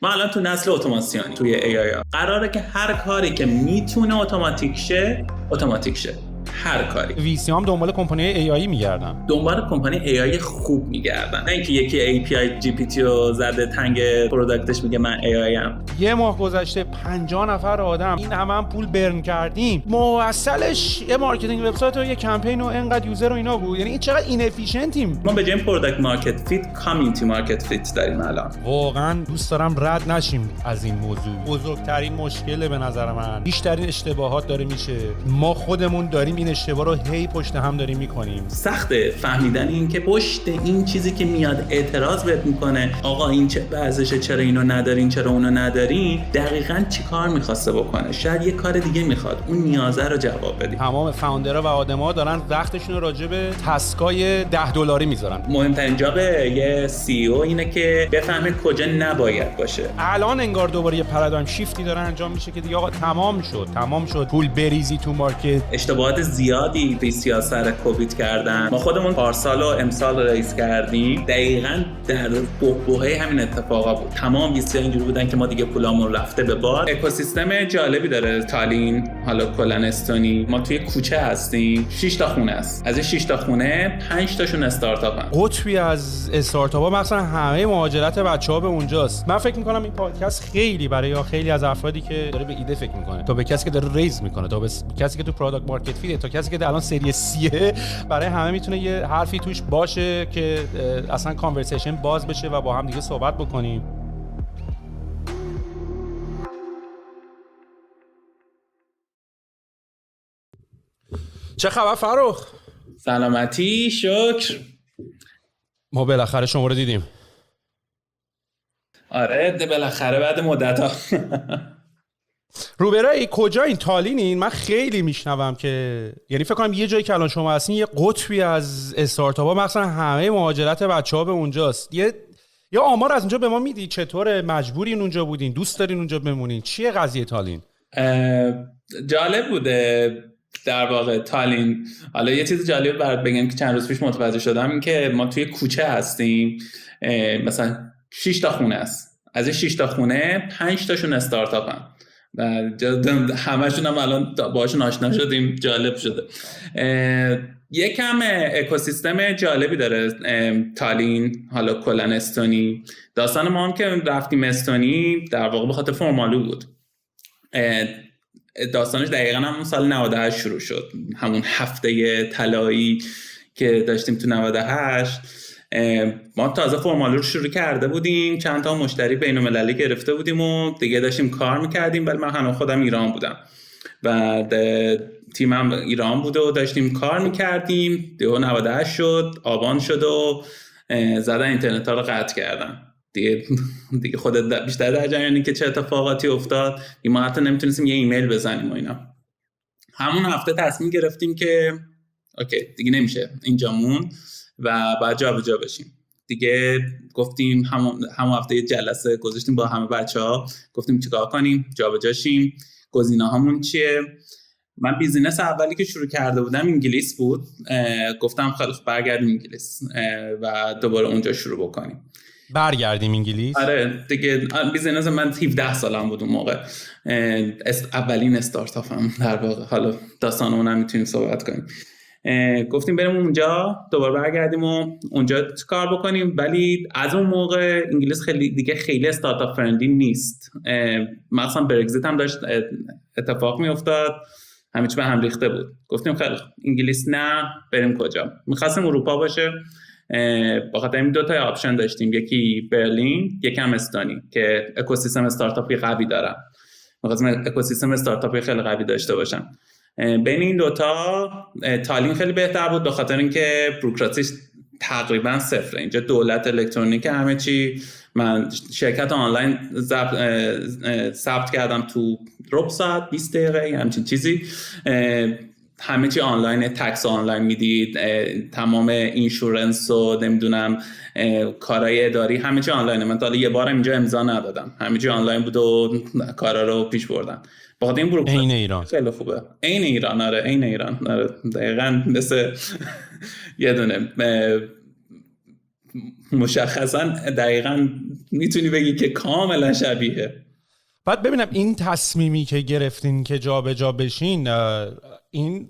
ما الان تو نسل اتوماسیونی توی AI قراره که هر کاری که میتونه اتوماتیک شه هر کاری. ویسی هم دنبال کمپانی AI میگردن، دنبال کمپانی AI خوب میگردن، نه اینکه یکی API GPT رو زده تنگ پروداکتش میگه من AI ام. یه ماه گذشته 50 نفر آدم این هم پول برن کردیم، موصلش یه مارکتینگ وبسایت و یه کمپین و انقدر یوزر و اینا بود. یعنی این چقدر اینفیشنتیم. ما به جای پروداکت مارکت فیت کامیونیتی مارکت فیت داریم الان. واقعا دوست دارم رد نشیم از این موضوع. بزرگترین مشکل به نظر من، بیشترین اشتباهات داره میشه، ما خودمون داریم این اشتباه رو هی پشت هم داریم میکنیم. سخته فهمیدن این که پشت این چیزی که میاد اعتراض بهت میکنه آقا این چه بعضشه، چرا اینو ندارین، چرا اونو ندارین، دقیقاً چی کار میخواسته بکنه. شاید یه کار دیگه میخواد، اون نیازه رو جواب بدی. تمام فاوندرها و آدما دارن وقتشون رو راجع به تسکای $10 میذارن. مهمترین جاب یه سی او اینه که بفهمه کجا نباید باشه. الان انگار دوباره یه پارادایم شیفتی داره انجام میشه که دیگه آقا تمام شد پول بریزی تو مارکت. اشتباهات زیادی ریسیا سر کووید کردن. ما خودمون پارسال و امسال ریس کردیم، دقیقاً در بحبوحه همین اتفاقا بود. تمام ویسیا اینجوری بودن که ما دیگه پولامون رفته به باد. اکوسیستم جالبی داره تالین، حالا کلا استونی. ما توی کوچه هستیم، 6 تا خونه است. از این 6 تا خونه 5 تاشون استارتاپن. قطبی از استارتاپ‌ها مثلا همه مهاجرت بچه‌ها به اونجاست. من فکر می‌کنم این پادکست خیلی برای خیلی از افرادی که داره به ایده فکر می‌کنه، تا به کسی که داره ریز می‌کنه، تا به کسی که تو پروداکت مارکت فیت، تا کسی که الان سری سیه، برای همه میتونه یه حرفی توش باشه که اصلا کانورسیشن باز بشه و با هم دیگه صحبت بکنیم. چه خبر فرخ؟ سلامتی، شکر. ما بالاخره شما رو دیدیم. آره بالاخره بعد مدت‌ها. روبرای کجا این تالینین؟ من خیلی میشنوم که یعنی فکر کنم یه جایی که الان شما هستین یه قطبی از استارتاپ‌ها مثلا همه مهاجرت بچه‌ها به اونجاست. یا آمار از اونجا به ما میدی؟ چطور مجبورین اونجا بودین؟ دوست دارین اونجا بمونین؟ چیه قضیه تالین؟ جالب بوده در واقع تالین. حالا یه چیز جالب برات بگم که چند روز پیش متوجه شدم، این که ما توی کوچه هستیم، مثلا 6 تا خونه است. از این 6 تا خونه 5 تاشون استارتاپن و همشون هم الان باهاشون آشنا شدیم. جالب شده. یکم اکوسیستم جالبی داره تالین، حالا کلا استونی. داستان ما هم که رفتیم استونی در واقع به خاطر فرمالو بود. داستانش دقیقاً همون سال 98 شروع شد، همون هفته طلایی که داشتیم تو 98. ما تازه فرمالو رو شروع کرده بودیم، چند تا مشتری بین‌المللی گرفته بودیم و دیگه داشتیم کار میکردیم، ولی من هنوز خودم ایران بودم و تیمم ایران بود و داشتیم کار میکردیم. دیگه 98 شد، آبان شد و زدن اینترنت ها رو قطع کردن. دیگه خودت بیشتر در جریانی که چه اتفاقاتی افتاد. ما حتی نمیتونستیم یه ایمیل بزنیم و اینا. همون هفته تصمیم گرفتیم که اوکی دیگه نمیشه اینجامون و بعد جابجا بشیم. دیگه گفتیم همون هفته یه جلسه گذاشتیم با همه بچه‌ها، گفتیم چیکار کنیم، جابجا شیم، گزینه‌هامون چیه. من بیزینس اولی که شروع کرده بودم انگلیس بود. گفتم خیلی برگردیم انگلیس و دوباره اونجا شروع بکنیم. برگردیم انگلیس؟ آره دیگه بیزینس من 17 سالم بود اون موقع. اولین استارتاپم در واقع. حالا داستانمون هم میتونیم صحبت کنیم. گفتیم بریم اونجا دوباره برگردیم و اونجا کار بکنیم، ولی از اون موقع انگلیس خیلی استارتاپ فرندلی نیست. مثلا برگزیت هم داشت اتفاق میافتاد، همه چی به هم ریخته بود. گفتیم خیلی انگلیس نه، بریم کجا؟ می‌خواستیم اروپا باشه. با خاطر این 2 تا آپشن داشتیم، یکی برلین، یکی هم استونی که اکوسیستم استارتاپی قوی دارن. می‌خواستم اکوسیستم استارتاپی خیلی قوی داشته باشم. بین این 2 تا تالین خیلی بهتر بود، به خاطر اینکه بوروکراسیش تقریبا صفره. اینجا دولت الکترونیک همه چی. من شرکت آنلاین ثبت کردم تو ربع ساعت 20 دقیقه همچین چیزی. همه چی آنلاین، تکس آنلاین میدید، تمام اینشورنس و نمیدونم کارهای اداری همه چی آنلاینه. من تا حالا یه بارم اینجا امضا ندادم، همه چی آنلاین بود و کارا رو پیش بردم. بخاطر این بروکراسی عین ایران خیلی خوبه. عین ایران. آره عین ایران. آره دقیقاً مثل یه دونه مشخصا دقیقاً میتونی بگی که کاملا شبیه. بعد ببینم این تصمیمی که گرفتین که جابجا بشین، این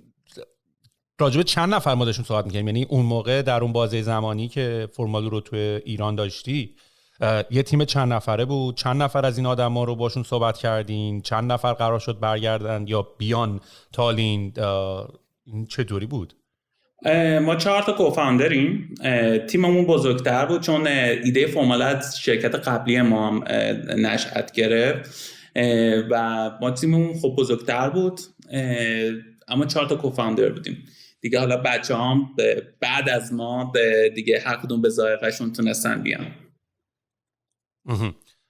راجبه چند نفر ما داشتیم صحبت می‌کردیم؟ یعنی اون موقع در اون بازه زمانی که فرمالو رو توی ایران داشتی یه تیم چند نفره بود؟ چند نفر از این آدما رو باشون صحبت کردین؟ چند نفر قرار شد برگردن یا بیان تالین؟ این چطوری بود؟ ما 4 تا کوفاندریم. تیممون بزرگتر بود چون ایده فرمال از شرکت قبلی ما هم نشأت گرفت و ما تیممون خب بزرگتر بود، اما 4 تا کوفاندر بودیم دیگه. حالا بچه‌هام بعد از ما دیگه هر کدوم به ذائقه‌شون تونستن بیان.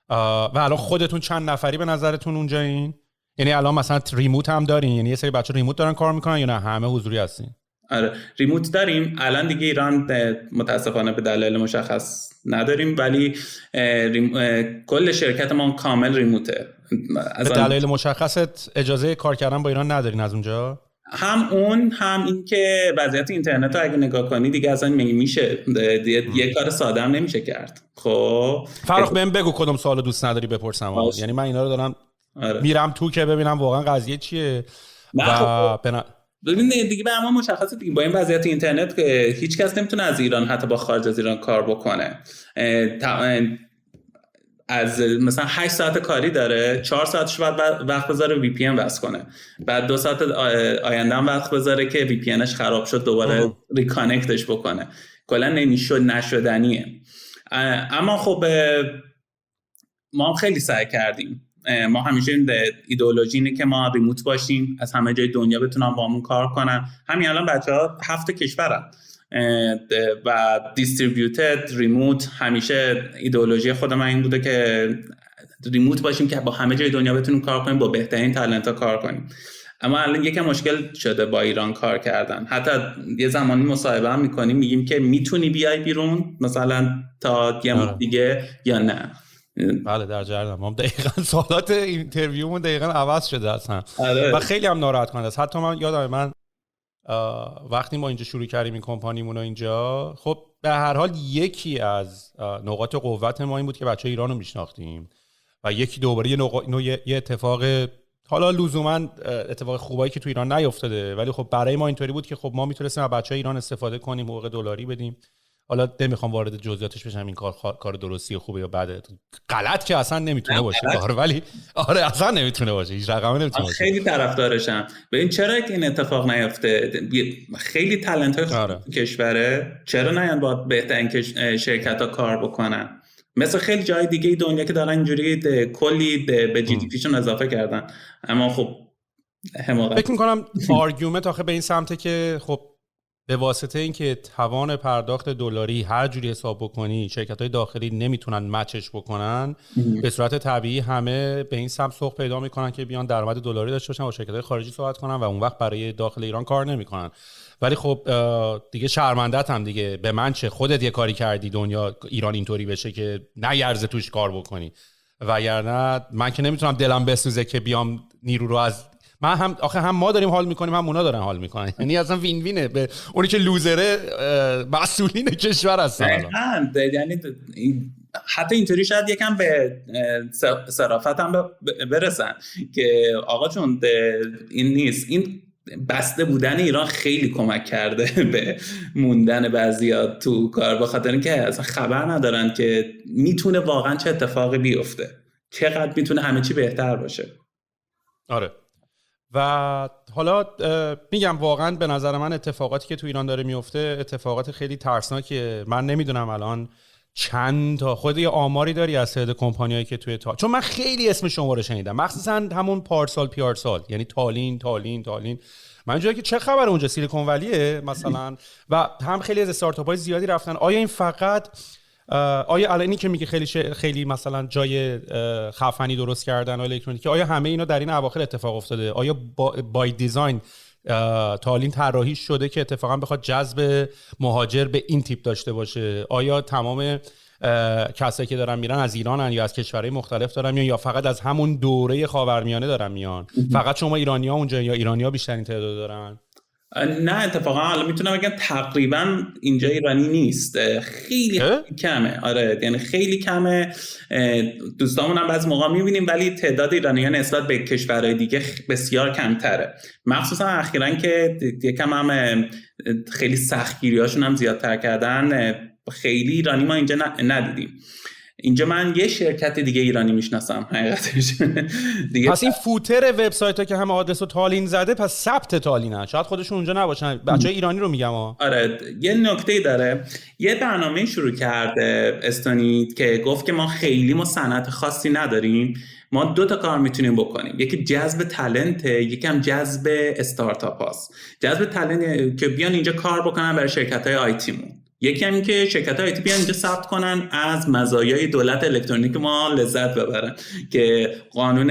و الان خودتون چند نفری به نظرتون اونجا این؟ یعنی الان مثلا ریموت هم دارین؟ یعنی یه سری بچه ریموت دارن کار میکنن یا نه همه حضوری هستین؟ آره ریموت داریم. الان دیگه ایران متاسفانه به دلایل مشخص نداریم، ولی کل شرکت ما کامل ریموته. به دلایل مشخصت اجازه کار کردن با ایران ندارین از اونجا؟ هم اون، هم این که وضعیت اینترنت رو اگه نگاه کنی دیگه اصلا میشه یه کار ساده هم نمیشه کرد. خب فرق بهم بگو کدوم سوالو دوست نداری بپرسم. یعنی من اینا رو دارم میرم تو که ببینم واقعا قضیه چیه. و ببین دیگه به همون مشخصه دیگه با این وضعیت اینترنت که هیچ کس نمیتونه از ایران حتی با خارج از ایران کار بکنه. از مثلا 8 ساعت کاری داره، 4 ساعتش باید وقت بذاره وی پی ان وصل کنه، بعد 2 ساعت آینده هم وقت بذاره که وی پی انش خراب شد دوباره ریکانکتش بکنه. کلا نشدنیه. اما خب ما هم خیلی سعی کردیم. ما همیشه ایدئولوژی اینه که ما ریموت باشیم، از همه جای دنیا بتونن با همون کار کنن. همین الان بچه‌ها 7 کشورن و دیستریبیوتد ریموت. همیشه ایدئولوژی خود من این بوده که ریموت باشیم که با همه جای دنیا بتونیم کار کنیم، با بهترین تالنت‌ها کار کنیم. اما الان یکم مشکل شده با ایران کار کردن. حتی یه زمانی مصاحبه هم می‌کنیم میگیم که میتونی بیای بیرون مثلا تا یه ماه دیگه یا نه. بله در جریانم. ما دقیقاً سوالات اینترویومون دقیقاً عوض شده اصلا و خیلی هم ناراحت کننده است. حتی من یادم من وقتی ما اینجا شروع کردیم این کمپانیمون رو اینجا، خب به هر حال یکی از نقاط قوت ما این بود که بچه ایران رو میشناختیم و یکی دوباره یه اتفاق، حالا لزوما اتفاق خوبایی که تو ایران نیفتاده، ولی خب برای ما اینطوری بود که خب ما میتونستیم از بچه ایران استفاده کنیم، حقوق دلاری بدیم. حالا نمیخوام وارد جزئیاتش بشم این کار درستی و خوبه یا بده، غلط که اصلا نمیتونه باشه کار، ولی آره اصلا نمیتونه باشه، هیچ رقمی نمیتونه باشه. خیلی طرفدارشم. ببین چرا این اتفاق نیفته؟ خیلی تالنت های کشوره، چرا نیان با بهترین شرکت‌ها کار بکنن؟ مثل خیلی جای دیگه دنیا که دارن اینجوری کلی به جی دی پیشون اضافه کردن. اما خب حماقت. فکر می‌کنم آرگومنت آخه به این سمته که خب به واسطه اینکه توان پرداخت دلاری هر جوری حساب بکنی شرکت‌های داخلی نمیتونن مچش بکنن، به صورت طبیعی همه به این سمت سوق پیدا میکنن که بیان درآمد دلاری داشته باشن و شرکت‌های خارجی صحبت کنن و اون وقت برای داخل ایران کار نمیکنن. ولی خب دیگه شرمندت هم دیگه، به من چه، خودت یه کاری کردی دنیا ایران اینطوری بشه که نیارزه توش کار بکنی، وگرنه من که نمیتونم دلم بسوزه که بیام نیرو رو از من هم ما داریم حال میکنیم هم اونا دارن حال میکنن، یعنی اصلا وین وینه. به اونی که لوزره مسئولین کشور هستن. یعنی حتی اینطوری شاید یکم به صرافت هم برسن که آقا چون این نیست. این بسته بودن ایران خیلی کمک کرده به موندن بعضیا تو کار، به خاطر اینکه اصلا خبر ندارن که میتونه واقعا چه اتفاقی بیفته، چقدر میتونه همه چی بهتر باشه. آره. و حالا میگم واقعا به نظر من اتفاقاتی که تو ایران داره میفته اتفاقات خیلی ترسناکیه. من نمیدونم الان چند تا خود یه آماری داری از تعداد کمپانیایی که توی چون من خیلی اسم شما رو شنیدم، مخصوصا همون پارسال پیارسال، یعنی تالین. من اینجوری که چه خبر اونجا سیلیکون ولیه مثلا، و هم خیلی از استارتاپ‌های زیادی رفتن. آیا این فقط آیا الانی که میگه خیلی مثلا جای خفنی درست کردن الکترونیکی، آیا همه اینا در این اواخر اتفاق افتاده؟ آیا بای دیزاین تالین طراحی شده که اتفاقا بخواد جذب مهاجر به این تیپ داشته باشه؟ آیا تمام کسایی که دارن میرن از ایرانن یا از کشورهای مختلف دارن میان، یا فقط از همون دوره خاورمیانه دارن میان؟ فقط شما ایرانی‌ها اونجا یا ایرانی‌ها بیشترین تعداد دارن؟ نه اتفاقا حالا میتونم بگم تقریبا اینجا ایرانی نیست، خیلی کمه. آره یعنی خیلی کمه. دوستامون هم بعضی موقع میبینیم ولی تعداد ایرانیان نسبت به کشورهای دیگه بسیار کمتره، مخصوصا اخیراً که یکم هم خیلی سختگیری‌هاشون هم زیادتر کردن. خیلی ایرانی ما اینجا ندیدیم. اینجا من یه شرکت دیگه ایرانی میشناسم حقیقتش دیگه. پس این فوتر وبسایت‌ها که همه آدرس و تالین زده پس ثبت تالینن، شاید خودشون اونجا نباشن. بچه‌های ایرانی رو میگم آره یه نکته داره، یه برنامه شروع کرده استونی که گفت که ما صنعت خاصی نداریم، ما 2 تا کار میتونیم بکنیم، یکی جذب تالنت، یکم جذب استارتاپ هاست. جذب تالنت که بیان اینجا کار بکنن برای شرکت‌های آیتیمون، یکی هم که شرکت‌های آیتی بیان اینجا ثبت کنن از مزایای دولت الکترونیک ما لذت ببرن که قانون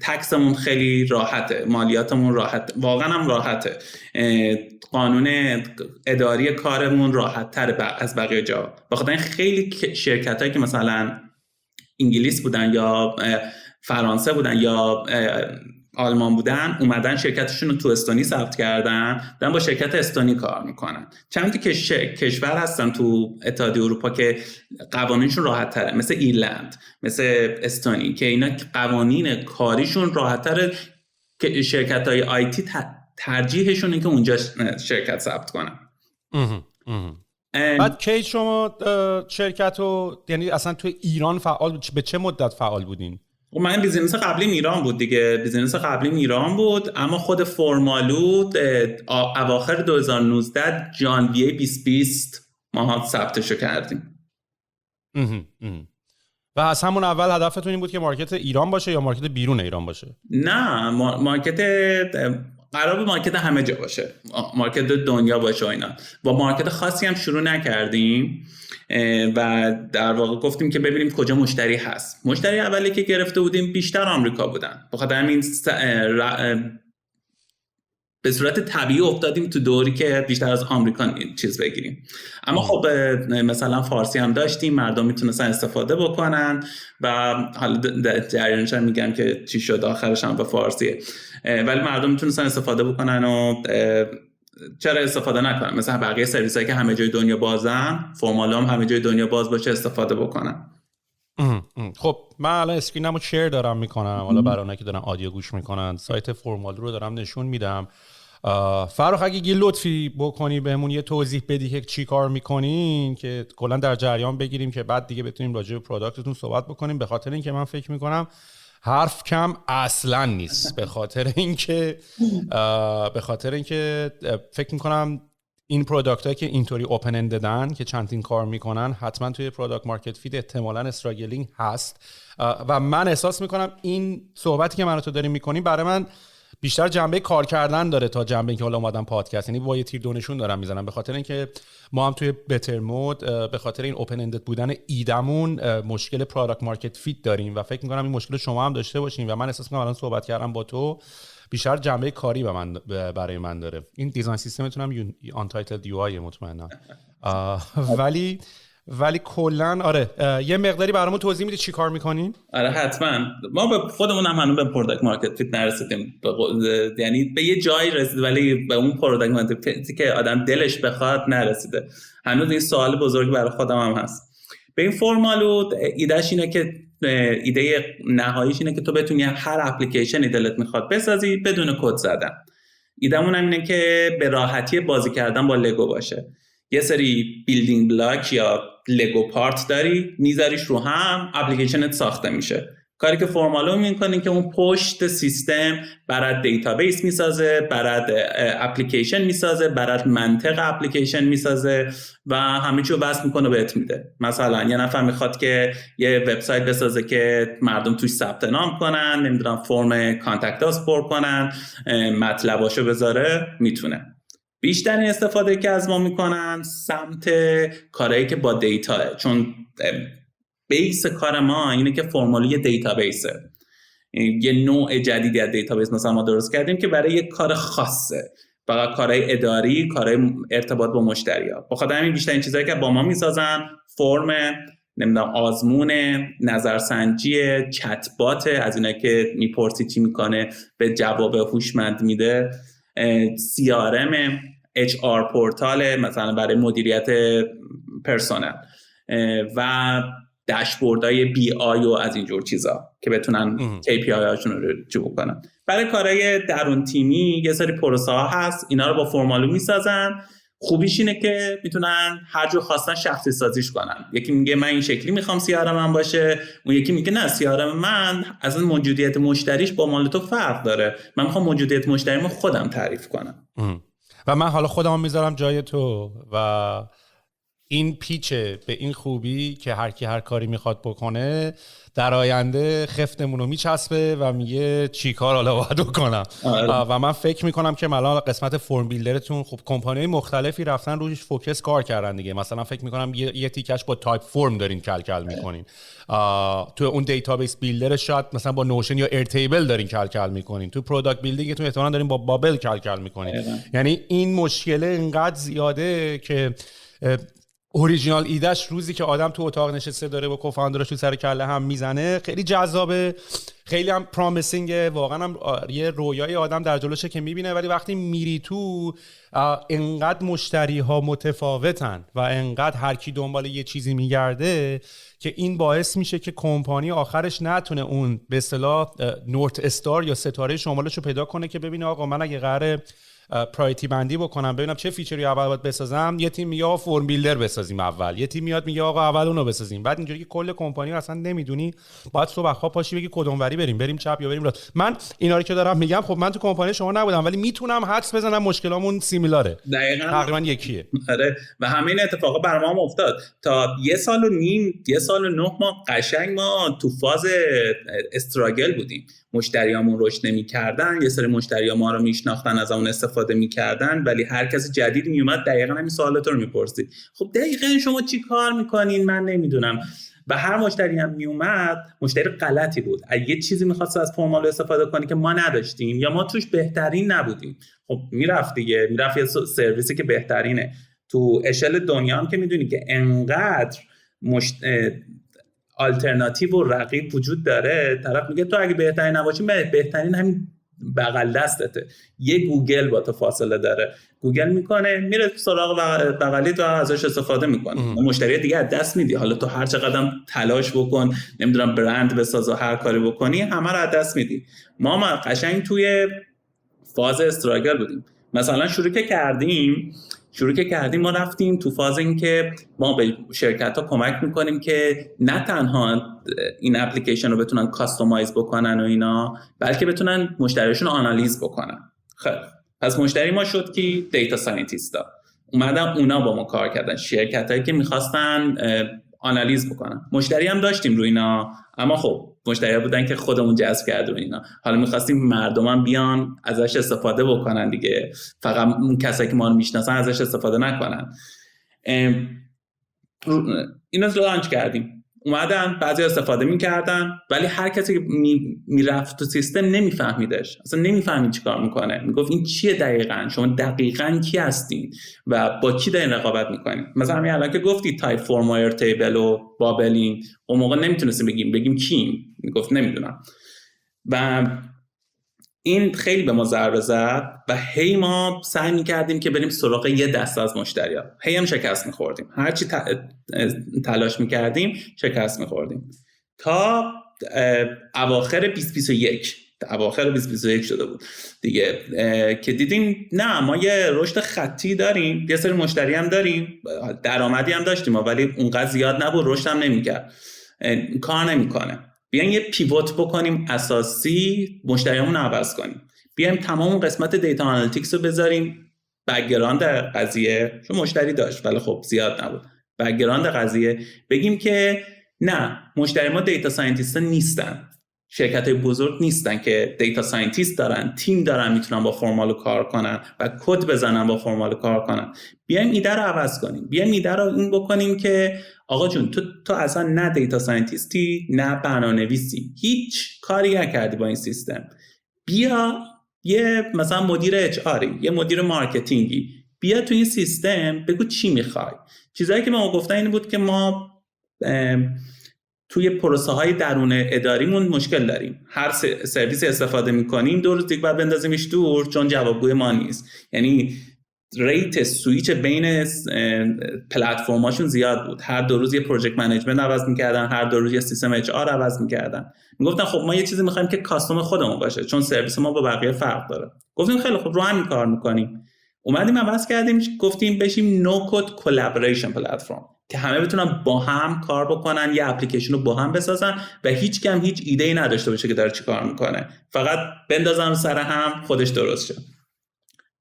تکسمون خیلی راحته، مالیاتمون راحت، واقعا هم راحته، قانون اداری کارمون راحت تر از بقیه جا. بخاطر خیلی شرکت‌هایی که مثلا انگلیس بودن یا فرانسه بودن یا آلمان بودن اومدن شرکتشون رو تو استونی ثبت کردن، دارن با شرکت استونی کار میکنن. چند تا کشور هستن تو اتحادیه اروپا که قوانینشون راحت تره، مثل ایرلند، مثل استونی، که اینا قوانین کاریشون راحت تره که شرکت های آیتی ترجیحشون اینه که اونجا شرکت ثبت کنن. بعد کی شما شرکت رو یعنی اصلا تو ایران فعال به چه مدت فعال بودین؟ من بیزینس قبلیم ایران بود دیگه، بیزینس قبلیم ایران بود، اما خود فورمالو اواخر 2019 ژانویه 2020 ما ثبتشو کردیم. و از همون اول هدفتون این بود که مارکت ایران باشه یا مارکت بیرون ایران باشه؟ نه مارکت قرار بود مارکت همه جا باشه، مارکت دنیا باشه و اینا. با مارکت خاصی هم شروع نکردیم و در واقع گفتیم که ببینیم کجا مشتری هست. مشتری اولی که گرفته بودیم بیشتر آمریکا بودن، بخاطر همین به صورت طبیعی افتادیم تو دوری که بیشتر از آمریکا چیز بگیریم. اما خب مثلا فارسی هم داشتیم، مردم میتونستن استفاده بکنن و حالا جریانش هم میگم که چی شد آخرش هم به فارسیه، ولی مردم میتونستن استفاده بکنن و چرا استفاده نکنن؟ مثلا بقیه سرویس هایی که همه جای دنیا بازن، فرمالو هم همه جای دنیا باز باشه استفاده بکنن. خب من الان اسکرینمو شیر دارم میکنم، حالا برای اونایی که دارن آدیو گوش میکنن سایت فرمالو رو دارم نشون میدم. فرخ اگه یه لطفی بکنی بهمون یه توضیح بدی که چی کار میکنین که کلا در جریان بگیریم که بعد دیگه بتونیم راجع به پروداکتتون صحبت بکنیم، به خاطر اینکه من فکر میکنم حرف کم اصلا نیست، به خاطر اینکه فکر میکنم این پروداکت هایی که اینطوری اوپن انددن که چندین کار میکنن حتما توی پروداکت مارکت فیت احتمالاً استراگلینگ هست و من احساس میکنم این صحبتی که من و تو داریم میکنیم برای من بیشتر جنبه کار کردن داره تا جنبه اینکه حالا اومدم پادکست، یعنی با یه تیر دونشون دارم میزنم، به خاطر اینکه ما هم توی بتر مود به خاطر این اوپن اندد بودن ایدمون مشکل پروداکت مارکت فیت داریم و فکر میکنم این مشکل شما هم داشته باشین و من احساس میکنم الان صحبت کردم با تو بیشتر جنبه کاری برای من داره. این دیزاین سیستمتون هم آنتایتلد یو آی مطمئنا ولی کلا آره یه مقداری برامون توضیح میدی چی کار میکنین؟ آره حتما. ما به خودمون هم هنوز به پروداکت مارکت فیت نرسیدیم، یعنی به یه جایی رسید ولی به اون پروداکت مارکت فیتی که آدم دلش بخواد نرسیده. هنوز این سوال بزرگ برای خودم هم هست. به این فرمالو ایدهش اینه که ایده نهاییش اینه که تو بتونی هر اپلیکیشنی دلت میخواد بسازی بدون کد زدن. ایدهمون هم اینه که به راحتی بازی کردن با لگو باشه. یه سری بیلدینگ بلاک یا لگو پارت داری میذاریش رو هم اپلیکیشنت ساخته میشه. کاری که فرمالو میکنه که اون پشت سیستم برات دیتابیس میسازه، برات اپلیکیشن میسازه، برات منطق اپلیکیشن میسازه و همه چیو وصل میکنه بهت میده. مثلا یه نفر میخواد که یه وبسایت بسازه که مردم توش ثبت نام کنن، نمیدونم فرم کانتکت اس پر کنن، مطلباشو بذاره، میتونه. بیشترین استفاده که از ما میکنن سمت کارهایی که با دیتاه، چون بیس کار ما اینه که فرمالو یه دیتابیسه، یه نوع جدیدی از دیتابیس مثلا ما درست کردیم که برای یه کار خاصه، فقط کارهای اداری، کارهای ارتباط با مشتری‌ها. بخاطر همین بیشترین چیزایی که با ما میسازن فرم، نمیدونم آزمون، نظرسنجی، چت بات، از اینا که میپرسی چی میکنه به جواب هوشمند میده، CRM، HR پورتال مثلا برای مدیریت پرسنل و داشبوردهای BI و از اینجور چیزا که بتونن KPI هاشون رو رجوع کنن. برای کارهای درون تیمی یه سری پروسه ها هست، اینا رو با فرمالو میسازن. خوبیش اینه که میتونن هر جور خواستن شخصی سازیش کنن. یکی میگه من این شکلی میخوام CRM من باشه، اون یکی میگه نه CRM من از این موجودیت مشتریش با مال تو فرق داره، من میخوام موجودیت مشتریمو خودم تعریف کنم. و من حالا خودم میذارم جای تو و این پیچه به این خوبی که هر کی هر کاری میخواد بکنه در آینده خفتمون رو میچسبه و میگه چی کار حالا باید بکنم. و من فکر میکنم که الان قسمت فرم بیلدرتون خب کمپانی مختلفی رفتن روش فوکس کار کردن دیگه. مثلا فکر میکنم یه تیکش با تایپ فرم دارین کل میکنین، تو اون دیتابیس بیلدر شاید مثلا با نوشن یا ایرتیبل دارین کل میکنین، تو پروداکت بیلدینگتون احتمالاً دارین با بابل کل میکنین. یعنی این مشکل اینقدر زیاده که اوریجینال ایدهش روزی که آدم تو اتاق نشسته داره با کوفاندرش تو سر کله هم میزنه خیلی جذابه، خیلی هم پرامیسینگه، واقعا هم یه رویای آدم در جلوشه که میبینه. ولی وقتی میری تو انقدر مشتری ها متفاوتن و انقدر هر کی دنبال یه چیزی میگرده که این باعث میشه که کمپانی آخرش نتونه اون به اصطلاح نورت استار یا ستاره شمالش رو پیدا کنه که ببینه آقا من اگه قراره پرایورتی بندی بکنم ببینم چه فیچری اول باید بسازم، یه تیم میگه فرم بیلدر بسازیم اول، یه تیم میاد میگه آقا اول اونو بسازیم. بعد اینجوری که کل کمپانی رو اصلا نمیدونی، باید صبح خواب پاشی بگی کدوموری بریم چپ یا بریم راست. من اینا رو که دارم میگم خب من تو کمپانی شما نبودم ولی میتونم حدس بزنم مشکلامون سیمیلاره، دقیقاً تقریبا یکیه. آره و همین اتفاقا برام افتاد. تا 1 سال و نیم 1 سال و 9 ماه قشنگ ما تو فاز استراگل بودیم، مشتریامون رشد نمی‌کردن، یه سری مشتری‌ها ما رو میشناختن از اون استفاده می‌کردن، ولی هر کسی جدید میومد دقیقاً همین سوالات رو می‌پرسید، خب دقیقاً شما چی کار می‌کنین من نمیدونم. و هر مشتری هم میومد مشتری غلطی بود، یه چیزی می‌خواست از فرمالو استفاده کنی که ما نداشتیم یا ما توش بهترین نبودیم. خب میرفت یه سرویسی که بهترینه تو اشل دنیا هم که میدونی که انقدر آلترناتیو و رقیب وجود داره، طرف میگه تو اگه بهترین نباشی بهترین همین بغل دستته. یه گوگل با تو فاصله داره، گوگل میکنه میره سراغ بغلی تو ازش استفاده میکنه، مشتری دیگه از دست میدی. حالا تو هر چقدر تلاش بکن نمیدونم برند بساز و هر کاری بکنی همه رو از دست میدی. ما قشنگ توی فاز استراگل بودیم. مثلا شروع که کردیم ما رفتیم تو فاز این که ما به شرکت ها کمک میکنیم که نه تنها این اپلیکیشن رو بتونن کاستومایز بکنن و اینا، بلکه بتونن مشتریشون رو آنالیز بکنن. خیلی پس مشتری ما شد که دیتا ساینتیستا اومدن، اونا با ما کار کردن، شرکت هایی که میخواستن آنالیز بکنن. مشتری هم داشتیم روی اینا، اما خب مشتری بودن که خودمون جذب کردیم اینا. حالا می‌خواستیم مردمم بیان ازش استفاده بکنن دیگه، فقط اون کسایی که ما رو میشناسن ازش استفاده نکنن. اینو لانچ کردیم، اومدن بعضی استفاده می‌کردن ولی هر کسی که میرفت تو سیستم نمیفهمیدش، اصلا نمیفهمید چیکار میکنه. میگفت این چیه دقیقاً، شما دقیقاً کی هستین و با کی دارین رقابت میکنین. مثلا همین الان که گفتی تایپ فرم و ایرتیبل و بابلین، اون موقع نمیتونستیم بگیم کیم، میگفت نمیدونم. و این خیلی به ما ضربه زد و هی ما سعی میکردیم که بریم سراغ یه دسته از مشتری‌ها، هی هم شکست میخوردیم، هرچی تلاش میکردیم شکست میخوردیم تا اواخر 2021 شده بود دیگه که دیدیم نه ما یه رشد خطی داریم، یه سری مشتری هم داریم، درآمدی هم داشتیم ولی اونقدر زیاد نبود، رشد هم نمیکرد، کار نمیکنه. بیایم یه پیوت بکنیم اساسی، مشتریامون رو عوض کنیم، بیایم تمام قسمت دیتا آنالیتیکس رو بذاریم بک‌گراند قضیه، چون مشتری داشت ولی خب زیاد نبود، بک‌گراند قضیه بگیم که نه مشتری ما دیتا ساینتیست نیستن، شرکت‌های بزرگ نیستن که دیتا ساینتیست دارن، تیم دارن میتونن با فرمالو کار کنن و کد بزنن با فرمالو کار کنن. بیایم ایده رو عوض کنیم، بیایم ایده رو این بکنیم که آقا جون تو اصلا نه دیتا ساینتیستی نه برنامه‌نویسی، هیچ کاری نکردی با این سیستم، بیا یه مثلا مدیر اچ آری، یه مدیر مارکتینگی، بیا تو این سیستم بگو چی میخوای. چیزایی که ما گفتن این بود که ما توی پروسه های درون اداریمون مشکل داریم. هر سرویسی استفاده میکنیم 2 روز دیگه بعد بندازیمش دور چون جوابگوی ما نیست. یعنی ریت سویچ بین پلتفرم‌هاشون زیاد بود. هر 2 روز یه پروژکت منیجمنت عوض می‌کردن، هر 2 روز یه سیستم اچ آر عوض می‌کردن. میگفتن خب ما یه چیزی می‌خوایم که کاستوم خودمون باشه چون سرویس ما با بقیه فرق داره. گفتیم خیلی خوب، رو همین کار می‌کنیم. اومدیم عوض کردیم، گفتیم بشیم نو کد کلابریشن پلتفرم که همه بتونن با هم کار بکنن، یه اپلیکیشن رو با هم بسازن و هیچ ایده‌ای نداشته باشه که داره چیکار می‌کنه، فقط بندازن سر هم خودش درست شه.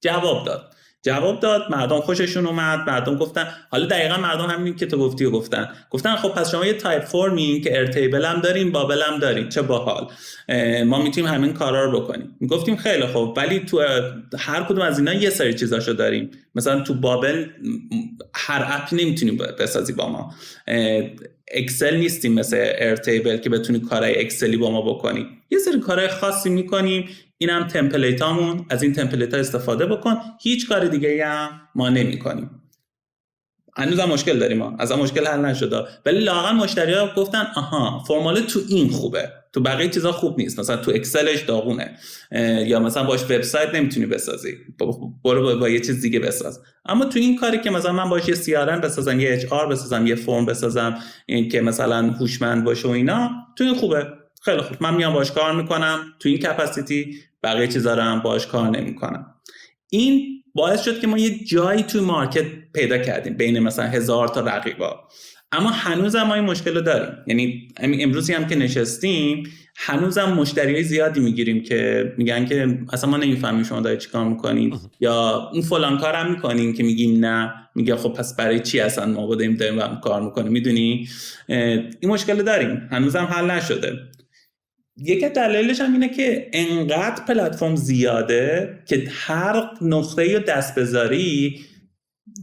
جواب داد، مردم خوششون اومد، مردم گفتن حالا دقیقاً مردم همین که تو گفتی و گفتن خب پس شما یه تایپ فرمین که ارتیبل هم دارین، بابل هم دارین، چه باحال، ما میتونیم همین کارا رو بکنیم. میگفتیم خیلی خوب، ولی تو هر کدوم از اینا یه سری چیزاشو داریم. مثلا تو بابل هر اپی نمیتونیم بسازی با ما، اکسل نیستیم مثل ارتیبل که بتونی کارهای اکسلی با ما بکنی، یه سری کارهای خاصی میکنیم. اینم تمپلیتامون، از این تمپلیت‌ها استفاده بکن، هیچ کار دیگه‌ای هم ما نمی‌کنیم. هنوزم مشکل داریم، ما از مشکل حل نشده، ولی لااقل مشتری‌ها گفتن آها فرمال تو این خوبه، تو بقیه چیزا خوب نیست، مثلا تو اکسلش داغونه، یا مثلا باش وبسایت نمیتونی بسازی، برو با یه چیز دیگه بساز. اما تو این کاری که مثلا من باش یه CRM بسازم، یه HR بسازم، یه فرم بسازم، این که مثلا هوشمند باشه و اینا، تو این خوبه. خیلی خوب، من میام باش کار میکنم تو این کپاسیتی، بقیه چیزا رو هم باش کار نمیکنم. این باعث شد که ما یه جایی توی مارکت پیدا کردیم بین مثلا 1000 تا رقیبا، اما هنوز هم ما این مشکل رو داریم. یعنی امروزی هم که نشستیم هنوز هم مشتریای زیادی میگیریم که میگن که اصلا ما نمیفهمیم شما دارید چیکار میکنین، یا اون فلان کارم میکنین که میگیم نه، میگه خب پس برای چی اصلا ما داریم کار میکنیم. میدونی این مشکل داریم، هنوز هم حل نشده. یکی دلیلش هم اینه که انقدر پلتفرم زیاده که هر نقطه‌ای رو دست بذاری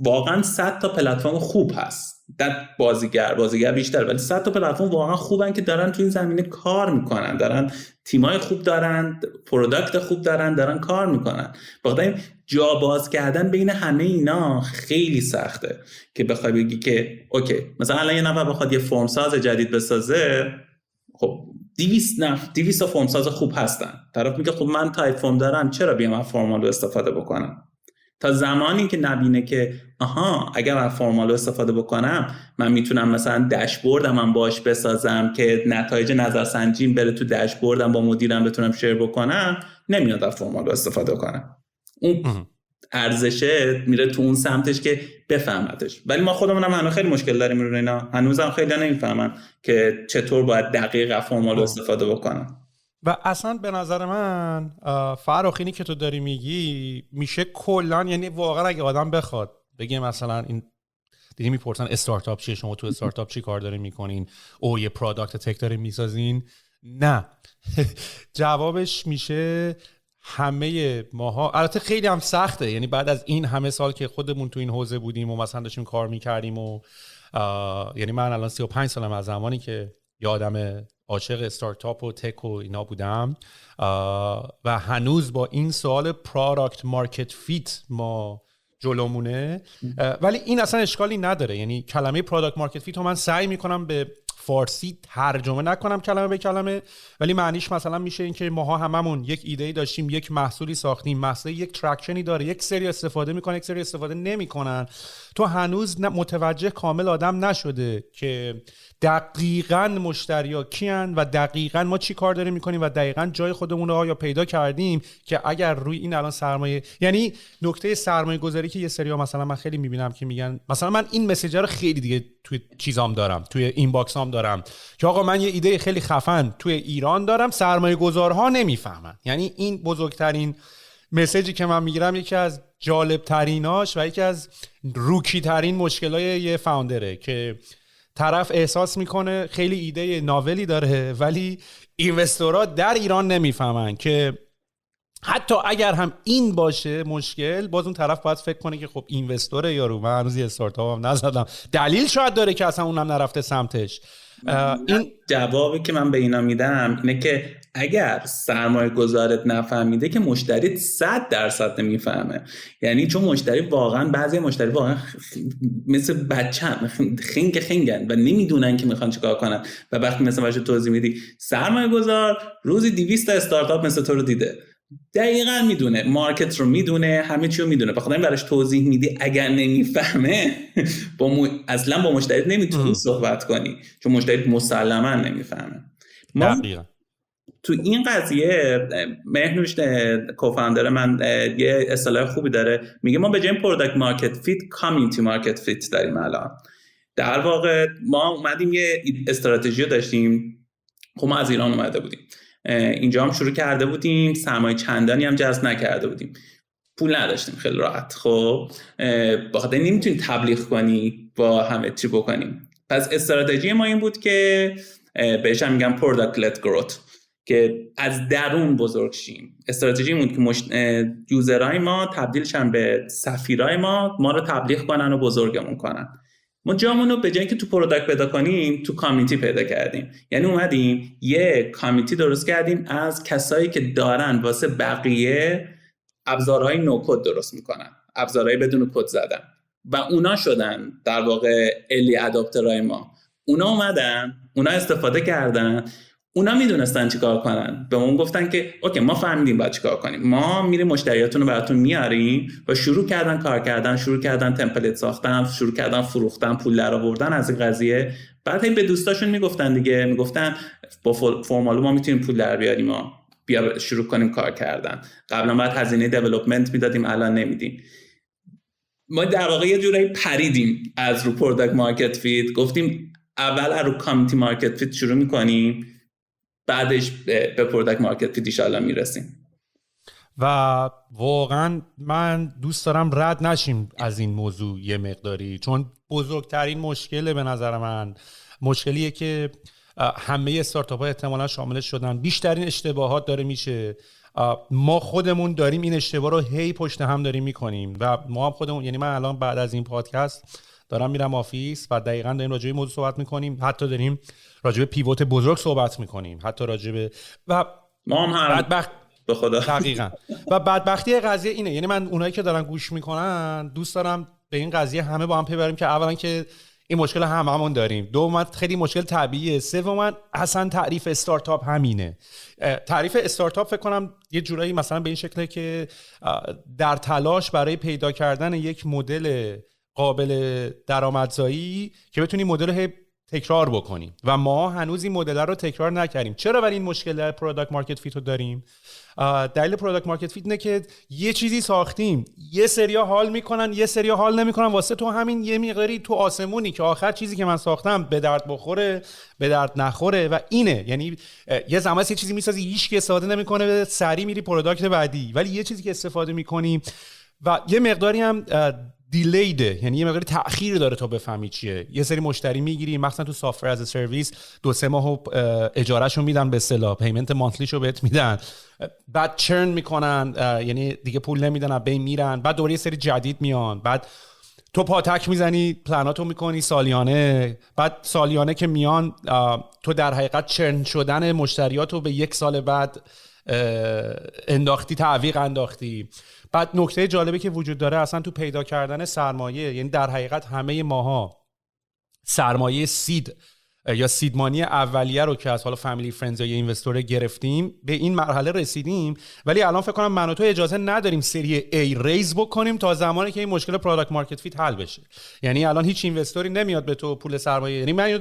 واقعا 100 تا پلتفرم خوب هست. در بازیگر بیشتر، ولی 100 تا پلتفرم واقعا خوبن که دارن تو این زمینه کار میکنن، دارن تیمای خوب دارن، پروداکت خوب دارن کار میکنن. بخاطر جا باز کردن بین همه اینا خیلی سخته که بخوای بگی که اوکی مثلا الان یه نفر بخواد یه فرم ساز جدید بسازه، خب 200 فرم ساز خوب هستن، طرف میگه خب من تایپ فرم دارم، چرا بیام از فرمال رو استفاده بکنم؟ تا زمانی که نبینه که آها اگر من فرمال رو استفاده بکنم من میتونم مثلا داشبوردم هم باش بسازم که نتایج نظرسنجیم بره تو داشبوردم، با مدیرم بتونم شیر بکنم، نمیاد از فرمال رو استفاده کنم. اون ارزشه میره تو اون سمتش که بفهمتش. ولی ما خودمون هم هنوز خیلی مشکل داریم رو اینا، هنوزم خیلی نمیفهمن که چطور باید دقیق فرمال رو استفاده بکنن. و اصلا به نظر من فراخینی که تو داری میگی میشه کلان، یعنی واقعا اگه آدم بخواد بگه مثلا این دیدی میپرسن استارتاپ چیه، شما تو استارتاپ چی کار دارین میکنین، او یه پروداکت تک دارین میسازین، نه جوابش میشه همه ماها. البته خیلی هم سخته، یعنی بعد از این همه سال که خودمون تو این حوزه بودیم و مثلا داشتیم کار میکردیم و یعنی من الان 35 سالم از زمانی که یه آدم عاشق استارتاپ و تک و اینا بودم و هنوز با این سوال پروداکت مارکت فیت ما جلومونه، ولی این اصلا اشکالی نداره. یعنی کلمه پروداکت مارکت فیت رو من سعی میکنم به فارسی ترجمه نکنم کلمه به کلمه، ولی معنیش مثلا میشه این که ماها هممون یک ایده‌ای داشتیم، یک محصولی ساختیم، محصول یک تراکشنی داره، یک سری استفاده میکنه، یک سری استفاده نمیکنن، تو هنوز متوجه کامل آدم نشده که دقیقاً مشتری‌ها کیان و دقیقاً ما چی کار داریم میکنیم و دقیقاً جای خودمون رو آیا پیدا کردیم که اگر روی این الان سرمایه، یعنی نکته سرمایه گذاری که یه سری‌ها مثلا من خیلی میبینم که میگن مثلا من این مسیجر رو خیلی دیگه توی چیزام دارم، توی اینباکسام دارم که آقا من یه ایده خیلی خفن توی ایران دارم، سرمایه گذارها نمیفهمن. یعنی این بزرگترین مسیجی که من میگیرم، یکی از جالب تریناش و یکی از روکی ترین مشکلای یه فاوندره که طرف احساس میکنه خیلی ایده ناولی داره ولی اینوستورها در ایران نمیفهمن که حتی اگر هم این باشه مشکل، باز اون طرف باید فکر کنه که خب اینوستوره یارو، من هنوز یه استارتاپ هم نزدم، دلیل شاید داره که اصلا اونم نرفته سمتش. این جوابی که من به اینا میدم اینه که اگر سرمایه گذارت نفهمیده که مشتریت 100% نمیفهمه. یعنی چون مشتری واقعا، بعضی مشتری واقعا مثل بچه‌ن، خنگن و نمیدونن که میخوان چیکار کنن. و وقتی مثلا باشه توضیح میدی سرمایه گذار روزی 200 تا استارتاپ مثل تو رو دیده، دقیقاً میدونه، مارکت رو میدونه، همه چی رو میدونه، بخاطر این براش توضیح میدی. اگر نمیفهمه اصلا با مشتری نمیتونی صحبت کنی، چون مشتری مسلماً نمیفهمه. ما دقیقاً تو این قضیه مهنوش کوفاندر من یه اصطلاح خوبی داره، میگه ما به جای پروداکت مارکت فیت کامیونیتی مارکت فیت داریم الان. در واقع ما اومدیم یه استراتژی داشتیم، خب ما از ایران اومده بودیم، اینجا هم شروع کرده بودیم، سرمایه چندانی هم جذب نکرده بودیم، پول نداشتیم خیلی راحت. خب بخاطر نمیتونی تبلیغ کنی با همه چی بکنیم. پس استراتژی ما این بود که بهش هم میگم پروداکت لت گروت، که از درون بزرگ شیم. استراتژی بود که یوزرهای ما تبدیل شن به سفیرای ما رو تبلیغ کنن و بزرگمون کنن. ما جامونو به جای که تو پروداکت پیدا کنیم تو کامیونیتی پیدا کردیم. یعنی اومدیم یه کامیونیتی درست کردیم از کسایی که دارن واسه بقیه ابزارهای نوکد درست میکنن، ابزارهای بدون کد زدن، و اونا شدن در واقع الی اداپترهای ما. اونا اومدن، اونا استفاده کردن، اونا میدونستن چیکار کنن، به ما گفتن که اوکی ما فهمیدیم باید چیکار کنیم، ما میریم مشتریاتون رو براتون میاریم. و شروع کردن کار کردن، شروع کردن تمپلیت ساختن، شروع کردن فروختن، پول در آوردن از این قضیه. بعد به دوستاشون میگفتن دیگه، میگفتن با فرمالو ما میتونیم پول در بیاریم، ما بیا شروع کنیم کار کردن. قبلا باید هزینه دیولپمنت میدادیم، الان نمیدیم. ما در واقع یه جورایی پریدیم از رو پروداکت مارکت فیت، گفتیم اول از رو کامیونیتی مارکت فیت شروع میکنیم، بعدش به پروداکت مارکت فیت ان شاء الله میرسیم. و واقعا من دوست دارم رد نشیم از این موضوع یه مقداری، چون بزرگترین مشکل به نظر من مشکلیه که همه استارتاپ‌ها احتمالاً شاملش شدن. بیشترین اشتباهات داره میشه، ما خودمون داریم این اشتباه رو هی پشت هم داریم میکنیم و ما هم خودمون، یعنی من الان بعد از این پادکست دارم میرم آفیس و دقیقاً داریم راجع به موضوع صحبت میکنیم، حتی داریم راجع به پیوت بزرگ صحبت میکنیم، حتی راجع به و ما هم به خدا دقیقاً. و بدبختی قضیه اینه، یعنی من اونایی که دارن گوش میکنن دوست دارم به این قضیه همه با هم پی بریم که اولا که این مشکل هممون داریم، دوم خیلی مشکل طبیعیه، سوم اصلا تعریف استارتاپ همینه. تعریف استارتاپ فکر کنم یه جورایی مثلا به این شکله که در تلاش برای پیدا کردن یک مدل قابل درآمدزایی که بتونی مدل رو تکرار بکنی و ما هنوز این مدل رو تکرار نکردیم. چرا ولی این مشکل پروداکت مارکت فیت رو داریم؟ دلیل پروداکت مارکت فیت اینه که یه چیزی ساختیم، یه سریا حال میکنن، یه سریا حال نمیکنن، واسه تو همین یه مقداری تو آسمونی که آخر چیزی که من ساختم به درد بخوره به درد نخوره. و اینه، یعنی یه زمان یه چیزی میسازی هیچ کی استفاده نمیکنه، سری میری پروداکت بعدی، ولی یه چیزی که استفاده میکنی و یه مقداری هم دیلیده، یعنی یه مقدار تأخیر داره تا بفهمی چیه. یه سری مشتری میگیری مثلا تو سافتور از سرویس 2-3 ماه اجارهشو میدن، به اصطلاح پیمنت مانتلیشو بهت میدن، بعد چرن میکنن، یعنی دیگه پول نمیدن، از بین میرن، بعد دوباره یه سری جدید میان، بعد تو پاتک میزنی، پلناتو میکنی سالیانه، بعد سالیانه که میان تو در حقیقت چرن شدن مشتریاتو به 1 سال بعد انداختی، تعویق انداختی. بعد نکته جالبی که وجود داره اصلا تو پیدا کردن سرمایه، یعنی در حقیقت همه ماها سرمایه سید یا سیدمانی اولیه رو که از حالا فامیلی فرندز یا اینوستور گرفتیم به این مرحله رسیدیم، ولی الان فکر کنم من و تو اجازه نداریم سری A ریز بکنیم تا زمانی که این مشکل پروداکت مارکت فیت حل بشه. یعنی الان هیچ اینوستوری نمیاد به تو پول سرمایه، یعنی من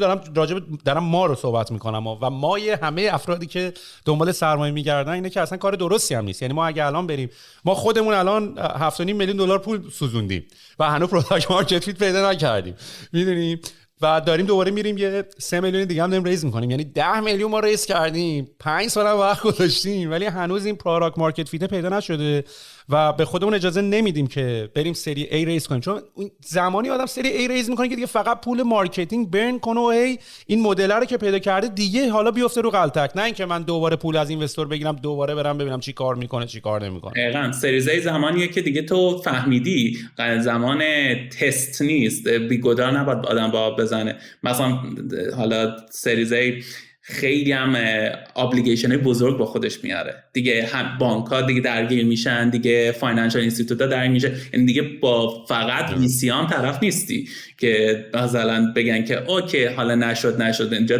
دارم ما رو صحبت میکنم و ما همه افرادی که دنبال سرمایه میگردن اینه که اصلا کار درستی هم نیست. یعنی ما اگه الان بریم، ما خودمون الان 7.5 میلیون دلار پول سوزوندیم و هنوز پروداکت مارکت فیت پیدا نکردیم، میدونیم، و داریم دوباره میریم یه 3 میلیون دیگه هم داریم ریز میکنیم، یعنی 10 میلیون ما ریز کردیم، 5 سال هم وقت گذاشتیم، ولی هنوز این پروداکت مارکت فیت پیدا نشده و به خودمون اجازه نمیدیم که بریم سری A ریز کنیم، چون زمانی آدم سری A ریز میکنه که دیگه فقط پول مارکتینگ برن کنه و این مدل رو که پیدا کرده دیگه حالا بیفته رو غلطک، نه اینکه من دوباره پول از اینوستور بگیرم دوباره برم ببینم چی کار میکنه چی کار نمیکنه. دقیقاً سریز A زمانیه که دیگه تو فهمیدی زمان تست نیست، بیگدار نباید آدم با بزنه. مثلا حالا سریز A خیلی هم ابلیگیشن بزرگ با خودش میاره دیگه. هم بانک‌ها دیگه درگیر میشن دیگه، فاینانشال اینستیتوت‌ها درگیر میشن، یعنی دیگه با فقط ویسی هم طرف نیستی که مثلا بگن که اوکی حالا نشد اینجا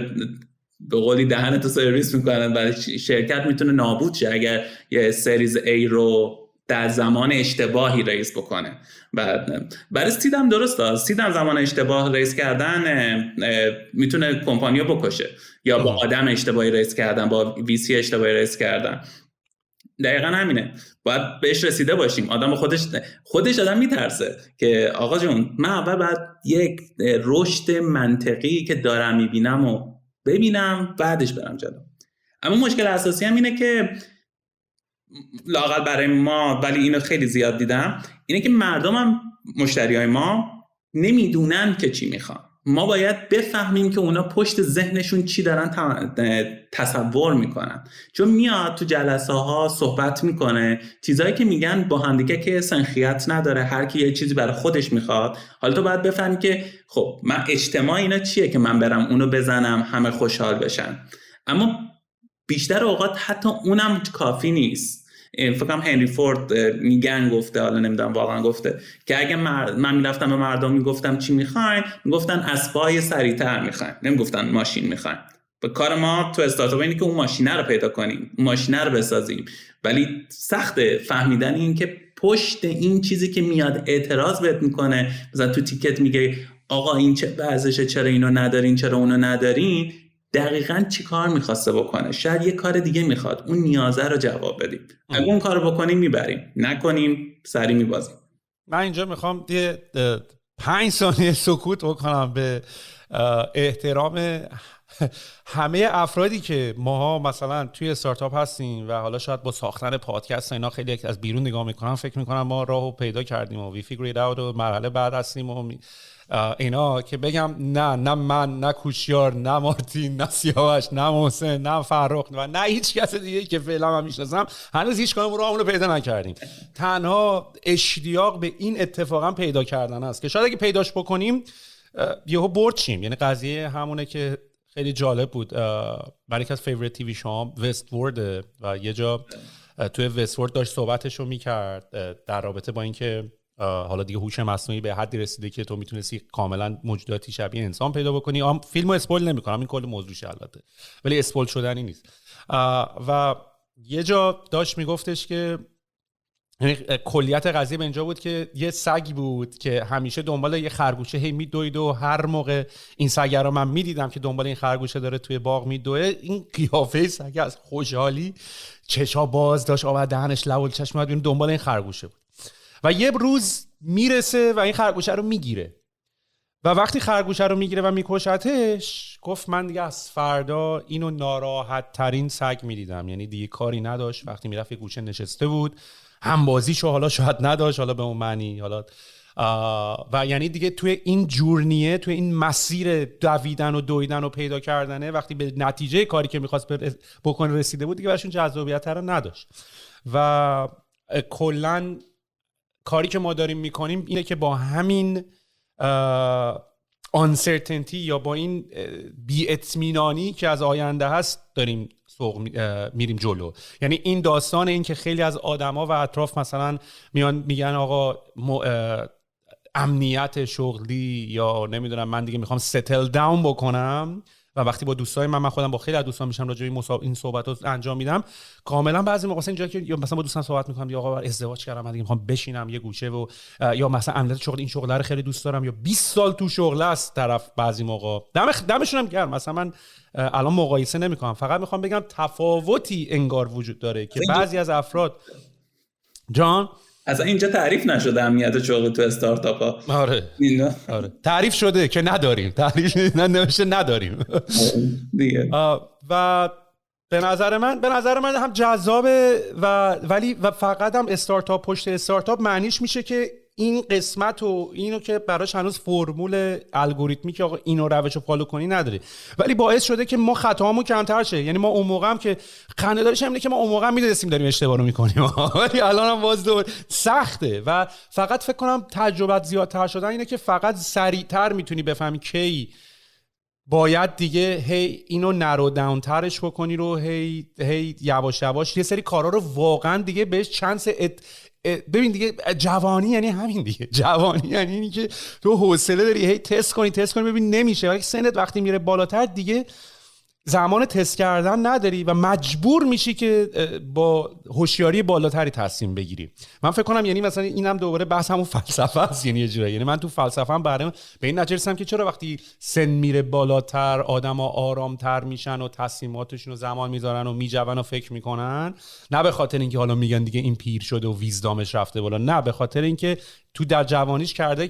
به قولی دهنتو سرویس میکنن و شرکت میتونه نابود شه اگر یه سریز A رو در زمان اشتباهی ریز بکنه. و برای سید هم درسته، سید هم زمان اشتباه ریز کردن میتونه کمپانیو بکشه، یا با آدم اشتباهی ریز کردن، با ویسی اشتباهی ریز کردن. دقیقا همینه، باید بهش رسیده باشیم. آدم خودش آدم میترسه که آقا جون من اول باید یک رشد منطقی که دارم میبینم و ببینم بعدش برم جلو. اما مشکل اساسی هم اینه که لااقل برای ما، ولی اینو خیلی زیاد دیدم، اینه که مردم هم مشتریای ما نمیدونن که چی میخوان. ما باید بفهمیم که اونا پشت ذهنشون چی دارن تصور میکنن. چون میاد تو جلسه ها صحبت میکنه، چیزایی که میگن با همدیگه که سنخیت نداره، هر کی یه چیزی برای خودش میخواد. حالا تو باید بفهمی که خب من اجتماع اینا چیه که من برم اونو بزنم همه خوشحال بشن. اما بیشتر اوقات حتی اونم کافی نیست. فکرم هنری فورد میگن گفته، حالا نمیدونم واقعا گفته، که اگه من میرفتم به مردم میگفتم چی میخواین، میگفتن اسبای سریعتر میخواین، نمیگفتن ماشین میخواین. به کار ما تو استارتاپ اینه که اون ماشینه رو پیدا کنیم، اون ماشینه رو بسازیم. ولی سخته فهمیدن این که پشت این چیزی که میاد اعتراض بهت میکنه، مثلا تو تیکت میگه آقا این چه ورزشه، چرا اینو ندارین، چرا اونو ندارین، دقیقاً چی کار میخواسته بکنه. شاید یه کار دیگه میخواد، اون نیازه رو جواب بدیم. اگه اون کار رو بکنیم میبریم، نکنیم سری میبازیم. من اینجا میخوام 5 ثانیه سکوت بکنم به احترام همه افرادی که ماها مثلا توی استارتاپ هستیم و حالا شاید با ساختن پادکست اینا خیلی از بیرون نگاه میکنن، فکر میکنن ما راهو پیدا کردیم و we figure it out و مرحله بعد هستیم و اینا، که بگم نه من، نه کوشیار، نه مارتین، نه سیاوش، نه محسن، نه فرخ و نه هیچ کس دیگه که فعلا من میشناسم هنوز هیچ کدوم راهمون رو پیدا نکردیم. تنها اشتیاق به این اتفاقا پیدا کردن است که شاید اگه پیداش بکنیم یهو برد شیم. یعنی قضیه همونه که خیلی جالب بود، برای یکی از فیوریت تیوی شام وست ورد و یه جا توی وست ورد داشت صحبتش رو میکرد در رابطه با اینکه حالا دیگه هوش مصنوعی به حدی رسیده که تو میتونستی کاملا موجوداتی شبیه انسان پیدا بکنی. فیلمو اسپویل نمیکنم، این کل موضوعش البته، ولی اسپویل شدنی نیست. و یه جا داشت میگفتش که کلیت قضیه به اینجا بود که یه سگی بود که همیشه دنبال یه خرگوشه هی میدوید و هر موقع این سگ رو من میدیدم که دنبال این خرگوشه داره توی باغ میدوه، این قیافه سگ از خوشحالی چشا باز داشت، آب دهنش لول چشم میاد دنبال این خرگوشه بود. و یه روز میرسه و این خرگوشه رو میگیره و وقتی خرگوشه رو میگیره و میکشتش، گفت من دیگه از فردا اینو ناراحت ترین سگ میدیدم. یعنی دیگه کاری نداشت، وقتی میرفت یه گوشه نشسته بود، هم بازیشو حالا شاید نداشت، حالا به اون معنی حالا و یعنی دیگه توی این جورنیه، توی این مسیر دویدن و دویدن و پیدا کردنه، وقتی به نتیجه کاری که میخواست بکنه رسیده بود، دیگه براشون جذابیت رو نداشت. و کلاً کاری که ما داریم میکنیم اینه که با همین uncertainty یا با این بی‌اطمینانی که از آینده هست داریم میریم جلو. یعنی این داستان این که خیلی از آدما و اطراف مثلا میان میگن آقا امنیت شغلی یا نمیدونم من دیگه میخوام ستل داون بکنم، و وقتی با دوستای من خودم با خیلی از دوستان میشم راجع به این صحبتو انجام میدم، کاملا بعضی موقع اینجا که یا مثلا با دوستان صحبت میکنم یا آقا ازدواج کردم من دیگه میخوام بشینم یه گوشه و یا مثلا امنیت شغل، این شغل رو خیلی دوست دارم، یا 20 سال تو شغل است طرف، بعضی موقع دمشون هم گرم. مثلا من الان مقایسه نمیکنم، فقط میخوام بگم تفاوتی انگار وجود داره که بعضی از افراد جان اصلا اینجا تعریف نشده امنیت شغل تو استارتاپ ها. آره تعریف شده که نداریم، تعریف نمیشه نداریم دیگه. و به نظر من هم جذابه ولی فقط هم استارتاپ پشت استارتاپ معنیش میشه که این قسمت و اینو که براش هنوز فرمول الگوریتمی که آقا اینو روشو فالو کنی نداره، ولی باعث شده که ما خطاهامون کمتر شه. یعنی ما اون موقع هم که خنده دارش اینه که ما اون موقع هم میدونستیم داریم اشتباه رو میکنیم ولی الان هم باز سخته و فقط فکر کنم تجربت زیادتر شدن اینه که فقط سریعتر میتونی بفهمی کی باید دیگه هی اینو نرو داون ترش بکنی رو هی یواش یواش یه سری کارا رو واقعا دیگه بهش چانس ببین دیگه جوانی یعنی همین دیگه. جوانی یعنی اینی که تو حوصله داری هی تست کنی ببین نمیشه، ولی سنت وقتی میره بالاتر دیگه زمان تست کردن نداری و مجبور میشی که با هوشیاری بالاتری تصمیم بگیری. من فکر کنم یعنی مثلا اینم دوباره بحث همون فلسفه است، یعنی یه جوری، یعنی من تو فلسفه‌ام به این نتیجه رسیدم که چرا وقتی سن میره بالاتر آدما آرامتر میشن و تصمیماتشون رو زمان میذارن و میجون و فکر میکنن، نه به خاطر اینکه حالا میگن دیگه این پیر شده و ویزدامش رفته بالا، نه به خاطر اینکه تو در جوانیش کرده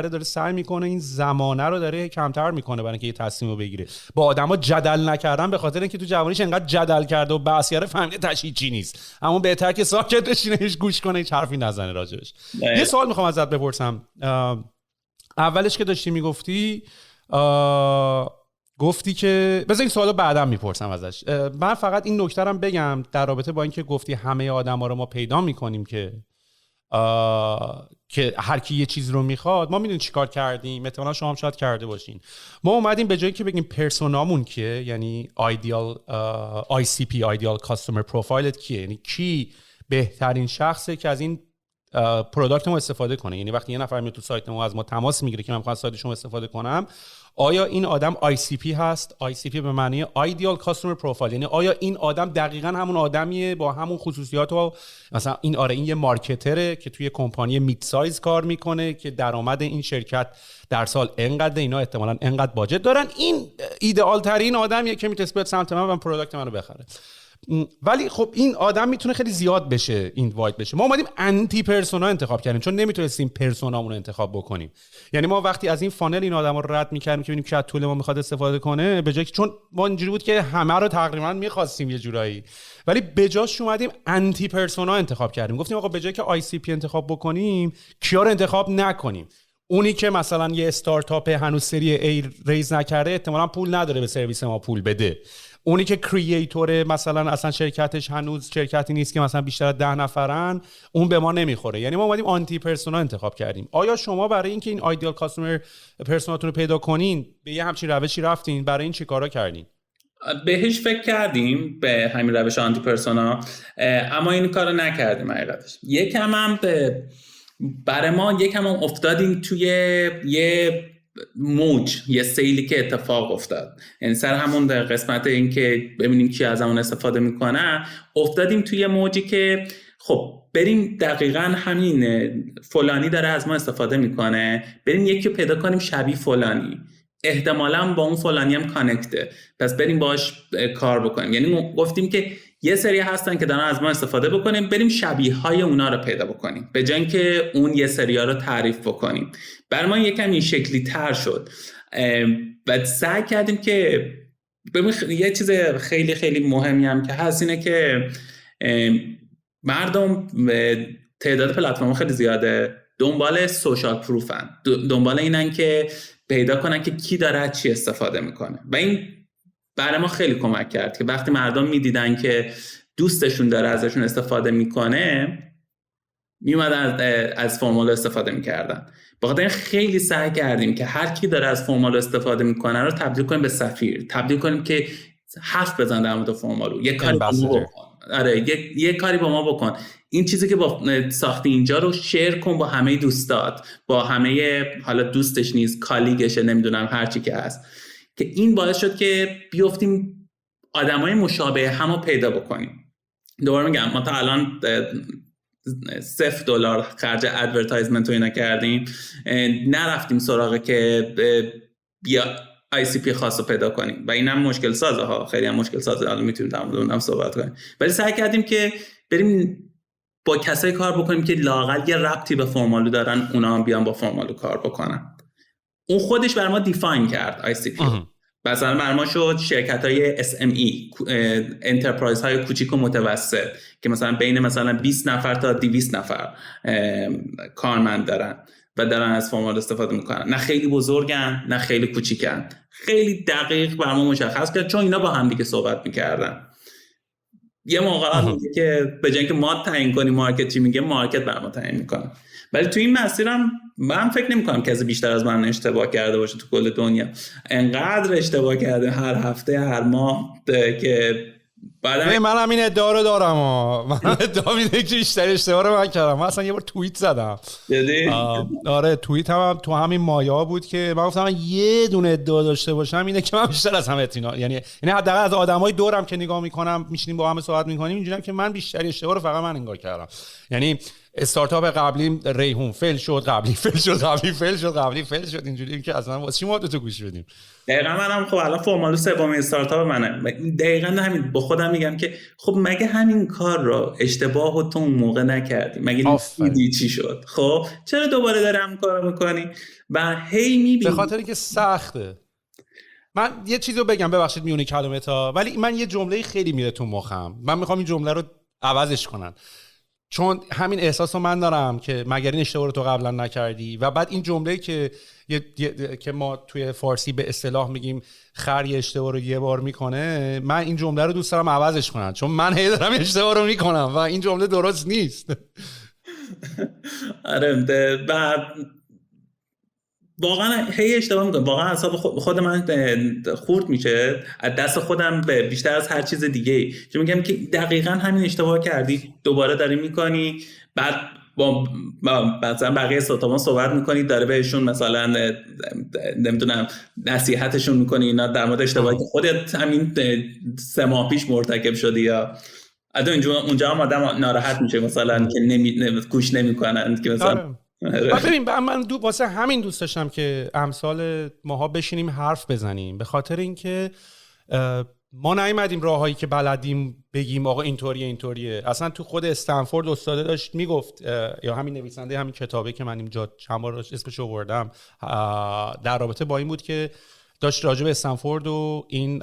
داره سعی میکنه این زمانه رو داره کمتر میکنه برای اینکه یه تصمیمو بگیره. با آدما جدل نکردن به خاطر اینکه تو جوانیش انقدر جدل کرده و بحث کرده فهمیده تشی چی نیست، اما بهتر که ساکت بشینه هیچ گوش کنه هیچ حرفی نزنه راجبش. یه سوال میخوام ازت بپرسم. اولش که داشتی میگفتی گفتی که بذار این سوالو بعداً میپرسم ازش. من فقط این نکته رو بگم در رابطه با اینکه گفتی همه آدما رو ما پیدا میکنیم که هر کی یه چیز رو میخواد. ما میدونیم چیکار کردیم، احتمالاً شما هم شاید کرده باشین. ما اومدیم به جایی که بگیم پرسونامون کیه، یعنی ایدئال ICP ایدئال کاستمر پروفایلت کیه، یعنی کی بهترین شخصه که از این پروداکت ما استفاده کنه. یعنی وقتی یه نفر میاد تو سایت ما از ما تماس میگیره که من میخوام سایت شما استفاده کنم، آیا این آدم ICP هست؟ ICP به معنی ایدئال کاستمر پروفایل، یعنی آیا این آدم دقیقاً همون آدمیه با همون خصوصیات و مثلا این یه مارکتره که توی کمپانی میت سایز کار میکنه که درآمد این شرکت در سال انقدر، اینا احتمالاً انقدر باجت دارن، این ایدئال ترین آدمیه که میتونه به سمت من و پروداکت منو بخره. ولی خب این آدم میتونه خیلی زیاد بشه، این واید بشه. ما اومدیم انتی پرسونا انتخاب کردیم چون نمیتونستیم پرسونامون رو انتخاب بکنیم. یعنی ما وقتی از این فانل این آدما رو رد میکردیم که ببینیم که طول ما میخواد استفاده کنه، به جای چون ما اینجوری بود که همه رو تقریبا میخواستیم یه جورایی، ولی به جاش اومدیم انتی پرسونا انتخاب کردیم. گفتیم آقا به جای که ICP انتخاب بکنیم کیا رو انتخاب نکنیم. اونی که مثلا یه استارتاپ هنوز سری A ریز نکرده احتمالاً پول نداره به سرویس ما پول بده. اونی که کریئتور مثلا اصلا شرکتش هنوز شرکتی نیست که مثلا بیشتر از 10 نفرن، اون به ما نمیخوره. یعنی ما اومدیم آنتی پرسونا انتخاب کردیم. آیا شما برای اینکه این ایدئال کاستمر پرسوناتون رو پیدا کنین به یه همچین روشی رفتین؟ برای این چی کارا کردین؟ بهش فکر کردیم به همین روش آنتی پرسونا، اما این کارو نکردیم حقیقتش. یکم هم برای ما یکم هم افتادیم توی یه موج، یه سیلی که اتفاق افتاد. یعنی سر همون قسمت این که ببینیم کی از همون استفاده میکنه افتادیم توی موجی که خب بریم دقیقاً همین فلانی داره از ما استفاده میکنه، بریم یکی پیدا کنیم شبیه فلانی، احتمالاً با اون فلانی هم کانکته، پس بریم باش کار بکنیم. یعنی گفتیم که یه سری هستن که دارن از ما استفاده بکنیم، بریم شبیه های اونا رو پیدا بکنیم به جای اینکه اون یه سری ها رو تعریف بکنیم. برای ما یکم این شکلی تر شد و سعی کردیم که یه چیز خیلی خیلی مهمی هم که هست اینه که مردم تعداد پلتفرم خیلی زیاده، دنبال سوشال پروفن، دنبال اینن که پیدا کنن که کی داره چی استفاده میکنه. و این برای ما خیلی کمک کرد که وقتی مردم میدیدن که دوستشون داره ازشون استفاده میکنه میومدن از فرمال استفاده میکردن. بخاطر خیلی سعی کردیم که هر کی داره از فرمال استفاده میکنه رو تبدیل کنیم به سفیر، تبدیل کنیم که حرف بزن در مورد فرمالو، یه کاری با ما بکن. آره یه کاری با ما بکن، این چیزی که با ساختی اینجا رو شیر کن با همه دوستات، با همه حالا دوستش نیست کالیگشه نمیدونم هر چی که هست، که این باعث شد که بیافتیم آدمای مشابه همو پیدا بکنیم. دوباره میگم ما تا الان $0 خرج ادورتایزمنت رو اینا کردیم، نرفتیم سراغ که بیا ICP خاص رو پیدا کنیم و اینم مشکل سازه ها، خیلی هم مشکل سازه، الان میتونیم در مورد اونم صحبت کنیم. ولی سعی کردیم که بریم با کسایی کار بکنیم که لااقل یه ربطی به فرمالو دارن، اونا هم بیان با فرمالو کار بکنن. اون خودش برای ما دیفاین کرد ICP. مثلا برای ما شد شرکت‌های SME، انترپرایزهای کوچیک و متوسط که مثلا بین مثلا 20 نفر تا 200 نفر کارمند دارن و دارن از فرمال استفاده میکنن. نه خیلی بزرگن نه خیلی کوچیکن، خیلی دقیق برای ما مشخص کرد چون اینا با هم دیگه صحبت میکردن. یه موقع میگه که به جای اینکه ما تعیین کنیم مارکت چی میگه، مارکت بر ما تعیین میکنه. ولی تو این مسیرم من فکر نمی‌کنم کسی بیشتر از من اشتباه کرده باشه تو کل دنیا. انقدر اشتباه کرده هر هفته هر ماه که من هم این ادعا رو دارم. من ادعا میده که بیشتر اشتباه رو من کردم. من اصلا یه بار توییت زدم. آره توییت هم تو همین مایا بود که من گفتم یه دونه ادعا داشته باشم اینه که من بیشتر از همه اطمینان، یعنی حداقل از آدمای دورم که نگاه میکنم میشینیم با هم صحبت میکنیم اینجوریام که من بیشتر اشتباه رو فقط من انگار کردم. یعنی استارتاپ قبلیم ریحون فیل شد، قبلی فیل شد اینجوری که اصلا واسه چی ما تو گوش بدیم. دقیقاً منم خب الان فرمال سومین استارتاپ منه. دقیقاً همین با خودم میگم که خب مگه همین کار رو اشتباهو تو اون موقع نکردی؟ مگه دیدی چی شد؟ خب چرا دوباره داری همین کارو میکنی؟ و هی میبینی به خاطر اینکه سخته. من یه چیزی رو بگم، ببخشید میونه کلمه تا، ولی من یه جمله خیلی میره تو مخم. من میخوام این جمله رو عوضش کنم، چون همین احساس رو من دارم که مگر این اشتباه رو تو قبلا نکردی. و بعد این جمله که که ما توی فارسی به اصطلاح میگیم خر یه اشتباه رو یه بار میکنه، من این جمله رو دوست دارم عوضش کنم، چون من هی دارم اشتباه رو میکنم و این جمله درست نیست. آره واقعا هی اشتباه میکنم. واقعا اعصاب خود من خورد میشه از دست خودم به بیشتر از هر چیز دیگه، چون میگم که دقیقاً همین اشتباه کردی، دوباره داری میکنی. بعد با مثلا بقیه استارتاپ‌ها صحبت میکنی، داره بهشون مثلا نمیدونم نصیحتشون میکنی اینا در مورد اشتباهی که خودت همین 3 ماه پیش مرتکب شدی. یا اونجا هم آدم ناراحت میشه مثلا که گوش نمیکنن که مثلا ببین من واسه همین دوست داشتم که امثال ماها بشینیم حرف بزنیم، به خاطر اینکه ما نیومدیم راههایی که بلدیم بگیم آقا اینطوریه. اصلا تو خود استنفورد استاده داشت میگفت، یا همین نویسنده همین کتابه که من اینجا چند بار اسمش رو بردم، در رابطه با این بود که داشت راجع به استنفورد و این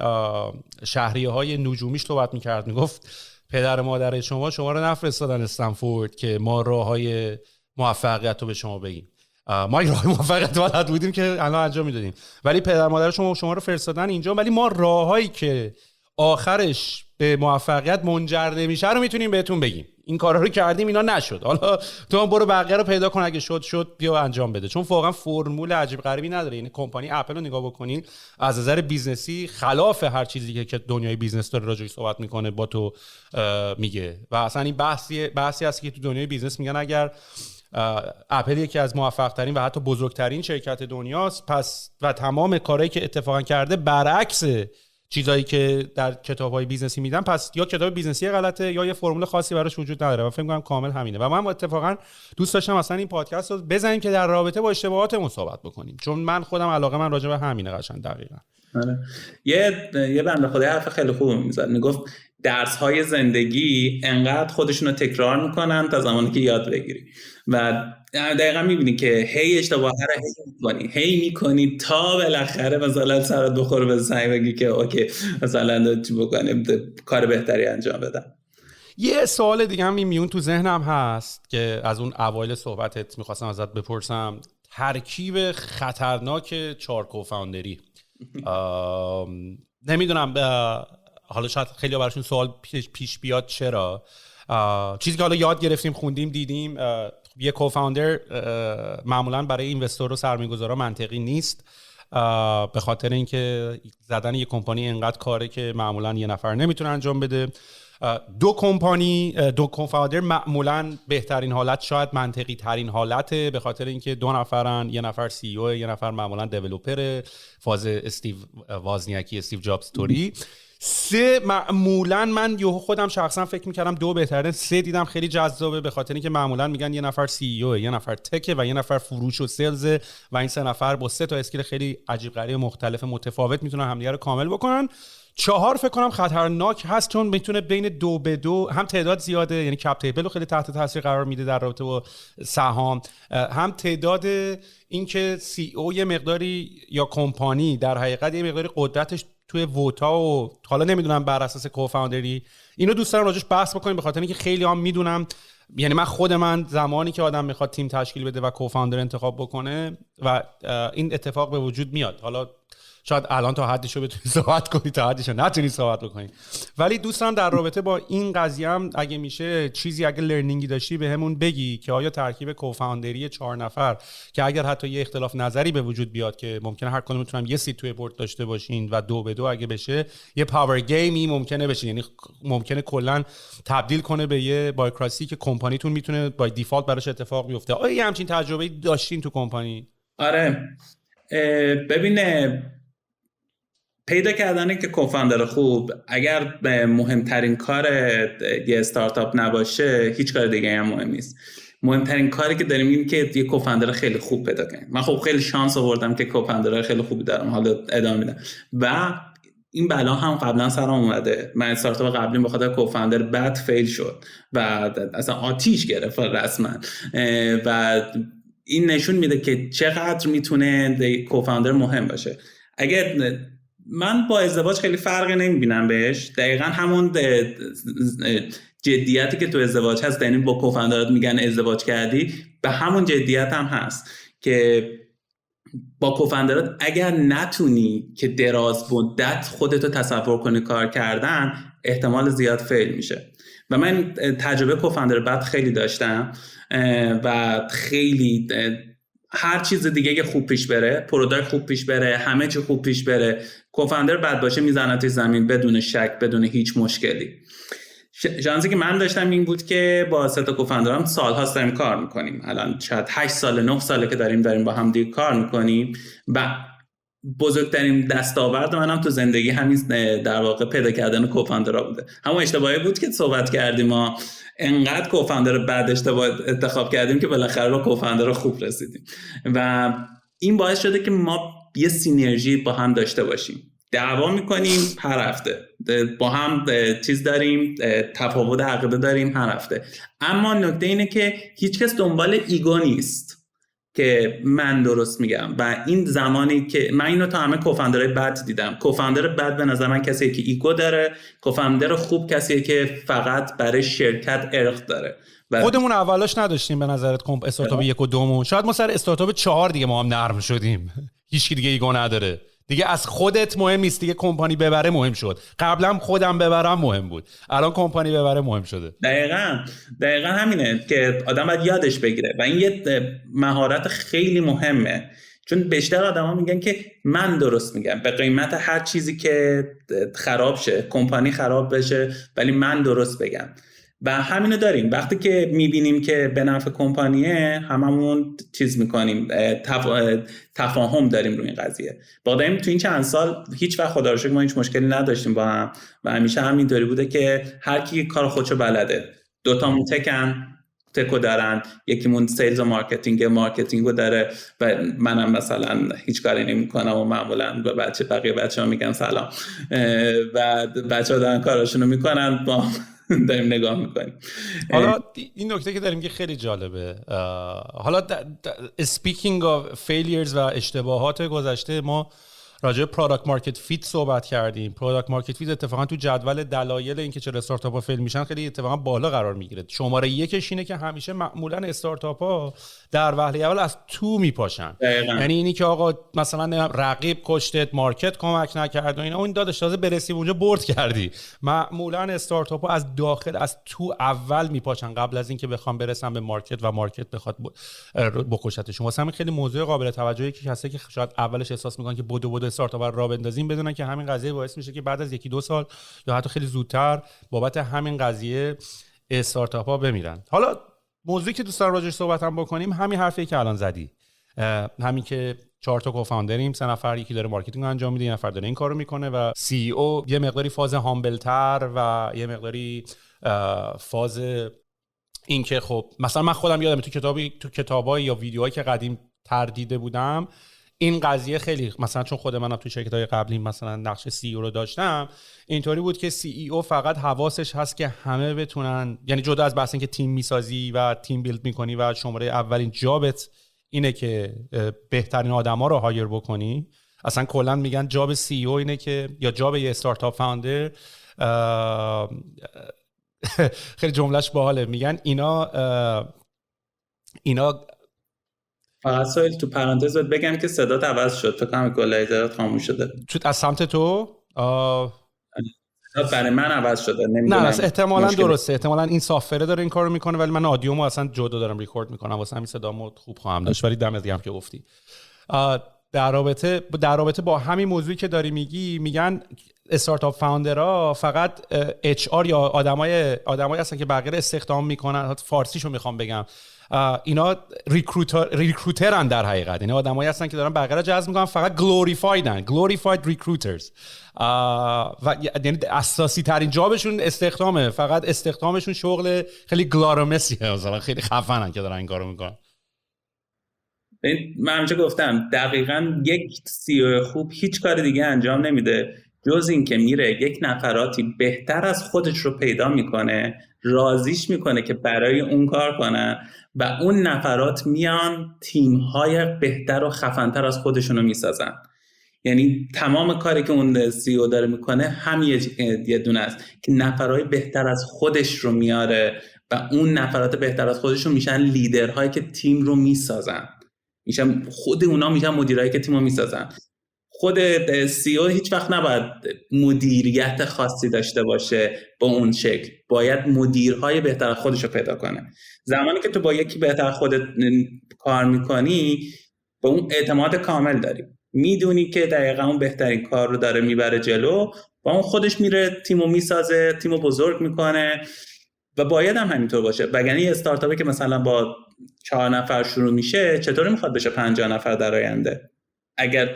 شهریه‌های نجومیش صحبت می‌کرد. میگفت پدر مادر شما رو نفرستادن استنفورد که ما راههای موفقیت رو به شما بگیم. ما این راه موفقیت بلد بودیم که الان انجام میدادیم، ولی پدر مادر شما رو فرستادن اینجا، ولی ما راههایی که آخرش به موفقیت منجر نمیشه رو میتونیم بهتون بگیم. این کارا رو کردیم اینا نشد، حالا تو هم برو بقیه رو پیدا کن، اگه شد بیا انجام بده. چون واقعا فرمول عجیب غریبی نداره. این کمپانی اپل رو نگاه بکنین، از نظر بیزنسی خلاف هر چیزی که دنیای بیزنس داره راجعش صحبت میکنه با تو میگه. و اصلا این بحثی هست که تو دنیای بیزنس میگن اگر اپل یکی از موفق ترین و حتی بزرگترین شرکت دنیاست، پس و تمام کارهایی که اتفاقا کرده برعکس چیزایی که در کتاب‌های بیزنسی میدن، پس یا کتاب بیزنسی غلطه یا یه فرمول خاصی براش وجود نداره. و فکر می‌کنم کامل همینه. و من اتفاقا دوست داشتم مثلا این پادکست رو بزنیم که در رابطه با اشتباهاتمون صحبت بکنیم، چون من خودم علاقه من راجع به همینه. قشنگ دقیقاً یه بنده خدای حرف خیلی خوب میزد، میگفت درس‌های زندگی انقدر خودشون رو تکرار میکنن تا زمانی که یاد بگیری. و دقیقا میبینی که هی اشتباه رو هی میکنی تا بالاخره مثلا سرت بخوره به سعی بگی که اوکی مثلا چی بکنیم کار بهتری انجام بدم. یه سوال دیگه هم میون تو ذهنم هست که از اون اوایل صحبتت میخواستم ازت بپرسم. ترکیب خطرناک 4 کوفاندری، نمیدونم حالا شاید خیلی براشون سوال پیش بیاد چرا، چیزی که حالا یاد گرفتیم خوندیم دیدیم، یه کوفاندر معمولا برای اینوستور و سرمایه‌گذارا منطقی نیست، به خاطر اینکه زدن یه کمپانی انقدر کاره که معمولا یه نفر نمیتونه انجام بده. 2 کوفاندر معمولا بهترین حالت، شاید منطقی ترین حالته، به خاطر اینکه 2 نفرن، یه نفر سی او، یه نفر معمولا دیولپر، فاز استیو وازنیاکی، استیو جابز توری. 3 معمولا من خودم شخصا فکر میکردم 2 بهتره، 3 دیدم خیلی جذابه، به خاطر اینکه معمولا میگن یه نفر سی او، یه نفر تک و یه نفر فروش و سلز، و این 3 نفر با 3 تا اسکیل خیلی عجیب غریب مختلف متفاوت میتونن همدیگه رو کامل بکنن. 4 فکر کنم خطرناک هست، چون میتونه بین 2 به 2 هم تعداد زیاده، یعنی کپ تیبل رو خیلی تحت تاثیر قرار میده در رابطه با سهام، هم تعداد اینکه سی او یه مقداری یا کمپانی در حقیقت یه مقداری قدرتش توی ووتا و حالا نمیدونم بر اساس کوفاندری، اینو دوست دارم راجعش بحث بکنیم، به خاطر اینکه خیلی هم میدونم، یعنی من خود من زمانی که آدم میخواد تیم تشکیل بده و کوفاندر انتخاب بکنه و این اتفاق به وجود میاد، حالا شاید الان تا حدیشو بتونی صحبت کنی، تا حدیشو نتونی صحبت بکنی. ولی دوستان در رابطه با این قضیه هم اگه میشه چیزی اگه لرنینگی داشتی به همون بگی که آیا ترکیب کوفاندری 4 نفر که اگر حتی یه اختلاف نظری به وجود بیاد که ممکنه هر کدومتون هم یه سیت توی بورد داشته باشین و 2-2 اگه بشه یه پاور گیمی ممکنه بشه، یعنی ممکنه کلا تبدیل کنه به یه بایوکراسی که کمپانیتون میتونه با دیفالت براش اتفاق بیفته. آیا یه همچین تجربه داشتین تو کمپانی؟ آره ببینه پیدا کردن که کوفاندر خوب اگر مهمترین کار یه استارتاپ نباشه هیچ کار دیگه هم مهم نیست. مهمترین کاری که داریم اینه که یه کوفاندر خیلی خوب پیدا کنیم. من خب خیلی شانس آوردم که کوفاندرهای خیلی خوبی دارم، حالا ادامه میدم. و این بلا هم قبلا سرم اومده. من استارتاپ قبلیم به خاطر کوفاندر بد فیل شد و اصلا آتیش گرفت رسما و این نشون میده که چقدر میتونه کوفاندر مهم باشه. اگه من با ازدواج خیلی فرقی نمیبینم بهش، دقیقا همون جدیتی که تو ازدواج هست، یعنی با کوفاندرات میگن ازدواج کردی، به همون جدیت هم هست که با کوفاندرات اگر نتونی که دراز مدت خودتو تصور کنی کار کردن، احتمال زیاد فیل میشه. و من تجربه کوفاندر بد خیلی داشتم و خیلی هر چیز دیگه که خوب پیش بره، پروداکت خوب پیش بره، همه چی خوب پیش بره، کوفاندر بد باشه میزنه توی زمین بدون شک، بدون هیچ مشکلی. شانسی که من داشتم این بود که با سه تا کوفاندرام سال‌هاست داریم کار میکنیم. الان شاید 8 سال 9 ساله که داریم با هم دیگه کار میکنیم و بزرگترین دستاورد منم تو زندگی همین در واقع پیدا کردن کوفاندرها بوده. همون اشتباهی بود که صحبت کردیم، ما انقدر کوفاندر بد انتخاب کردیم که بالاخره با کوفاندر خوب رسیدیم و این باعث شده که ما یه سینرژی با هم داشته باشیم. دعوا میکنیم هر هفته، با هم چیز داریم، تفاوت عقیده داریم هر هفته، اما نکته اینه که هیچکس دنبال ایگو نیست که من درست میگم. و این زمانی که من اینو تا همه کوفاندرهای بد دیدم، کوفاندر بد به نظر من کسیه که ایگو داره، کوفاندر خوب کسیه که فقط برای شرکت ارق داره. خودمون اولاش نداشتیم به نظرت استارتاپ 1 و 2 شاید ما سر استارتاپ 4 دیگه ما هم نرم شدیم. هیچ کی دیگه ایگو نداره دیگه، از خودت مهم نیست دیگه، کمپانی ببره مهم شد. قبلا خودم ببرم مهم بود، الان کمپانی ببره مهم شده. دقیقاً همینه که آدم باید یادش بگیره و این یه مهارت خیلی مهمه، چون بیشتر آدما میگن که من درست میگم به قیمت هر چیزی که خراب شه، کمپانی خراب بشه، ولی من درست بگم. و همینو داریم وقتی که میبینیم که به نفع کمپانیه، هممون چیز میکنیم، تفاهم داریم روی این قضیه. بعدم تو این چند سال هیچ وقت خدا رو شکر ما هیچ مشکلی نداشتیم با هم و همیشه همینطوری بوده که هر کی کار خودشو بلده. دوتامون تکو دارن، یکیمون سیلز و مارکتینگو داره و منم مثلا هیچ کاری نمی‌کنم و معمولا به بقیه بچه‌ها میگم سلام و بچه‌ها دارن کاراشونو میکنن، با داریم نگاه میکنیم. حالا این نکته که داریم که خیلی جالبه. حالا speaking of failures و اشتباهات گذشته، ما راجع به پروداکت مارکت فیت صحبت کردیم. پروداکت مارکت فیت اتفاقا تو جدول دلایل اینکه چرا استارتاپ‌ها فیل میشن خیلی اتفاقا بالا قرار میگیره. شماره 1 اینه که همیشه معمولا استارتاپ‌ها در وهله اول از تو میپاشن. یعنی اینی که آقا مثلا رقیب کشتت، مارکت کمک نکرد و اینا، اون داداش تازه برسی اونجا برد کردی. معمولا استارتاپ‌ها از داخل از تو اول میپاشن قبل از اینکه بخوام برسن به مارکت و مارکت بخواد بکشتشون. واسه همین خیلی موضوع قابل توجهی که کسایی که شاید اولش احساس میکنن که بدو استارتاپ رو راه بندازیم، بدونن که همین قضیه باعث میشه که بعد از 1-2 سال یا حتی خیلی زودتر بابت همین قضیه استارتاپ‌ها بمیرن. حالا موضوعی که دوست دارم راجعش صحبت هم بکنیم همین حرفی که الان زدی، همین که 4 تا کوفاندریم، 3 نفر، یکی داره مارکتینگ انجام میده، 1 نفر داره این کارو میکنه و سی او یه مقداری فاز هامبلتر و یه مقداری فاز این که خب مثلا من خودم یادم تو کتابای یا ویدیوهایی که قدیم تردیده بودم، این قضیه خیلی مثلا چون خود منم تو شرکت‌های قبلی مثلا نقش سی او رو داشتم، اینطوری بود که سی ای او فقط حواسش هست که همه بتونن، یعنی جدا از بحث این که تیم میسازی و تیم بیلد میکنی و شماره اولین جابت اینه که بهترین آدما رو هایر بکنی، اصلا کلا میگن جاب سی او اینه که، یا جاب یه استارتاپ فاوندر، خیلی جملهش باحاله، میگن اینا فقط سویل تو پرانتز بگم که صدات عوض شد، فکر کنم اکوالایزرت خاموش شده. از سمت تو برای من عوض شده، نه نمیدونم. احتمالاً درسته، احتمالاً این سافره داره این کارو میکنه، ولی من آدیومو اصلا جدا دارم ریکورد میکنم واسه همین صدامو خوب خواهم داشت. ولی دمت گرم که گفتی. در رابطه با همین موضوعی که داری میگی، میگن استارتاپ فاوندرها فقط اچ آر یا آدمای هستن که بقیه استخدام میکنن، فارسیشو میخوام بگم، اینا ریکروترن در حقیقت. اینا آدمایی هستن که دارن بقیه جذب میکنن، فقط glorified recruiters. و یعنی اساسی ترین جابشون استخدامه، فقط استخدامشون شغل خیلی گلارامسیه، مثلا خیلی خفنن که دارن این کارو میکنن. من همیشه گفتم دقیقاً یک CEO خوب هیچ کار دیگه انجام نمیده جز این که میره یک نفراتی بهتر از خودش رو پیدا میکنه، راضیش میکنه که برای اون کار کنن و اون نفرات میان تیم‌های بهتر و خفن‌تر از خودشون رو میسازن. یعنی تمام کاری که اون CEO داره میکنه هم یه دونه است که نفرای بهتر از خودش رو میاره و اون نفرات بهتر از خودشون میشن لیدرهایی که تیم رو میسازن، میشن خود اونا میشن مدیرایی که تیم رو میسازن. خود CEO هیچ وقت نباید مدیریت خاصی داشته باشه با اون شکل، باید مدیرهای بهتر از خودش رو پیدا کنه. زمانی که تو با یکی بهتر خودت کار میکنی با اون اعتماد کامل داری، میدونی که دقیقا اون بهترین کار رو داره میبره جلو، با اون خودش میره تیمو میسازه، تیمو بزرگ میکنه و باید هم همینطور باشه. وگرنه یه استارتاپی که مثلا با 4 نفر شروع میشه چطوری میخواد بشه 50 نفر در آینده؟ اگر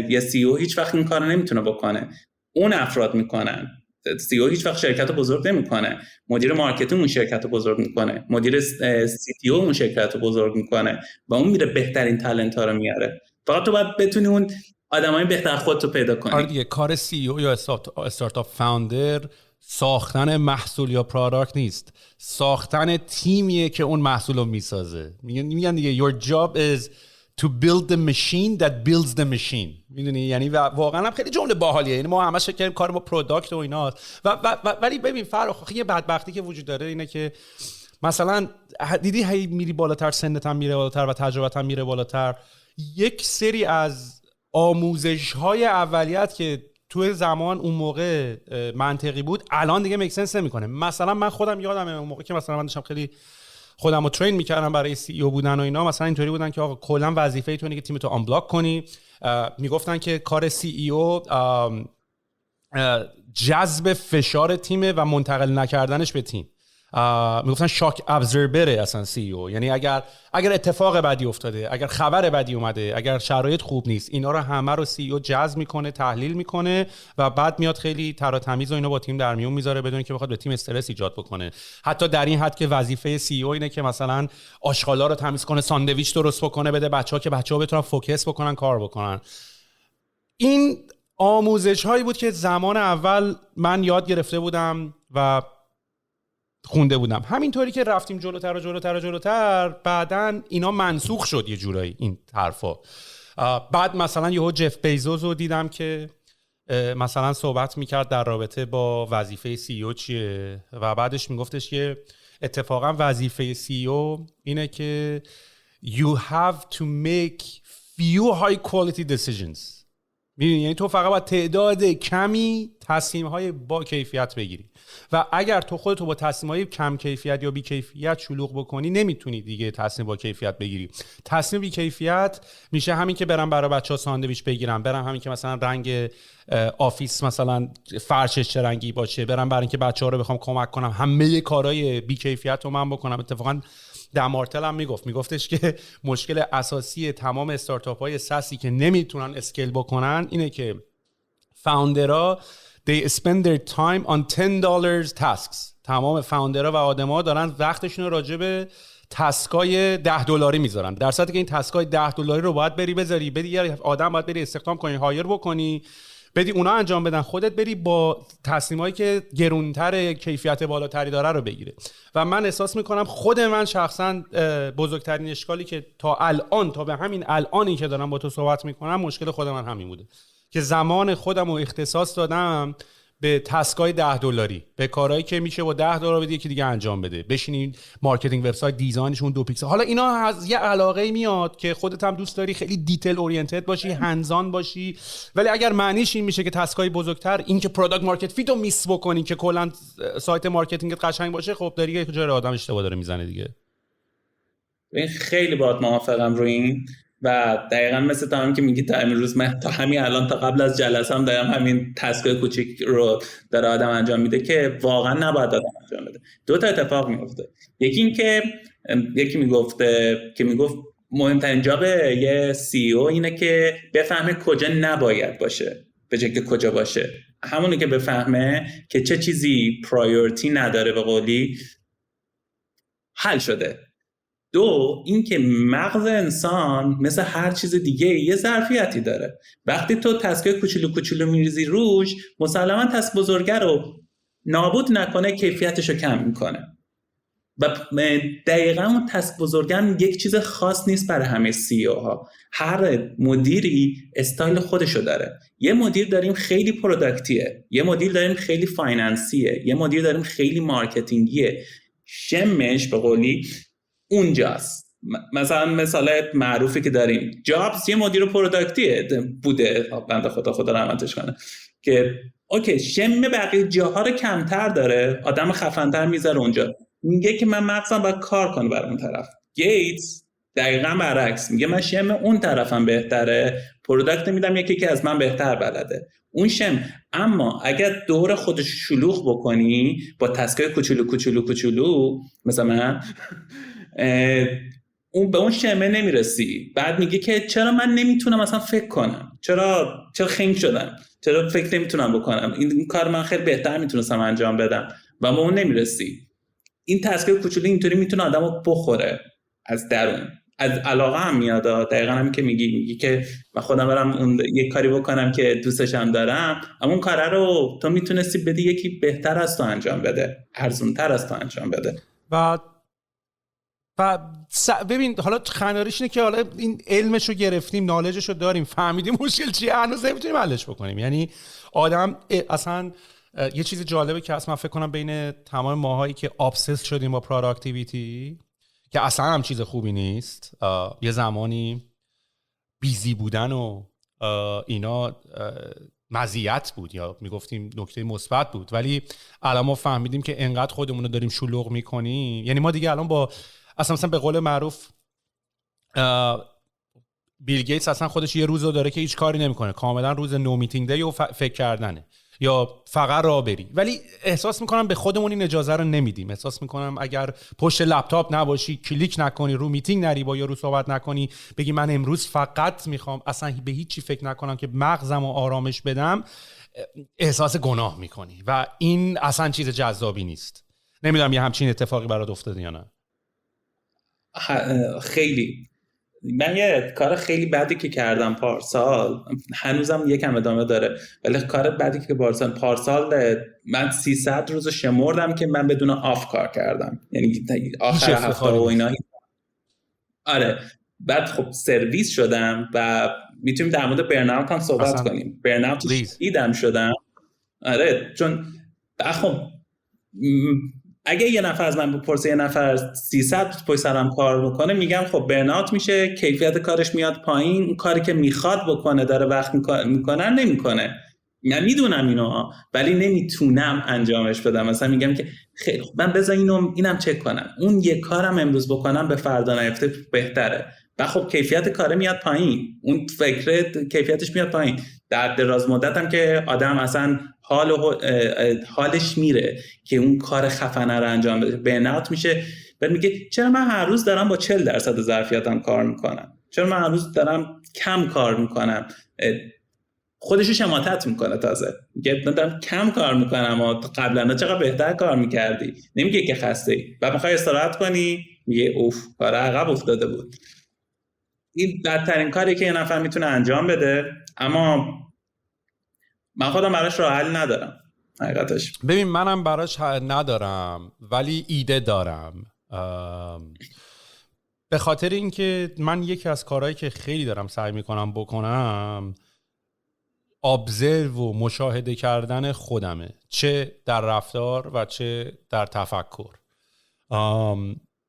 یه CEO هیچ وقت این کارو نمیتونه بکنه، اون افراد میکنن. CEO هیچ وقت شرکت رو بزرگ نمیکنه، مدیر مارکتینگ اون شرکت رو بزرگ میکنه، مدیر CTO اون شرکت رو بزرگ میکنه و اون میره بهترین تالنت ها رو میاره. فقط تو باید بتونی اون آدمای بهتر خودت رو پیدا کنی. آره دیگه، کار CEO یا استارتاپ فاوندر ساختن محصول یا پروداکت نیست، ساختن تیمیه که اون محصول رو میسازه. میگن دیگه your job is to build the machine that builds the machine. میدونی، یعنی واقعا هم خیلی جمله باحالیه. یعنی ما همش فکر کردیم کار ما پروداکت و ایناست ولی ببین فرق یه بدبختی که وجود داره اینه که مثلا دیدی هی میری بالاتر، سنت هم میره بالاتر و تجربت هم میره بالاتر، یک سری از آموزش‌های اولیت که توی زمان اون موقع منطقی بود الان دیگه میک سنس نمیکنه. مثلا من خودم یادمه اون موقع که مثلا من داشتم خیلی خودم رو ترین میکردم برای CEO بودن و اینا، مثلا اینطوری بودن که آقا کلا وظیفه تو اینه که تیمتو آنبلاک کنی. میگفتن که کار CEO جذب فشار تیمه و منتقل نکردنش به تیم. میگفتن شاک ابزوربره اصلا CEO، یعنی اگر اتفاق بدی افتاده، اگر خبر بدی اومده، اگر شرایط خوب نیست، اینا رو همه رو CEO جذب میکنه، تحلیل میکنه و بعد میاد خیلی تر و تمیز و اینا با تیم در میون میذاره بدون که بخواد به تیم استرس ایجاد بکنه. حتی در این حد که وظیفه CEO اینه که مثلا آشغالا رو تمیز کنه، ساندویچ درست بکنه بده بچه‌ها که بچه‌ها بتونن فوکس بکنن، کار بکنن. این آموزش هایی بود که زمان اول من یاد گرفته بودم و خونده بودم. همینطوری که رفتیم جلوتر بعدن اینا منسوخ شد یه جورایی این حرفا. بعد مثلا یهو جف بیزوس رو دیدم که مثلا صحبت میکرد در رابطه با وظیفه CEO چیه و بعدش میگفتش که اتفاقا وظیفه CEO اینه که you have to make few high quality decisions. میدونی، یعنی تو فقط باید تعداد کمی تصمیم‌های با کیفیت بگیری و اگر تو خودتو با تصمیم‌های کم کیفیت یا بی کیفیت شلوغ بکنی نمیتونی دیگه تصمیم با کیفیت بگیری. تصمیم بی کیفیت میشه همین که برم برای بچه‌ها ساندویچ بگیرم، برم همین که مثلا رنگ آفیس مثلا فرشش چه رنگی باشه، برم برای اینکه بچه‌ها رو بخوام کمک کنم همه کارهای بی کیفیت رو من بکنم. اتفاقاً دمارتل هم میگفتش که مشکل اساسی تمام استارتاپ‌های ساسی که نمیتونن اسکیل بکنن اینه که فاوندرها they spend their time on $10 tasks. تمام فاوندرها و آدم‌ها دارن وقتشون رو راجع به تسکای $10 میذارن، در صورتی که این تسکای $10 رو باید بدی یه آدم باید بری استخدام کنی، هایر بکنی، بدی اونا انجام بدن، خودت بری با تصمیمایی که گرونتر کیفیت بالاتری داره رو بگیره. و من احساس میکنم خود من شخصا بزرگترین اشکالی که تا به همین الانی که دارم با تو صحبت میکنم مشکل خود من همین بوده که زمان خودم رو اختصاص دادم به تسکای $10، به کارهایی که میشه با $10 بدی یکی دیگه انجام بده، بشینین مارکتینگ وبسایت دیزاینشون 2 پیکسل. حالا اینا از یه علاقه میاد که خودت هم دوست داری خیلی دیتیل اورینتد باشی، هندزان باشی، ولی اگر معنیش این میشه که تسکای بزرگتر، این که پروداکت مارکت فیت رو میس بکنی که کلا سایت مارکتینگت قشنگ باشه، خب داری یه جای آدم اشتباه داره میزنه دیگه. خیلی باهات موافقم روی این و دقیقاً مثل تا هم که میگی تا امروز من تا همین الان تا قبل از جلسه هم دارم همین تسکای کوچیک رو داره آدم انجام میده که واقعا نباید آدم انجام بده. 2 تا اتفاق میفته. یکی میگفت مهمترین جاب یه سی او اینه که بفهمه کجا نباید باشه به جای که کجا باشه. همونی که بفهمه که چه چیزی پرایورتی نداره، به قولی حل شده. 2 اینکه مغز انسان مثل هر چیز دیگه یه ظرفیتی داره. وقتی تو تسکای کوچولو میریزی روش، مسلماً تسک بزرگه رو نابود نکنه، کیفیتش رو کم میکنه. و دقیقاً اون تسک بزرگه هم یک چیز خاص نیست برای همه سی او ها. هر مدیری استایل خودشو داره. یه مدیر داریم خیلی پروداکتیه، یه مدیر داریم خیلی فایننسیه، یه مدیر داریم خیلی مارکتینگیه. شمش به قولی اونجاست. مثلا مثال معروفی که داریم، جابز یه مدیر پروداکتیه بوده، بنده خدا رحمتش کنه، که اوکی شم بقیه جاها رو کمتر داره، آدم خفن‌تر میذاره اونجا، میگه که من مغزم باید کار کنه برای اون طرف. گیتس دقیقاً برعکس میگه من شم اون طرفم بهتره، پروداکت میدم یکی که از من بهتر بلده اون شم. اما اگر دور خودش شلوغ بکنی با تسکای کوچولو مثلا من اون به اون شمه نمیرسی. بعد میگه که چرا من نمیتونم اصلا فکر کنم، چرا خنگ شدم، چرا فکر نمیتونم بکنم، این کار من خیلی بهتر میتونستم انجام بدم و به اون نمیرسی. این تسکای کوچولو اینطوری میتونه آدمو بخوره از درون، از علاقه هم میاد. دقیقاً هم که میگی که من خودم برم اون یه کاری بکنم که دوستش هم دارم، اما اون کاره رو تو میتونستی بدی یکی بهتر از تو انجام بده، ارزونتر از تو انجام بده. و ببین حالا خناریش اینه که حالا این علمش رو گرفتیم، نالجش رو داریم، فهمیدیم مشکل چیه، هنوز نمیتونیم حلش بکنیم. یعنی آدم اصلا یه چیز جالبه که اصلا من فکر کنم بین تمام ماهایی که ابسس شدیم با پروداکتیویتی، که اصلا هم چیز خوبی نیست، یه زمانی بیزی بودن و اینا مزیت بود یا میگفتیم نکته مثبت بود، ولی الان ما فهمیدیم که انقدر خودمون رو داریم شلوغ میکنیم. یعنی ما دیگه الان با مثلا به قول معروف بیل گیتس اصلا خودش یه روزو داره که هیچ کاری نمیکنه، کاملا روز نو میتینگ دی و فکر کردنه یا فقط راه بری. ولی احساس میکنم به خودمون این اجازه رو نمیدیم. احساس میکنم اگر پشت لپتاپ نباشی، کلیک نکنی، رو میتینگ نری، با یارو صحبت نکنی، بگی من امروز فقط میخوام اصلا به هیچ چی فکر نکنم که مغزمو آرامش بدم، احساس گناه میکنی و این اصلا چیز جذابی نیست. نمیدونم یه همچین اتفاقی برات افتاده یا نه؟ خیلی. من یه کار خیلی بدی که کردم پارسال، هنوزم یکم ادامه داره، ولی کار بدی که پارسال من 300 روز شمردم که من بدون آف کار کردم، یعنی آخر هفته و اینا. آره بعد خب سرویس شدم و میتونیم در مورد برن‌اوت هم صحبت کنیم. برن‌اوت دیدم شدم. آره چون خب اگه یه نفر از من بپرسه یه نفر 300 پشت سرم کار میکنه، میگم خب برن‌اوت میشه، کیفیت کارش میاد پایین، اون کاری که میخواد بکنه داره وقت میکنه نمیکنه. من میدونم اینو ولی نمیتونم انجامش بدم. مثلا میگم که خیلی من بذار اینم چک کنم، اون یه کارم امروز بکنم به فردا نیفته بهتره و خب کیفیت کاره میاد پایین، اون فکر کیفیتش میاد پایین. در دراز مدت هم که آدم اصلا حالش میره که اون کار خفنه رو انجام بده، برن‌اوت میشه. بعد میگه چرا من هر روز دارم با 40% ظرفیتم کار میکنم، چرا من هر روز دارم کم کار میکنم. خودشو شماتت میکنه، تازه میگه دارم کم کار میکنم و قبلا چقدر بهتر کار میکردی. نمیگه که خسته ای و میخوای استراحت کنی، میگه اوف کار عقب افتاده بود. این بدترین کاریه که یه نفر میتونه انجام بده، اما من خودم براش راه حل ندارم حقیقتش. ببین منم براش ندارم ولی ایده دارم، به خاطر اینکه من یکی از کارهایی که خیلی دارم سعی میکنم بکنم ابزرو و مشاهده کردن خودمه، چه در رفتار و چه در تفکر.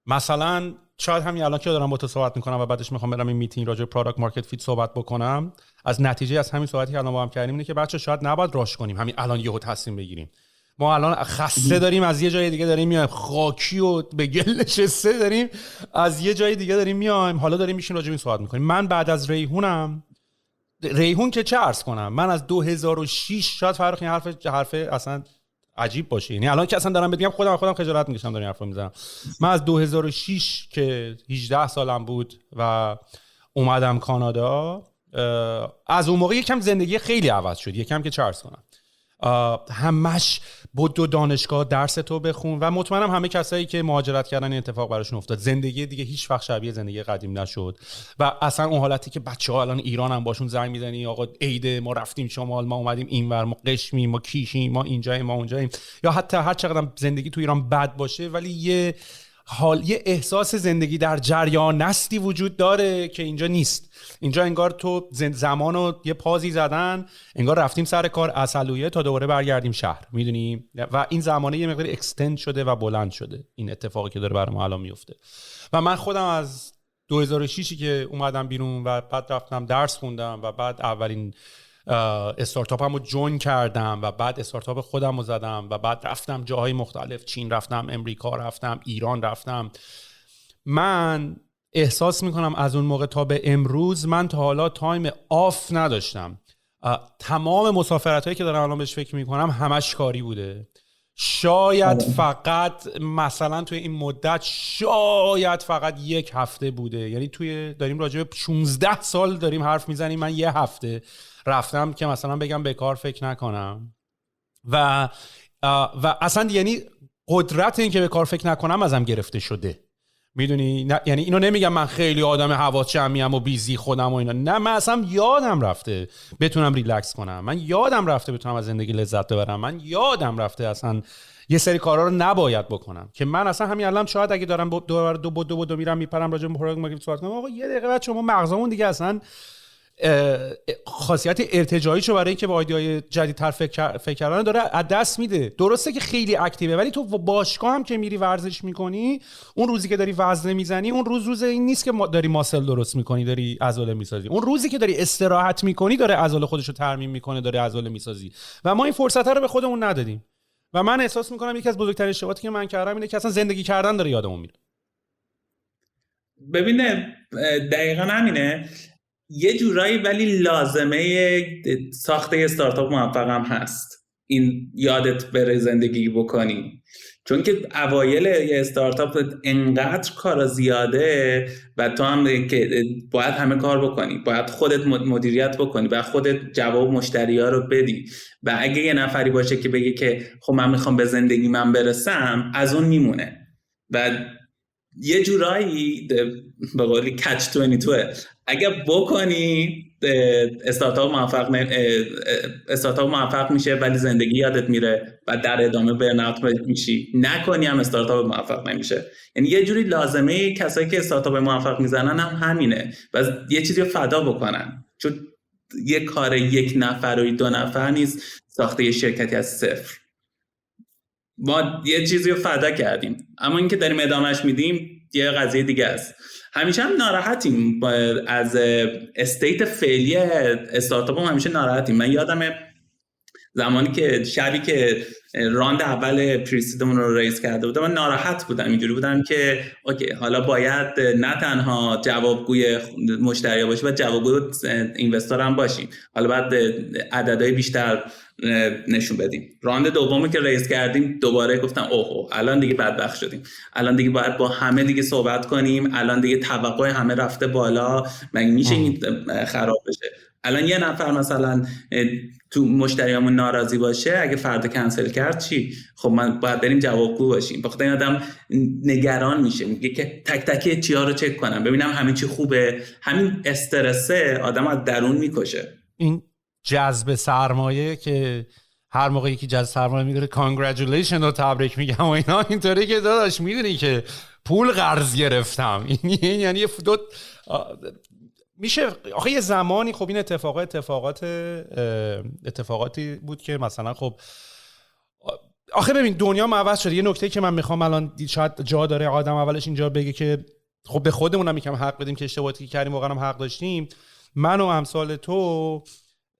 مثلا شاید همین الان که دارم با تو صحبت میکنم و بعدش میخوام برم این میتینگ راجع به پروداکت مارکت فیت صحبت بکنم، از نتیجه از همین صحبتی که الان با هم کردیم اینه که بچا شاید نباید راش کنیم، همین الان یهو تصمیم بگیریم. ما الان خسته داریم از یه جای دیگه داریم میایم، خاکی و به گل نشسته داریم از یه جای دیگه داریم میایم، حالا داریم میشیم راجع به این صحبت میکنیم. من بعد از ریحون که چه عرض کنم، من از 2006 شاید فرق این حرف اصلا عجیب باشه، یعنی الان که اصلا دارم بگم خودم خجالت میکشم دارم حرفو میزنم. من از 2006 که 18 سالم بود و اومدم کانادا، از اون موقع یکم زندگی خیلی عوض شد، یکم که چه عرض کنم، همش بود دو دانشگاه درس تو بخون و مطمئنم همه کسایی که مهاجرت کردن این اتفاق براشون افتاد. زندگی دیگه هیچ وقت شبیه زندگی قدیم نشد و اصلا اون حالتی که بچه‌ها الان ایران هم باشون زنگ میزنی آقا عیده ما رفتیم شمال، ما اومدیم اینور، ما قشمیم، ما کیشیم، ما اینجاییم، ما اونجاییم، یا حتی هر چقدر زندگی تو ایران بد باشه ولی یه احساس زندگی در جریان نستی وجود داره که اینجا نیست. اینجا انگار تو زمانو یه پازی زدن، انگار رفتیم سر کار عسلویه تا دوباره برگردیم شهر، میدونی؟ و این زمانه یه مقدار اکستند شده و بلند شده، این اتفاقی که داره برای ما الان میفته. و من خودم از 2006 که اومدم بیرون و بعد رفتم درس خوندم و بعد اولین استارتاپمو جوین کردم و بعد استارتاپ خودمو زدم و بعد رفتم جاهای مختلف، چین رفتم، امریکا رفتم، ایران رفتم. من احساس میکنم از اون موقع تا به امروز من تا حالا تایم آف نداشتم. تمام مسافرتایی که دارم الان بهش فکر میکنم همش کاری بوده. شاید فقط مثلا توی این مدت شاید فقط یک هفته بوده، یعنی داریم راجع به 16 سال داریم حرف میزنیم، من یه هفته رفتم که مثلا بگم به کار فکر نکنم و اصلا یعنی قدرت این که به کار فکر نکنم ازم گرفته شده، میدونی؟ یعنی اینو نمیگم من خیلی آدم حواس جمعیم و بیزی خودم و اینا، نه، من اصلا یادم رفته بتونم ریلکس کنم، من یادم رفته بتونم از زندگی لذت ببرم، من یادم رفته اصلا یه سری کارا رو نباید بکنم که من اصلا همین الان شاید اگه دارم دو میرم میپرم راجع به پروداکت مارکت صحبت کنم، آقا یه دقیقه بعد شما مغزمون دیگه اصلا خاصیت ارتجاعیشو برای اینکه با ایده‌های جدیدتر فکر کردن داره از دست میده. درسته که خیلی اکتیوه ولی تو باشگاه هم که میری ورزش میکنی، اون روزی که داری وزنه میزنی اون روز این نیست که داری ماسل درست میکنی، داری عضله میسازی. اون روزی که داری استراحت میکنی داره عضله خودشو ترمیم میکنه، داره عضله میسازی و ما این فرصت رو به خودمون ندادیم. و من احساس میکنم یکی از بزرگترین اشتباهاتی که من کردم اینه که اصلا زندگی کردن داره یادمون میره. ببینه دقیقاً همینه یه جورایی، ولی لازمه ساخت استارتاپ موفق هم هست این یادت بره زندگی بکنی، چون که اوایل یه استارتاپ انقدر کار زیاده و تو هم که باید همه کار بکنی، باید خودت مدیریت بکنی، باید خودت جواب مشتری‌ها رو بدی و اگه یه نفری باشه که بگه که خب من میخوام به زندگی من برسم، از اون میمونه و یه جورایی به قولی کچ 22 اگه بکنی استارتاپ موفق میشه ولی زندگی یادت میره و در ادامه برن‌اوت میشی، نکنی هم استارتاپ موفق نمیشه. یعنی یه جوری لازمه کسایی که استارتاپ موفق میزنن هم همینه و یه چیزی رو فدا بکنن، چون یه کار یک نفر و دو نفر نیست ساخته یه شرکتی از صفر. ما یه چیزی رو فدا کردیم اما اینکه داریم ادامهش میدیم یه قضیه دیگه است. همیشه هم ناراحتیم از استیت فعلی استارتاپ هم همیشه ناراحتیم. من یادمه زمانی که شبی که راند اول پریسیدمون رو ریز کرده بودم من ناراحت بودم، اینجوری بودم که اوکی حالا باید نه تنها جوابگوی مشتری باشیم و جوابگوی اینوستر هم باشیم، حالا باید عددهای بیشتر نشون بدیم. راند دومی که ریز کردیم دوباره گفتم اوه الان دیگه بدبخت شدیم، الان دیگه باید با همه دیگه صحبت کنیم، الان دیگه توقع همه رفته بالا، مگه میشه این خراب بشه؟ الان یه نفر مثلا تو مشتریامون ناراضی باشه، اگه فردا کنسل کرد چی؟ خب من باید بریم جوابگو باشیم. بخاطر این آدم نگران میشه، میگه که تک تک چیا رو چک کنم ببینم همه چی خوبه. همین استرسه آدم از درون میکشه. این جذب سرمایه که هر موقع یکی جذب سرمایه میگیره کانگرچولیشن رو تبریک میگم و اینا، اینطوری که داداش میدونی که پول قرض گرفتم، یعنی میشه آخه یه زمانی خب این اتفاقاتی بود که مثلا خب آخه ببین دنیا عوض شده. یه نکته که من میخوام الان شاید جا داره آدم اولش اینجا بگه که خب به خودمون هم یکم حق بدیم که اشتباهاتی که کردیم واقعا هم حق داشتیم. من و امثال تو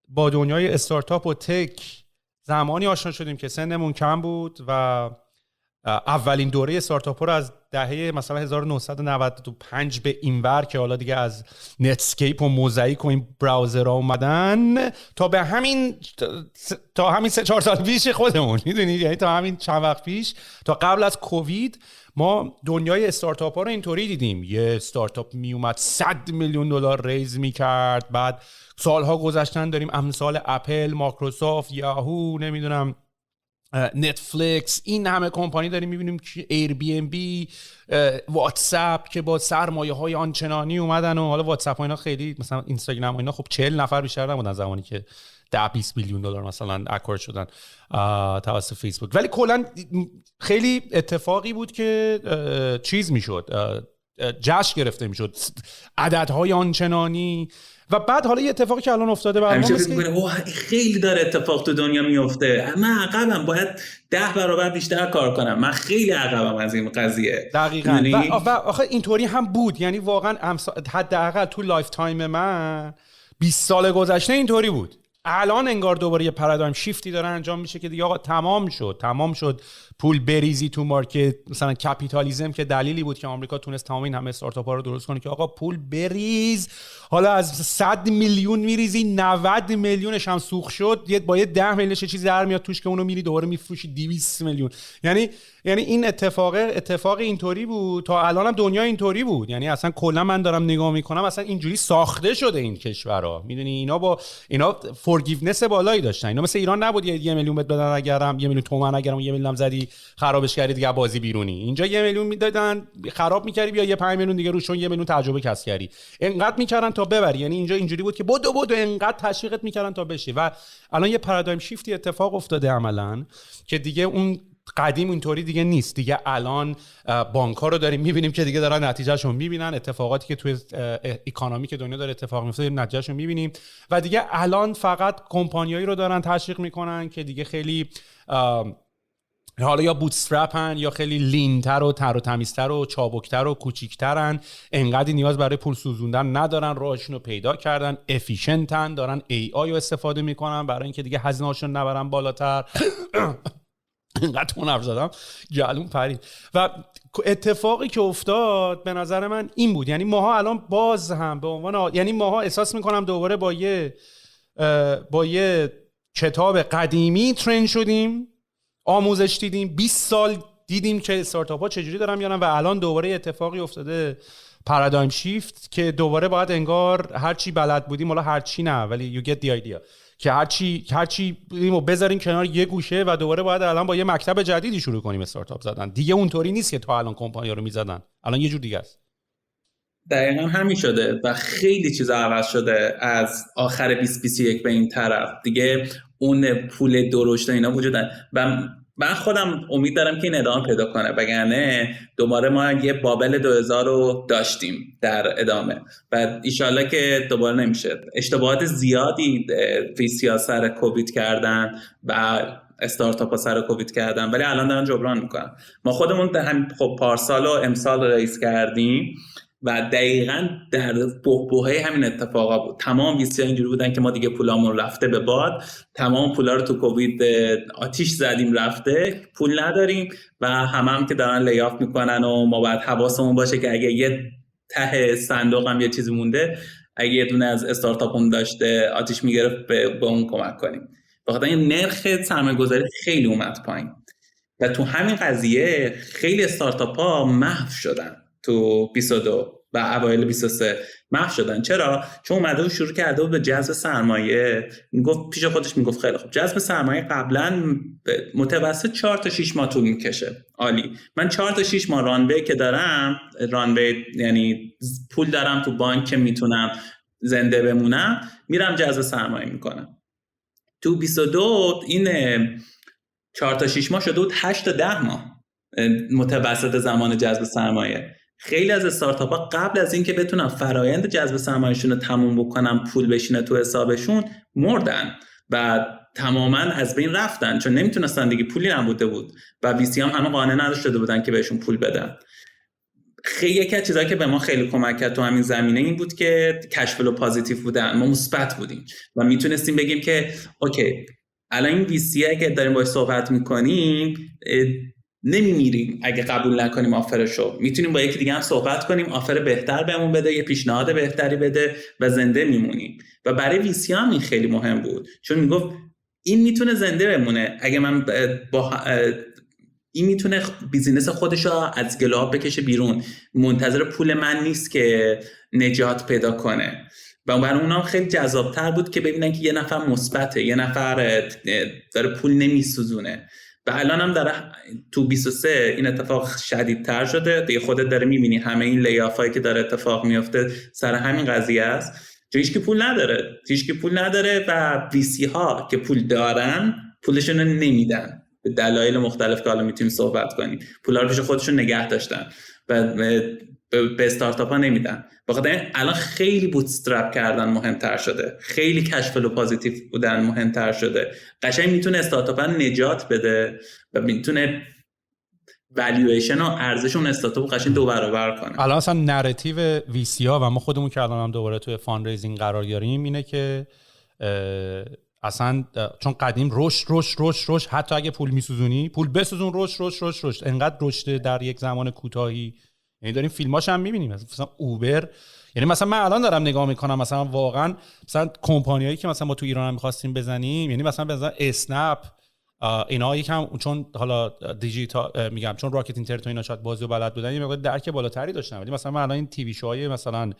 با دنیای استارتاپ و تک زمانی آشنا شدیم که سنمون کم بود و اولین دوره استارتاپ رو از دهه مثلا 1995 به اینور که حالا دیگه از نتسکیپ و موزاییک و این براوزرها اومدن تا همین 3-4 سال پیش خودمون، میدونید، یعنی تا همین چند وقت پیش، تا قبل از کووید ما دنیای استارتاپ ها رو اینطوری دیدیم. یه استارتاپ می اومد $100 میلیون ریز میکرد، بعد سالها گذشتن داریم امثال اپل، مایکروسافت، یاهو، نمیدونم نتفلیکس، این همه کمپانی داریم میبینیم که ایر بی ام بی، واتساپ که با سرمایه های آنچنانی اومدن و حالا واتساپ ها اینا خیلی، مثلا اینستاگرام اینا خب 40 نفر بیشتر نبودن زمانی که 10-20 میلیون دلار مثلا اکورد شدن توسط فیسبوک. ولی کلا خیلی اتفاقی بود که چیز میشد، جشن گرفته میشد، عددهای آنچنانی. و بعد حالا یه اتفاقی که الان افتاده برام خیلی داره اتفاق تو دنیا میفته، من عقبم، باید 10 برابر بیشتر کار کنم، من خیلی عقبم از این قضیه. دقیقاً. و آخه اینطوری هم بود، یعنی واقعا حداقل تو لایف تایم من 20 سال گذشته اینطوری بود. الان انگار دوباره یه پارادایم شیفتی داره انجام میشه که دیگه آقا تمام شد پول بریزی تو مارکت. مثلا کپیتالیسم که دلیلی بود که آمریکا تونست تمام این همه استارتاپ ها رو درست کنه که آقا پول بریز، حالا از 100 میلیون میریزی 90 میلیونش هم سوخت شد، با یه 10 میلیونش چیزی در میاد توش که اونو میری دوباره میفروشی 200 میلیون. یعنی این اتفاق اینطوری بود. تا الان هم دنیا اینطوری بود. یعنی اصلا کلا من دارم نگاه میکنم اصلا اینجوری ساخته شده این کشورها، میدونی، اینا فورگیونس بالایی داشتن. اینا مثل ایران نبود 1 میلیون بهت بدن اگرم 1 میلیون تومان اگرم 1 میلیون هم زدی خرابش کردی دیگه بازی بیرونی. اینجا 1 میلیون میدادن خراب میکردی بیا یه 5 میلیون دیگه روشون 1 میلیون تجربه کسب کردی، انقدر میکردن تا ببری. یعنی اینجا اینجوری بود که بدو انقدر تشویقت میکردن تا بشی. و الان یه پارادایم شیفتی اتفاق افتاده عملاً که دیگه اون قدیم اینطوری دیگه نیست. دیگه الان بانک‌ها رو داریم می‌بینیم که دیگه دارن نتیجهشو می‌بینن، اتفاقاتی که توی اکانومی که دنیا داره اتفاق میفته نتیجهشو می‌بینیم. و دیگه الان فقط کمپانیایی رو دارن تشویق میکنن که دیگه خیلی حالا یا بوتسترپن یا خیلی لینتر و تر و تمیزتر و چابکتر و کوچیکترن، انقدر نیاز برای پول سوزوندن ندارن، راهشون رو پیدا کردن، افیشنتن، دارن ای آی رو استفاده میکنن برای اینکه دیگه هزینه‌هاشون نبرن بالاتر. اینقدر تون حرف زدم جلوم پرید. و اتفاقی که افتاد به نظر من این بود، یعنی ماها الان باز هم به عنوان یعنی ماها احساس میکنم دوباره با یه کتاب قدیمی ترند شدیم، آموزش دیدیم، 20 سال دیدیم که استارتاپ ها چجوری دارن میانن و الان دوباره اتفاقی افتاده، پارادایم شیفت، که دوباره باید انگار هرچی بلد بودیم، حالا هرچی نه ولی you get the idea، که هرچی بودیم و بذاریم کنار یه گوشه و دوباره باید الان با یه مکتب جدیدی شروع کنیم استارتاپ زدن. دیگه اونطوری نیست که تا الان کمپانی‌ها رو میزدن، الان یه جور دیگه است. دقیقا همین شده و خیلی چیزا عوض شده از آخر 2021 به این طرف. دیگه اون پول درشت اینا وجود داره و من خودم امید دارم که این ادامه پیدا کنه، وگرنه دوباره ما یه بابل 2000 رو داشتیم در ادامه و ایشالله که دوباره نمیشه. اشتباهات زیادی ویسیا سر کووید کردن و استارتاپ ها سر کووید کردن ولی الان دارن جبران میکنن. ما خودمون هم خب پارسال و امسال ریس کردیم و دقیقاً در بحبوحه همین اتفاقا بود. تمام ویسیا اینجوری بودن که ما دیگه پولامون رفته به باد، تمام پولا رو تو کووید آتیش زدیم رفته، پول نداریم و هم که دارن لیاف میکنن و ما باید حواسمون باشه که اگه یه ته صندوق هم یه چیزی مونده، اگه یه دونه از استارتاپمون داشته آتیش میگرفت به اون کمک کنیم. بخاطر این نرخ سرمایه‌گذاری خیلی اومد پایین و تو همین قضیه خیلی استارتاپ‌ها محو شدن. تو 22 و اوایل 23 محو شدن. چرا؟ چون اومده و شروع کرده بود به جذب سرمایه. میگفت پیش خودش میگفت خیلی خوب، جذب سرمایه قبلا متوسط 4 تا 6 ماه طول میکشه. عالی، من 4 تا 6 ماه رانوی که دارم، رانوی یعنی پول دارم تو بانک که میتونم زنده بمونم، میرم جذب سرمایه میکنم. تو 22 این 4 تا 6 ماه شده بود 8 تا 10 ماه متوسط زمان جذب سرمایه. خیلی از استارتاپ ها قبل از اینکه بتونن فرایند جذب سرمایه‌شون رو تموم بکنن، پول بشینه تو حسابشون، مردن و تماما از بین رفتن، چون نمیتونستن دیگه، پولی نبوده بود و ویسی هم همه قانع نداشته بودن که بهشون پول بدن. خیلی یکی از چیزایی که به ما خیلی کمک کرد تو همین زمینه این بود که کش فلو پوزیتیو بودن، ما مثبت بودیم و میتونستیم بگیم که اوکی الان این ویسی اگه داریم باهاش صحبت میکنیم نمیمیریم اگه قبول نکنیم آفرشو، میتونیم با یکی دیگه هم صحبت کنیم، آفر بهتر بهمون بده، یه پیشنهاد بهتری بده و زنده میمونیم. و برای ویسی هم این خیلی مهم بود، چون میگفت این میتونه زنده بمونه اگه من این میتونه بیزینس خودشو از گلاب بکشه بیرون، منتظر پول من نیست که نجات پیدا کنه. و برای اونا خیلی جذابتر بود که ببینن که یه نفر مثبته، یه نفر داره پول نمیسوزونه. و الان هم داره تو 23 این اتفاق شدیدتر شده دیگه، خودت داره میبینی همه این لیافایی که داره اتفاق میفته سر همین قضیه است، چون هیچکی پول نداره و ویسی ها که پول دارن پولشون رو نمیدن به دلایل مختلف که حالا میتونیم صحبت کنیم، پولا رو پیش خودشون نگه داشتن و به استارتاپ ها نمیدن. بخاطر الان خیلی بوتسترپ کردن مهمتر شده، خیلی کش فلو پوزیتیو بودن مهمتر شده. قشنگ میتونه استارتاپ ها نجات بده و میتونه والویشن و ارزش اون استارتاپ قشنگ 2 برابر کنه. الان اصلا نراتیو ویسی ها و ما خودمون که الان هم دوباره توی فاند ریزینگ قرار گرفتیم اینه که اصلا چون قدیم رشد حتی اگه پول میسوزونی پول بسوزون، رشد انقدر رشد در یک زمان کوتاهی، یعنی داریم فیلماش هم میبینیم مثلا اوبر. یعنی مثلا من الان دارم نگاه میکنم مثلا واقعا مثلا کمپانیایی که مثلا ما تو ایران هم می‌خواستیم بزنیم، یعنی مثلا اسنپ اینا یکم چون حالا دیجیتال میگم چون راکت اینترنت و اینا شاید بازی و بلد بودن یه مقدار درک بالاتری داشتن، ولی مثلا من الان این تیوی شوهای مثلا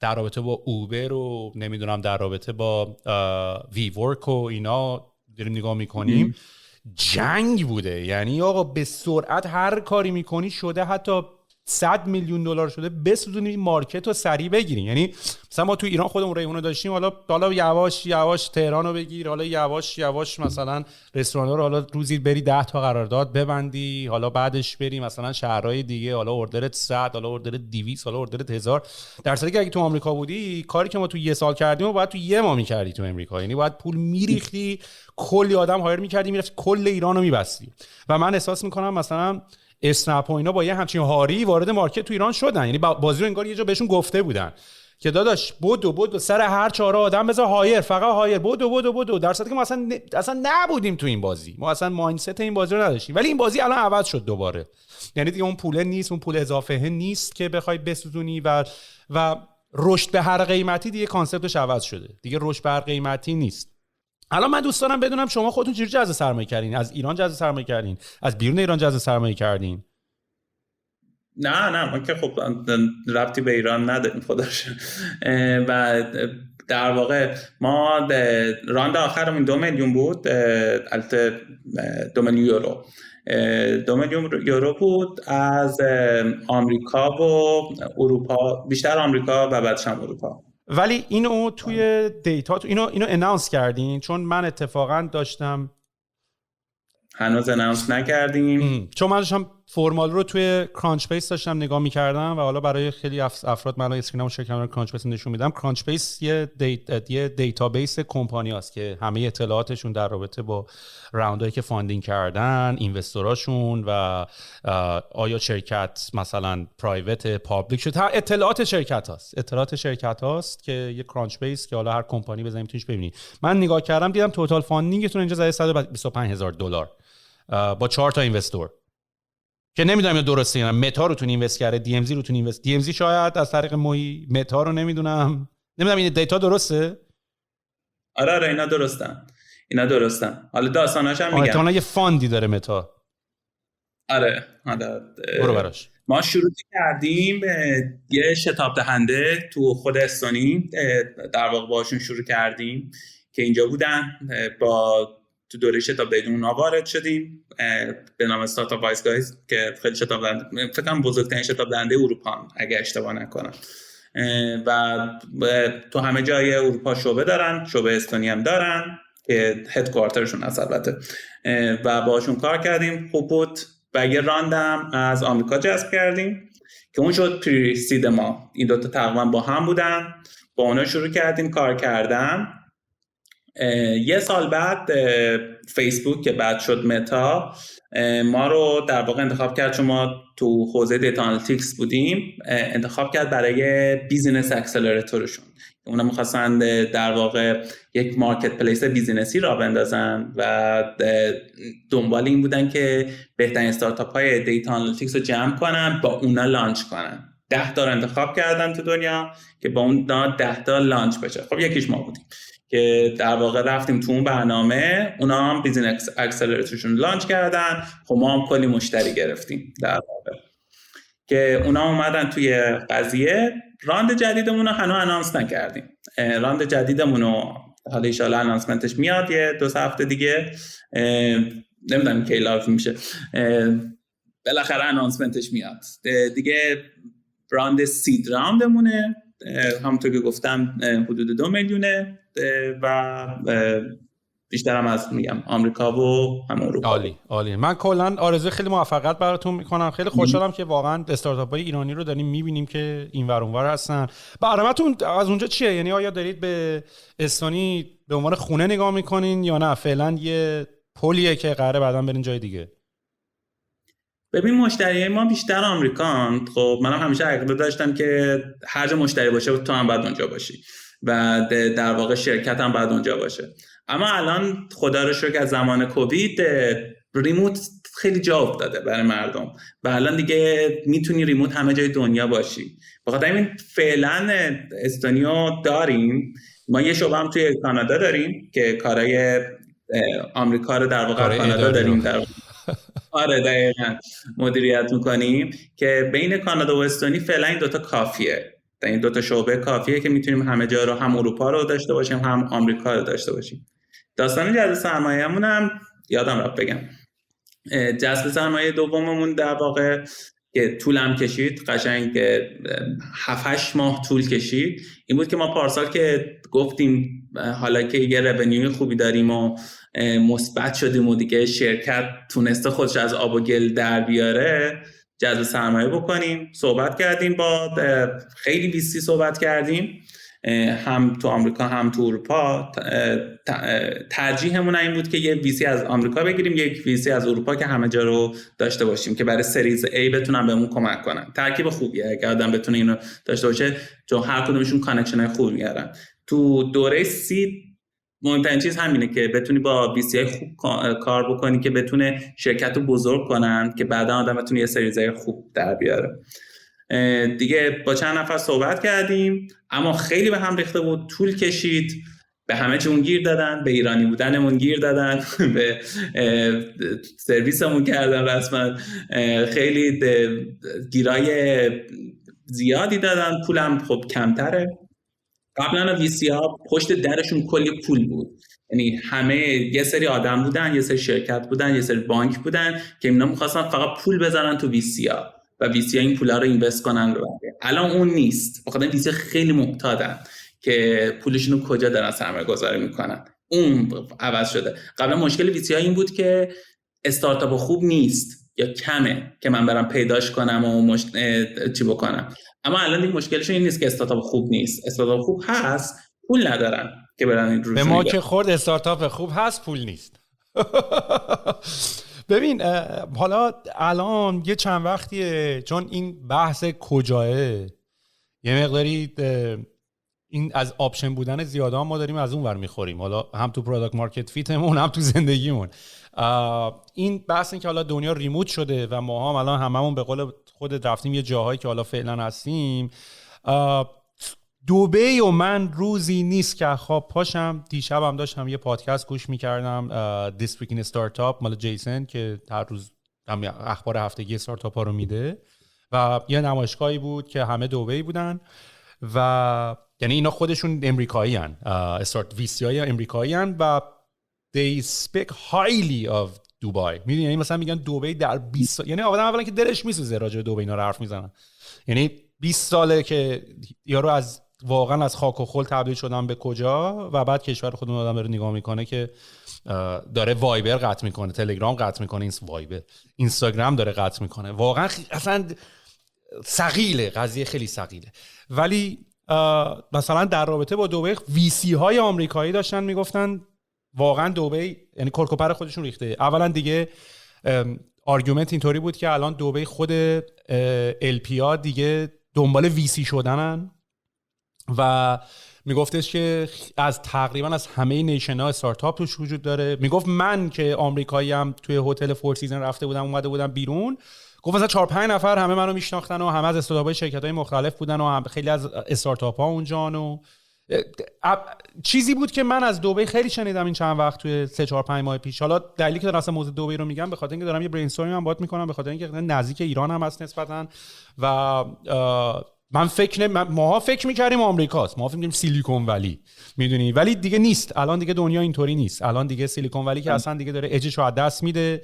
در رابطه با اوبر و نمیدونم در رابطه با وی ورک و اینا داریم نگاه میکنیم، جنگ بوده. یعنی آقا به سرعت هر کاری میکنی شده حتی $100 میلیون شده بسوزونی مارکت رو سریع بگیرین. یعنی مثلا ما تو ایران خودمون ریحونه داشتیم، حالا یواش تهران رو بگیر، حالا یواش مثلا رستوران رو حالا روزی بری 10 تا قرارداد ببندی، حالا بعدش بری مثلا شهرهای دیگه، حالا اوردرت 100، حالا اوردرت 200، حالا اوردرت 1000. در صورتی که اگه تو آمریکا بودی کاری که ما تو 1 سال کردیم و باید تو 1 ماه می‌کردی تو امریکا، یعنی باید پول میریختی، کلی آدم هایر می‌کردی، میرفتی کل ایرانو می‌بستی. و من احساس می‌کنم مثلا اسنپ و اینا با یه همچین هاری وارد مارکت تو ایران شدن، یعنی بازی رو انگار یه جا بهشون گفته بودن که داداش بدو سر هر 4 آدم بذار هایر، فقط هایر، بدو. در صورتی که ما اصلا نبودیم تو این بازی، ما اصلا مایندست این بازی رو نداشتیم. ولی این بازی الان عوض شد دوباره، یعنی دیگه اون پول نیست، اون پول اضافه نیست که بخوای بسوزونی و رشد به هر قیمتی دیگه کانسپتش عوض شده، دیگه رشد به هر قیمتی نیست. الان من دوست دارم بدونم شما خودتون چجوری جذب سرمایه کردین؟ از ایران جذب سرمایه کردین؟ از بیرون ایران جذب سرمایه کردین؟ نه ما که خب ربطی به ایران نداریم خودش. و در واقع ما راند آخرمون 2 میلیون بود، البته 2 میلیون یورو، 2 میلیون یورو بود از آمریکا و اروپا، بیشتر آمریکا و بعدش هم اروپا. ولی اینو توی دیتا اینو اناونس کردین؟ چون من اتفاقا داشتم هنوز اناونس نکردیم، چون من داشتم فرمال رو توی کرانچ بیس داشتم نگاه می‌کردم و حالا برای خیلی افراد من اسکرینمو شیر کردم کرانچ بیس نشون میدم. کرانچ بیس یه دیتابیس کمپانیاست که همه اطلاعاتشون در رابطه با راوندایی که فاندینگ کردن، اینوستوراشون و آیا شرکت مثلا پرایوت پابلیک شد، اطلاعات شرکت هاست که یه کرانچ بیس که حالا هر کمپانی بزنیم توش ببینید. من نگاه کردم دیدم توتال فاندینگتون اینجا زده $125,000 با 4 تا اینوستور که نمیدونم درسته یا نه. متا روتون اینوست کرده، دی ام زی روتون اینوست، دی ام زی شاید از طریق موی، متا رو نمیدونم این دیتا درسته؟ آره اینا درستن. حالا داستاناش هم میگم. آره یه فاندی داره متا. آره برو براش. ما شروع کردیم یه شتاب دهنده تو خود استونی، در واقع باشون شروع کردیم که اینجا بودن، با تو دوره شتاب دهندگی وارد شدیم به نام استارتاپ وایس گایز که خیلی شتاب دهنده، فکر کنم بزرگترین شتاب دهنده اروپا اگه اشتباه نکنم، و تو همه جای اروپا شعبه دارن، شعبه استونی هم دارن که هدکوارترشون هست البته، و باشون کار کردیم. خوب بود و یه راندم از آمریکا جذب کردیم که اون شد پری سید ما. این دوتا تقریبا با هم بودن، با اونا شروع کردیم کار کردن. یه سال بعد فیسبوک که بعد شد متا ما رو در واقع انتخاب کرد، چون ما تو حوزه دیتا آنالیتیکس بودیم، انتخاب کرد برای بیزینس اکسلراتورشون. اونا می‌خواستن در واقع یک مارکت پلیس بیزینسی را بندازن و دنبال این بودن که بهترین استارتاپ‌های دیتا آنالیتیکس رو جمع کنن، با اونا لانچ کنن. 10 تا انتخاب کردن تو دنیا که با اون 10 تا لانچ بشه. خب یکیش ما بودیم که در واقع رفتیم تو اون برنامه، اونا هم بیزینس اکسلراتورشون لانچ کردن. خب ما هم کلی مشتری گرفتیم در واقع که اونا اومدن توی قضیه. راند جدیدمون رو هنوز انانس نکردیم. راند جدیدمون رو حالا ان شاءالله انانسمنتش میاد یه 2 هفته دیگه، نمیدونم کی لایو میشه، بالاخره انانسمنتش میاد دیگه. راند سید راندمونه، همونطور که گفتم حدود 2 میلیونه و بیشتر هم از میگم آمریکا و هم اروپا. عالی. من کلا آرزوی خیلی موفقیت براتون میکنم. خیلی خوشحالم که واقعا استارتاپ‌های ایرانی رو داریم میبینیم که این ور اونور هستن. برنامه‌تون از اونجا چیه؟ یعنی آیا دارید به استونی به عنوان خونه نگاه میکنین یا نه فعلا یه پلیه که قراره بعداً برین جای دیگه؟ ببین مشتریای ما بیشتر آمریکان. خب منم همیشه عقیده داشتم که هر جا مشتری باشه تو هم باید اونجا باشی و در واقع شرکت هم باید اونجا باشه. اما الان خدا رو شکر از زمان کووید ریموت خیلی جا افتاده برای مردم و الان دیگه میتونی ریموت همه جای دنیا باشی. بخاطر همین فعلا استونیو داریم. ما یه شعبه هم توی کانادا داریم که کارهای آمریکا رو در واقع کانادا داریم در آره دقیقاً مدیریت میکنیم که بین کانادا و استونی فعلا این دوتا کافیه. این دوتا شعبه کافیه که میتونیم همه جا رو، هم اروپا رو داشته باشیم هم آمریکا رو داشته باشیم. داستان جذب سرمایه‌مون هم یادم رفت بگم. جذب سرمایه دوممون در واقع که طولم کشید، قشنگ 7-8 ماه طول کشید، این بود که ما پارسال که گفتیم حالا که یه رونیوی خوبی داریم و مثبت شدیم و دیگه شرکت تونسته خودش از آب و گل در بیاره، جذب سرمایه بکنیم. صحبت کردیم با خیلی ویسی، صحبت کردیم هم تو آمریکا هم تو اروپا. ترجیحمون این بود که یه ویسی از آمریکا بگیریم، یک ویسی از اروپا که همه جا رو داشته باشیم که برای سریز A بتونن بهمون کمک کنن. ترکیب خوبیه اگه آدم بتونه اینو داشته باشه، چون هر کدومشون کانکشن‌های خوبی میارن. تو دوره سید مهمترین چیز همینه که بتونی با ویسی خوب کار بکنی که بتونه شرکت رو بزرگ کنن که بعدا آدم بتونه یه سریزای خوب در بیاره. دیگه با چند نفر صحبت کردیم اما خیلی به هم ریخته بود، طول کشید، به همه چون گیر دادن، به ایرانی بودنمون گیر دادن، به سرویسمون کردن رسما، خیلی گیرای زیادی دادن، پولم خب کمتره. قبلا ویسی ها پشت درشون کلی پول بود، یعنی همه یه سری آدم بودن، یه سری شرکت بودن، یه سری بانک بودن که اینا می‌خواستن فقط پول بزنن تو ویسی ها و ویسی ها این پولا رو اینوست کنن رو بنده. الان اون نیست، بخاطر ویسی خیلی محتاطن که پولشون رو کجا دارن سرمایه گذاری میکنن. اون عوض شده. قبلا مشکل ویسی ها این بود که استارتاپ خوب نیست یا کمه که من برم پیداش کنم و چی بکنم. اما الان این مشکلشون این نیست که استارتاپ خوب نیست، استارتاپ خوب هست، پول ندارن که برن این روش. به ما که خورد استارتاپ خوب هست، پول نیست. ببین حالا الان یه چند وقتیه، چون این بحث کجاه یه مقداری این از آپشن بودن زیاده ما داریم از اون ور میخوریم، حالا هم تو پروداکت مارکت فیتمون هم تو زندگیمون. این بحث این که حالا دنیا ریموت شده و ما هم الان هممون به قول خودت رفتیم یه جاهایی که حالا فعلا هستیم. دبی و من روزی نیست که خواب پاشم. دیشبم داشتم یه پادکست گوش میکردم، This Week in Startup مال جیسن که هر روز اخبار هفتگی استارتاپ ها رو میده و یه نمایشگاهی بود که همه دبی بودن و یعنی اینا خودشون امریکایی هن، ویسی های امریکایی هن و they speak highly of دبی. میدونی یعنی مثلا میگن دبی در 20 سال، یعنی آدم اولا که دلش میسوزه راجع به دبی اینا رو حرف میزنن. یعنی 20 ساله که یارو از واقعا از خاک و خل تبدیل شدن به کجا و بعد کشور خودمون آدم داره نگاه میکنه که داره وایبر قطع میکنه، تلگرام قطع میکنه، اینستاگرام داره قطع میکنه. واقعا اصلا ثقیله قضیه، خیلی ثقیله. ولی مثلا در رابطه با دبی ویسی های آمریکایی داشتن میگفتن واقعا دبی یعنی کرکوپر خودشون ریخته. اولا دیگه آرگومنت اینطوری بود که الان دبی خود LPA دیگه دنبال ویسی شدنن و میگفتش که از تقریبا از همه نیشن‌ها استارتاپ توش وجود داره. میگفت من که آمریکایی ام توی هتل فور سیزن رفته بودم اومده بودم بیرون، گفت مثلا 4-5 نفر همه منو میشناختن و همه از استارتاپ‌های شرکت‌های مختلف بودن و خیلی از استارتاپ‌ها اونجان و چیزی بود که من از دبی خیلی شنیدم این چند وقت توی 3-4-5 ماه پیش. حالا دلیلی که دارم اصلا موضوع دبی رو میگم به خاطر اینکه دارم یه برینستورمینگ هم باهات میکنم، به خاطر اینکه نزدیک ایران هم هست نسبتاً و ماها فکر میکردیم آمریکاست، ماها فکر میکردیم سیلیکون ولی، میدونی، ولی دیگه نیست. الان دیگه دنیا اینطوری نیست. الان دیگه سیلیکون ولی که اصلا دیگه داره اجش رو از دست میده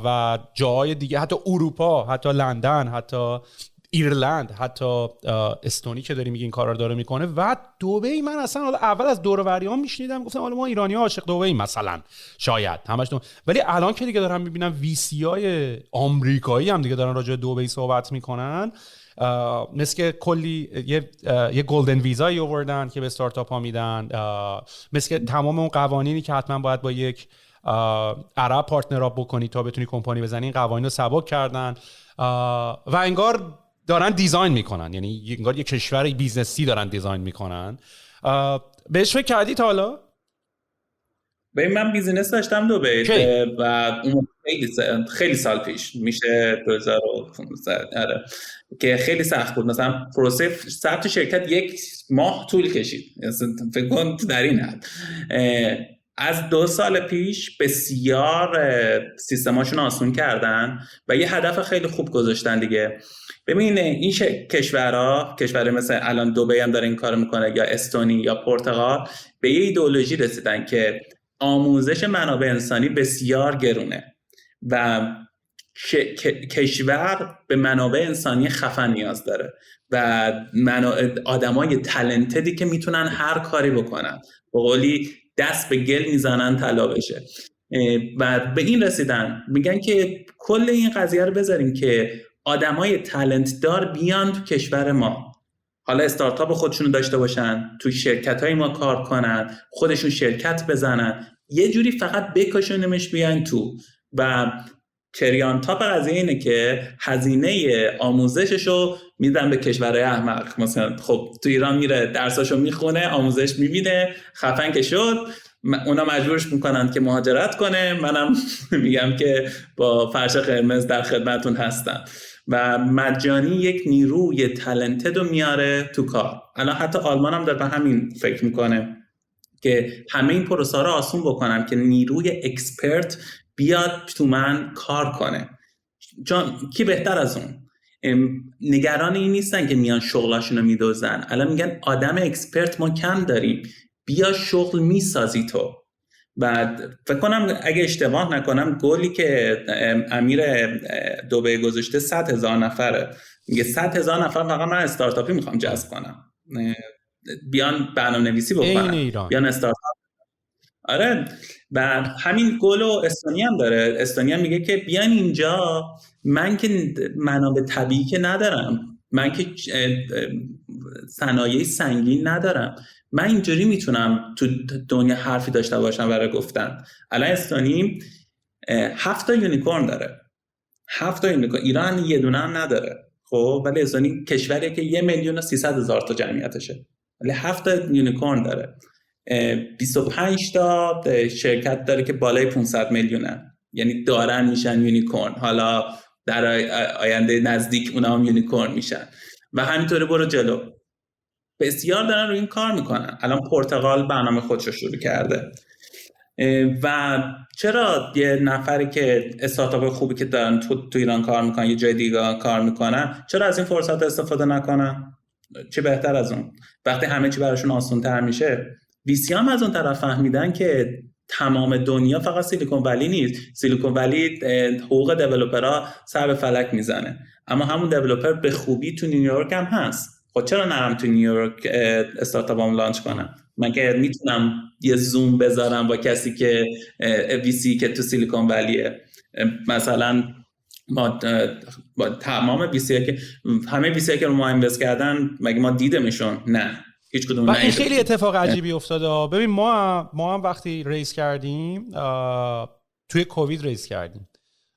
و جاهای دیگه، حتی اروپا، حتی لندن، حتی ایرلند، حتی استونی که داری میگی این کارا رو داره میکنه. و دبی من اصلا حالا اول از دور و بریام میشنیدم گفتم حالا ما ایرانی‌ها عاشق دبی مثلا شاید همش ولی الان که دیگه دارم میبینم ویسی‌های آمریکایی هم دیگه دارن راجع به دبی صحبت میکنن، مثل که کلی یه گلدن ویزایی آوردن که به استارتاپ ها میدن، مثل که تمام اون قوانینی که حتما باید با یک عرب پارتنر اپ بکنی تا بتونی کمپانی بزنی، این قوانین رو سبک کردن و انگار دارن دیزاین میکنن، یعنی انگار یه کشور بیزنسی دارن دیزاین میکنن. بهش فکر کردی تا حالا؟ ببین من بیزینس داشتم دبی و اون خیلی سال پیش میشه 2015 آره که خیلی سخت بود. مثلا پروسه ثبت شرکت 1 ماه طول کشید، فکر کن در این حد. از 2 سال پیش بسیار سیستماشون آسون کردن و یه هدف خیلی خوب گذاشتن دیگه. ببین این کشورها مثل الان دبی هم داره این کارو میکنه، یا استونی یا پرتغال، به یه ایدئولوژی رسیدن که آموزش منابع انسانی بسیار گرونه و کشور به منابع انسانی خفن نیاز داره و آدمای تالنتدی که میتونن هر کاری بکنن، به قولی دست به گل میزنن طلا بشه. و به این رسیدن میگن که کل این قضیه رو بذاریم که آدمای تالنت دار بیان تو کشور ما، حالا استارتاپ خودشونو داشته باشن، تو شرکت‌های ما کار کنن، خودشون شرکت بزنن، یه جوری فقط بکشونمش بیان تو. و چریان تاپ قضیه اینه که هزینه آموزششو میدن به کشورهای احمق. مثلا خب تو ایران میره درساشو میخونه، آموزش میبینه، خفن که شد، اونا مجبورش میکنن که مهاجرت کنه. منم میگم که با فرش قرمز در خدمتون هستم و مجانی یک نیروی تالنتد رو میاره تو کار. الان حتی آلمان هم داره به همین فکر میکنه که همه این پروسه رو آسون بکنن که نیروی اکسپرت بیاد تو من کار کنه. چون کی بهتر از اون؟ نگران این نیستن که میان شغلاشونو میدوزن، الان میگن آدم اکسپرت ما کم داریم، بیا شغل میسازی تو. بعد فکر کنم اگه اشتباه نکنم گلی که امیر دبی گذاشته 100,000 نفره، میگه 100,000 نفر فقط من استارتاپی میخوام جذب کنم، بیان برنامه‌نویسی بکنن، بیان استارتاپ. آره و همین گلو استونیا هم داره. استونیا میگه که بیان اینجا، من که منابع طبیعی که ندارم، من که صنایع سنگین ندارم، من اینجوری میتونم تو دنیا حرفی داشته باشم برای گفتن. الان استونی 7 یونیکورن داره، 7 یونیکورن. ایران یه دونه هم نداره خب، ولی استونی کشوریه که 1,300,000 تا جمعیتشه ولی 7 یونیکورن داره. 25 تا شرکت داره که بالای 500 میلیونه، یعنی دارن میشن یونیکورن. حالا در آینده نزدیک اونا هم یونیکورن میشن و همینطوری برو جلو. بسیار دارن روی این کار میکنن. الان پرتغال برنامه خودشو شروع کرده و چرا یه نفری که استارتاپ خوبی که دارن تو ایران کار میکنن، یه جای دیگه کار میکنن، چرا از این فرصت استفاده نکنن؟ چه بهتر از اون؟ وقتی همه چی براشون آسان تر میشه. ویسی هم از اون طرف فهمیدن که تمام دنیا فقط سیلیکون ولی نیست. سیلیکون ولی حقوق دیولپرها سر به فلک میزنه، اما همون دیولپر به خوبی تو نیویورک هم هست. خب چرا نرم تو نیویورک استارتاپام لانچ کنم؟ من که میتونم یه زوم بذارم با کسی که ویسی که تو سیلیکون ولیه. مثلا با تمام ویسی که همه ویسی که رو ما اینوست کردن مگه ما دیدمشون؟ نه، هیچ کدوم نه. این خیلی اتفاق عجیبی افتاده. ببین ما هم وقتی ریز کردیم توی کووید ریز کردیم،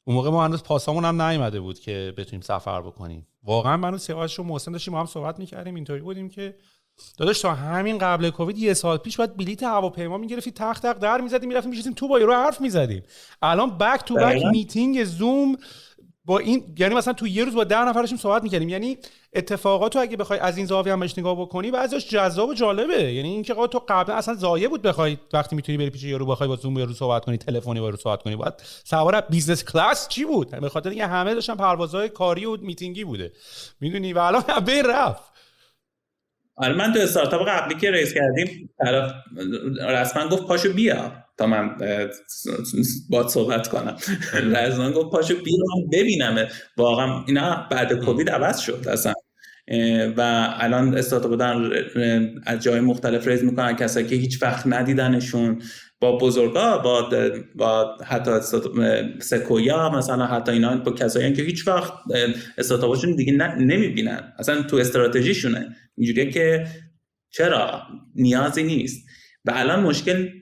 اون موقع ما هنوز پاسامون هم نیومده بود که بتونیم سفر بکنیم. واقعا منو سیاوش و محسن داشتیم ما هم صحبت می‌کردیم، اینطوری بودیم که داداش تا همین قبل کووید یه سال پیش باید بلیت هواپیما می‌گرفتی، تق تق در می‌زدیم می‌رفتیم می‌شستیم تو با یارو حرف می‌زدیم. الان بک تو بک میتینگ زوم با این، یعنی مثلا تو یه روز با 10 نفر داشتیم صحبت می‌کردیم. یعنی اتفاقاتو اگه بخوای از این زاویه هم بهش نگاه بکنی بعضیش جذاب و جالبه. یعنی اینکه تو قبلا اصلا ضایع بود بخوای وقتی میتونی بری پیش یارو بخوای با زوم یارو صحبت کنی، تلفنی با یارو صحبت کنی، باید سوار بیزنس کلاس چی بود، به خاطر اینکه همه داشتن پروازهای کاری و میتینگی بوده، میدونی. و الان به رفت. آره من تو استارتاپ قبلی که ریز کردیم طرف رسما گفت پاشو بیا تا من باهات صحبت کنم. رسما گفت پاشو بیا من ببینم. واقعا اینا بعد کووید عوض شد اصلا. و الان استارتاپ دارن از جای مختلف ریز میکنن، کسایی که هیچ وقت ندیدنشون، با بزرگا، با حتی سکویا مثلا، حتی اینا با کسایی که هیچ وقت استارتاپشون دیگه نمیبینن، اصلا تو استراتژیشونه اینجوریه که چرا نیازی نیست. و الان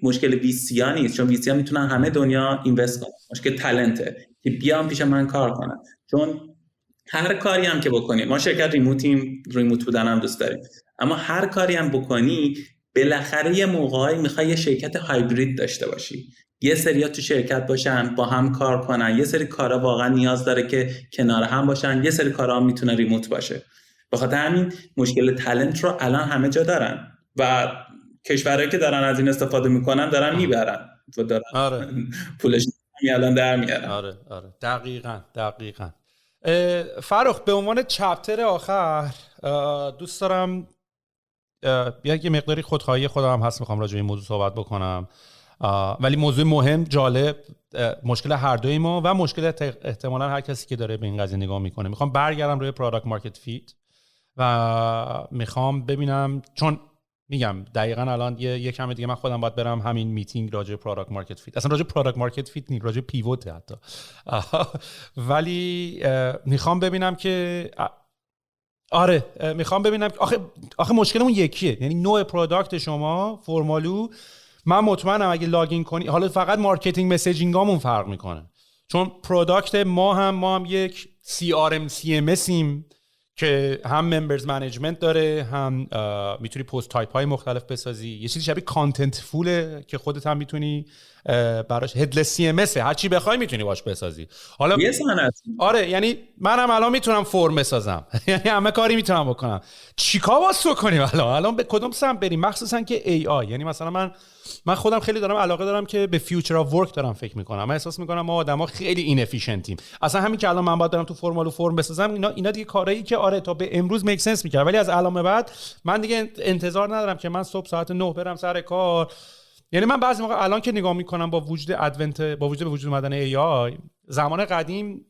مشکل ویسیا نیست، چون ویسیا میتونن همه دنیا اینوست کنن. مشکل تالنته که بیان پیش من کار کنن. چون هر کاری هم که بکنی، ما شرکت ریموت بودن هم دوست داریم، اما هر کاری هم بکنی بالاخره یه موقعی میخوای یه شرکت هایبرید داشته باشی. یه سری‌ها تو شرکت باشن با هم کار کنن، یه سری کارا واقعا نیاز داره که کنار هم باشن، یه سری کارا هم میتونه ریموت باشه. بخاطر همین مشکل تالنت رو الان همه جا دارن و کشورهایی که دارن از این استفاده میکنن دارن میبرن و دارن آره. پولش الان در میارن. آره دقیقاً. فرخ به عنوان چپتر آخر دوست دارم یه مقداری خودخواهی خودم هم هست، میخوام راجع به این موضوع صحبت بکنم، ولی موضوع مهم، جالب، مشکل هر دوی ما و مشکل احتمالاً هر کسی که داره به این قضیه نگاه میکنه. میخوام برگردم روی پروداکت مارکت فیت و میخوام ببینم، چون میگم دقیقاً الان یه کم دیگه من خودم باید برم همین میتینگ راجع پروداکت مارکت فیت، اصلا راجع پروداکت مارکت فیت نیست، راجع پیوت حتی. ولی میخوام ببینم که میخوام ببینم آخه مشکلمون یکیه، یعنی نوع پروداکت شما فرمالو، من مطمئنم اگه لاگین کنی، حالا فقط مارکتینگ مسیجینگامون فرق میکنه، چون پروداکت ما هم یک CRM CMSیم که هم ممبرز منیجمنت داره، هم میتونی پست تایپ های مختلف بسازی، یه چیزی شبیه کانتنت فوله که خودت هم میتونی براش، هدلس سی ام اس هر چی بخوای میتونی باش بسازی. حالا آره، یعنی منم الان میتونم فرم بسازم، یعنی همه کاری میتونم بکنم. چیکار واسه کنیم الان به کدوم سمت بریم؟ مخصوصا که AI، یعنی مثلا من خودم خیلی علاقه دارم که به فیوچر اف ورک دارم فکر میکنم. من احساس میکنم ما آدما خیلی اینفیشنتیم. اصلا همین که الان من باید دارم تو فرم بسازم، اینا دیگه کارهایی که آره تا به امروز میک سنس میکرد، ولی از الان به بعد من دیگه انتظار ندارم که من صبح ساعت 9 برم سر کار. یعنی من بعضی موقع الان که نگاه میکنم با وجود به وجود اومدن AI، زمان قدیم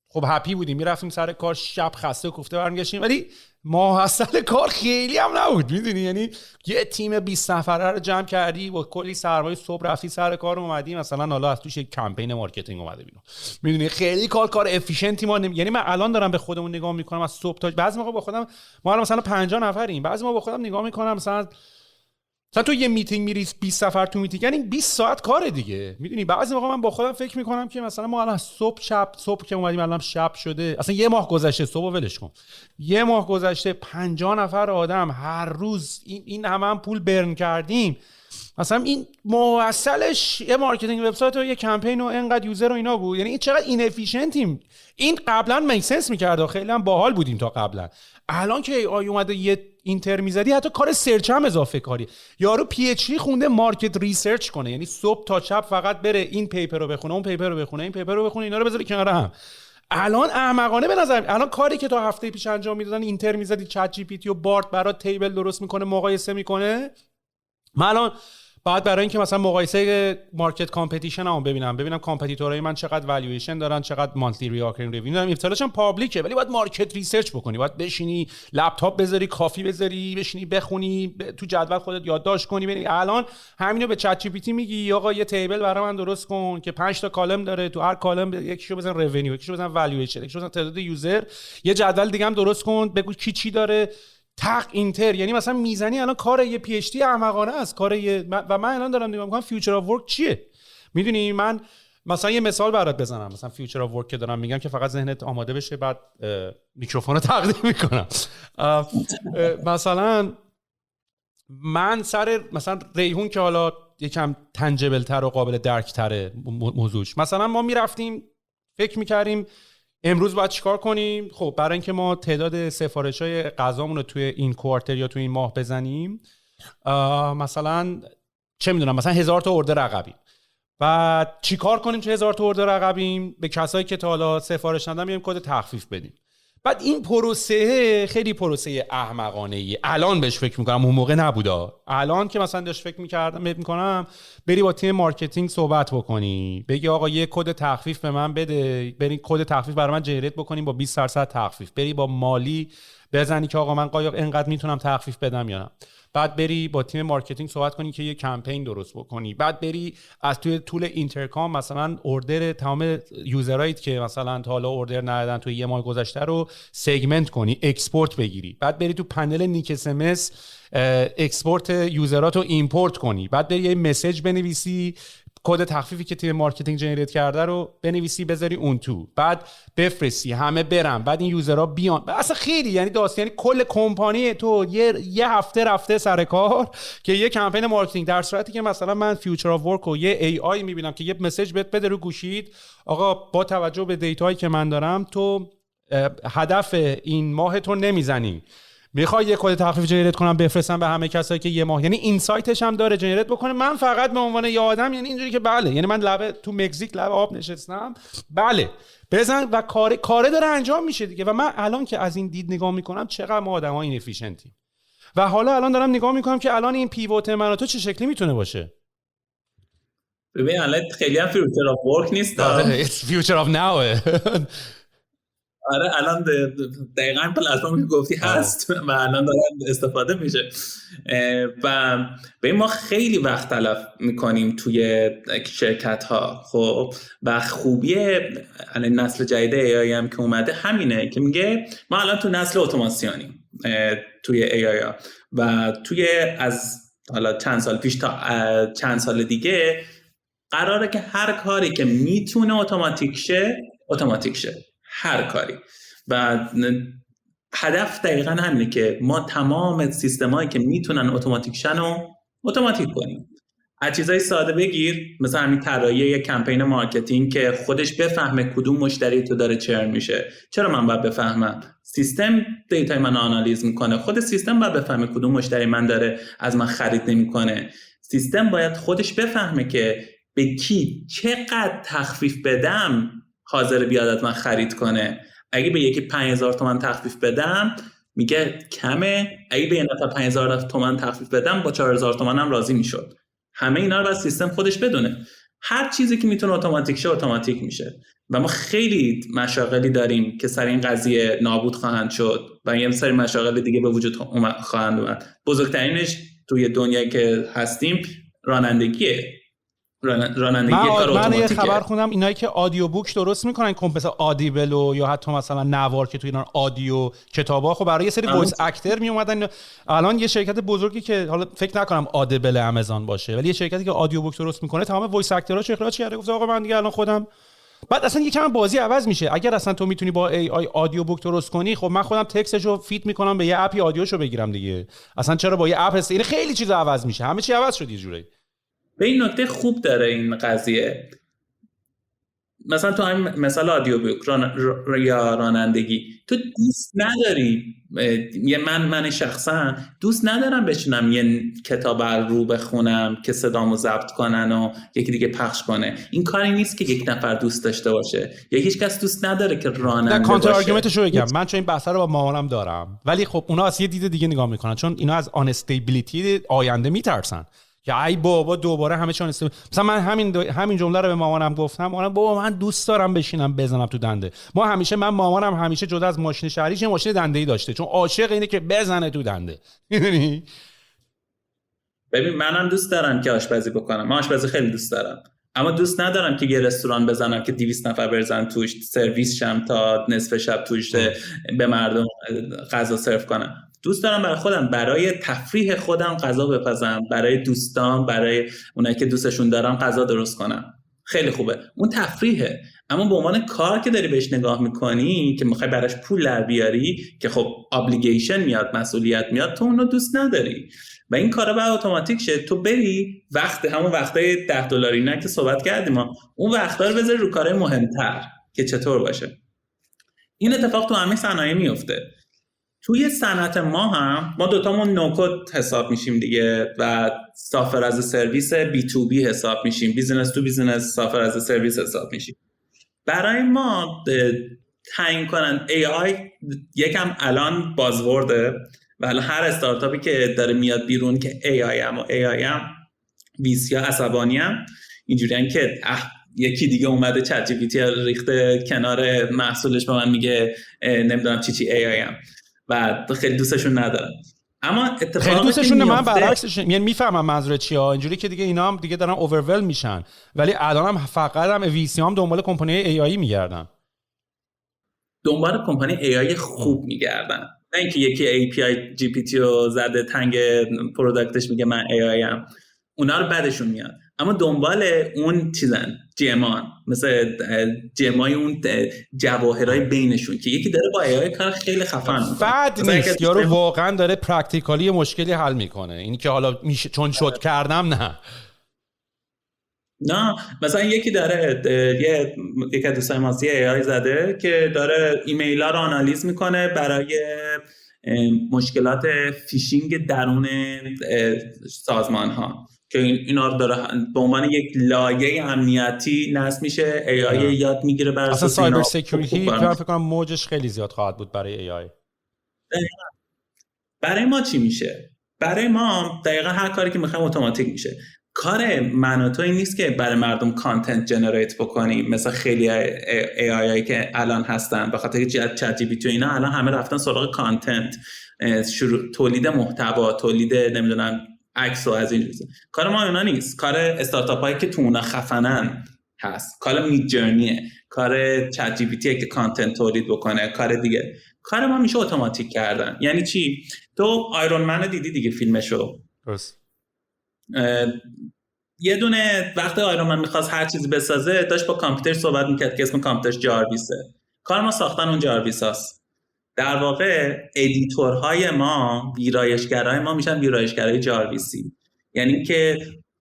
خب هپی بودیم، میرفتیم سر کار، شب خسته و کوفته برمیگشتیم، ولی ماحصل کار خیلی هم نبود، میدونی. یعنی یه تیم 20 نفره رو جمع کردی با کلی سرمایه، صبح رفتی سر کار، اومدی مثلا حالا از توش یک کمپین مارکتینگ اومده بیرون، میدونی. خیلی کار افیشنتی ما یعنی من الان دارم به خودمون نگاه میکنم از صبح تا بعضی موقع با خودم، ما مثلا 50 نفریم، بعضی موقع با خودم نگاه میکنم مثلا تو یه میتینگ میری 20 نفر تو میتینگ، یعنی 20 ساعت کاره دیگه، میدونی. بعضی موقع من با خودم فکر میکنم که مثلا ما الان صبح که اومدیم الان شب شده، اصلا یه ماه گذشته، صبح ولش کن، یه ماه گذشته 50 نفر آدم هر روز این هم پول برن کردیم. مثلا این موصلش یه مارکتینگ وبسایت و یه کمپین و اینقدر یوزر و اینا بود، یعنی این چقدر اینفیشنتیم. این قبلا میک سنس میکرد، خیلی هم باحال بودیم تا قبلا. الان که ای اومده یه اینتر میزدی، حتی کار سرچ هم اضافه کاری، یارو پی اچ دی خونده مارکت ریسرچ کنه، یعنی صبح تا شب فقط بره این پیپر رو بخونه، اون پیپر رو بخونه، این پیپر رو بخونه، اینا رو بذاره کنار هم. الان احمقانه به نظر الان کاری که تا هفته پیش انجام میدادن، اینتر میزدی چت جی پی تی و بارت برات تیبل درست میکنه، مقایسه میکنه. من الان بعد برای اینکه مثلا مقایسه مارکت کامپتیشن هم ببینم کامپتیتورهای من چقدر والویشن دارن، چقدر مانثلی ریکارینگ ریوینیو دارن. ابتداش هم پابلیکه ولی باید مارکت ریسرچ بکنی، باید بشینی لپتاپ بذاری، کافی بذاری، بشینی بخونی، تو جدول خودت یادداشت کنی. ببین الان همینو به چت جی پی تی میگی آقا یه تیبل برای من درست کن که 5 تا کالم داره، تو هر کالم یکیشو بزن رونیو، یکیشو بزن والویشن، یکیشو بزن تعداد یوزر، یه جدول دیگه هم درست کن بگو کی چی داره، تق اینتر. یعنی مثلا میزنی الان کار یه پی اچ دی احمقانه است، کار و من الان دارم نگاه میکنم فیوچر اف ورک چیه. میدونی من مثلا یه مثال برات بزنم، مثلا فیوچر اف ورک که دارم میگم که فقط ذهنت آماده بشه، بعد میکروفون رو تقدیم میکنم. مثلا من سر مثلا ریحون که حالا یکم تنجبل تر و قابل درک تره موضوعش، مثلا ما میرفتیم فکر میکردیم امروز باید چیکار کنیم. خب برای اینکه ما تعداد سفارش‌های غذامون رو توی این کوارتر یا توی این ماه بزنیم، مثلا چه میدونم مثلا 1000 تا اوردر عقبیم. و چیکار کنیم که 1000 تا اوردر عقبیم؟ به کسایی که تا حالا سفارش ندادن میگیم کد تخفیف بدیم. بعد این پروسه خیلی پروسه احمقانه‌ای. الان بهش فکر می‌کنم، اون موقع نبودا. الان که مثلا داش فکر می‌کنم بری با تیم مارکتینگ صحبت بکنی، بگی آقا یه کد تخفیف به من بده، بری کد تخفیف برای من جنریت بکنیم با 20% تخفیف، بری با مالی بزنی که آقا من قایق اینقدر میتونم تخفیف بدم یا نه. بعد بری با تیم مارکتینگ صحبت کنی که یه کمپین درست بکنی. بعد بری از توی طول اینترکام مثلا اوردر تمام یوزرایت که مثلا تا حالا اوردر ندادن توی یه ماه گذشته رو سگمنت کنی، اکسپورت بگیری. بعد بری تو پنل نیک اس ام اس اکسپورت یوزراتو ایمپورت کنی. بعد بری یه مسیج بنویسی، کد تخفیفی که تیم مارکتینگ جنریت کرده رو بنویسی بذاری اون تو، بعد بفرستی همه برن، بعد این یوزرها بیان. اصلا خیلی یعنی یعنی کل کمپانی تو یه هفته رفته سر کار که یه کمپین مارکتینگ. در صورتی که مثلا من فیوچر اف ورک و یه ای آی میبینم که یه مسیج بهت بده رو گوشید، آقا با توجه به دیتایی که من دارم تو هدف این ماه تو نمیزنی، میخوای یه کد تخفیف جنریت کنم بفرستم به همه کسایی که یه ماه، یعنی اینسایتش هم داره جنریت بکنه. من فقط به عنوان یه آدم یعنی اینجوری که بله، یعنی من تو مکزیک لب آب نشستم، بله بزن و کاره داره انجام میشه دیگه. و من الان که از این دید نگاه میکنم چقدر ما آدم‌ها این افیشنتیم، و حالا الان دارم نگاه میکنم که الان این پیوت من و تو چه شکلی میتونه باشه. ببین الان خیلی هم فیوچر اف ورک نیست، فیوچر اف ناو. آره الان دقیقاً پلتفرمی که گفتی هست و الان داره استفاده میشه. و به ما خیلی وقت تلف میکنیم توی شرکت ها. خب و خوبی الان نسل جدید ای هم که اومده همینه که میگه ما الان تو نسل اتوماسیونیم توی ای ها، و توی از حالا چند سال پیش تا چند سال دیگه قراره که هر کاری که میتونه اتوماتیک شه، هر کاری. و هدف دقیقاً همینه که ما تمام سیستمایی که میتونن اتوماتیک شن رو اتوماتیک کنیم. از چیزای ساده بگیر، مثلا همین طراحی یک کمپین مارکتینگ که خودش بفهمه کدوم مشتری تو داره چرن میشه. چرا من باید بفهمم؟ سیستم دیتای من آنالیز میکنه، خود سیستم باید بفهمه کدوم مشتری من داره از من خرید نمیکنه. سیستم باید خودش بفهمه که به کی چقدر تخفیف بدم حاضر بیاد از من خرید کنه. اگه به یکی 5000 تومان تخفیف بدم میگه کمه، اگه به یه نفر 5000 تومان تخفیف بدم با 4000 تومان هم راضی میشد. همه اینا رو باید سیستم خودش بدونه. هر چیزی که میتونه اتوماتیک شه اتوماتیک میشه و ما خیلی مشاغلی داریم که سر این قضیه نابود خواهند شد و یه سری مشاغل دیگه به وجود خواهند اومد. بزرگترینش توی دنیایی که هستیم رانندگیه. رانندگی کار اتوماتیکه. من یه خبر خوندم اینایی که آدیو بوک درست میکنن، مثلا آدیبل یا حتی مثلا نوار که تو ایران آدیو کتابا، خب برای یه سری وایس اکتر می اومدن. الان یه شرکت بزرگی که حالا فکر نکنم آدیبل آمازون باشه، ولی یه شرکتی که آدیو بوک درست میکنه تمام وایس اکتراشو اخراج کرده، گفت آقا من دیگه الان خودم. بعد اصلا یکم بازی عوض میشه. اگر اصلا تو میتونی با ای آی آدیو بوک درست کنی، خب من خودم تکستشو فیت میکنم به یه اپی آدیوشو بگیرم دیگه. اصلا چرا با یه اپ این خیلی چیزا عوض میشه، همه چی عوض شد یه جوری. به این نکته خوب داره این قضیه. مثلا تو همین مثال آدیو بوک یا رانندگی، تو دوست نداری، من شخصا دوست ندارم بشینم یه کتاب رو بخونم که صدامو ضبط کنن و یکی دیگه پخش کنه. این کاری نیست که یک نفر دوست داشته باشه یا هیچ کس دوست نداره که راننده باشه. کانتر آرگومنتشو بگم، من چون این بحث رو با مامانم دارم، ولی خب اونا از یه دید دیگه نگاه میکنن، چون اینا از آنستیبیلیتی آینده میترسن که ای بابا دوباره همه چون مثلا من همین جمله رو به مامانم گفتم، مامانم بابا من دوست دارم بشینم بزنم تو دنده. مامانم همیشه جدا از ماشین شهریش یه ماشین دنده‌ای داشته، چون عاشق اینه که بزنه تو دنده. میدونی؟ ببین منم دوست دارم که آشپزی بکنم، من آشپزی خیلی دوست دارم، اما دوست ندارم که یه رستوران بزنم که 200 نفر برزن توش، سرویس شم تا نصف شب توش به مردم غذا سرو کنم. دوست دارم برای خودم، برای تفریح خودم غذا بپزم، برای دوستان، برای اونایی که دوستشون دارم غذا درست کنم. خیلی خوبه اون تفریحه، اما به عنوان کار که داری بهش نگاه میکنی که میخوای براش پول در بیاری که خب ابلیگیشن میاد، مسئولیت میاد، تو اونو دوست نداری و این کارا باید اتوماتیک شه. تو بری همون وقتای $10 نه که صحبت کردیم اون وقتا رو بذاری رو کارهای مهمتر که چطور باشه. این اتفاق تو همه صنایع میفته. توی صنعت ما دوتامون نوکود حساب میشیم دیگه و سافر از سرویس بی تو بی حساب میشیم، بیزینس تو بیزینس سافر از سرویس حساب میشیم. برای ما تعیین کنن AI یکم الان بازورده و الان هر استارتاپی که داره میاد بیرون که AI هم ویسیا عصبانیم اینجوریان که یکی دیگه اومده چت جی پی تی ریخته کنار محصولش به من میگه نمیدونم چی AI هم و خیلی دوستشون ندارم. اما اتفاقی خیلی دوستشون من برعکسش، یعنی میفهمم منظور چیه، اینجوری که دیگه اینا هم دیگه دارن اوورول میشن، ولی الان هم فقط هم ویسی هم دنبال کمپانی AI میگردن، دنبال کمپانی AI خوب میگردن، نه اینکه یکی API GPT رو زده تنگ پروداکتش میگه من AI ام، اونا رو بعدشون میاد، اما دنبال اون چیزن جمان، مثل جمای اون جواهرای بینشون که یکی داره با AI کار خیلی خفن میکنه. فد نیست یارو واقعا داره پرکتیکالی مشکلی حل میکنه، این که حالا چون شد کردم نه مثلا یکی داره یکی از دوستای ما AI زده که داره ایمیل ها رو آنالیز میکنه برای مشکلات فیشینگ درون سازمان ها که اینا رو داره به عنوان یک لایه امنیتی نصب میشه، AI یاد میگیره برای اصلا سایبر سکیوریتی فکر کنم موجش خیلی زیاد خواهد بود برای AI. برای ما چی میشه؟ برای ما دقیقا هر کاری که میخوایم اتوماتیک میشه. کار من و تو این نیست که برای مردم کانتنت جنریت بکنیم مثلا خیلی AI که الان هستن، به خاطر چت جی پی تی اینا الان همه رفتن سراغ کانتنت، تولید محتوا، تولید نمیدونم عکس و از این چیزا. کار ما اونا نیست، کار استارتاپ هایی که تو اونا خفنن هست، کار مید جرنیه، کار چت جی پی تی که کانتنت تولید بکنه، کار دیگه. کار ما میشه اتوماتیک کردن. یعنی چی؟ تو آیرون من دیدی دیگه فیلمشو؟ درست. یه دونه وقتی آیرون من میخواست هر چیزی بسازه داشت با کامپیوتر صحبت میکرد که اسم کامپیوترش جارویسه. کار ما ساختن اون جارویس هست. در واقع ادیتورهای ما، ویرایشگرای ما میشن ویرایشگرای جارویسی. یعنی که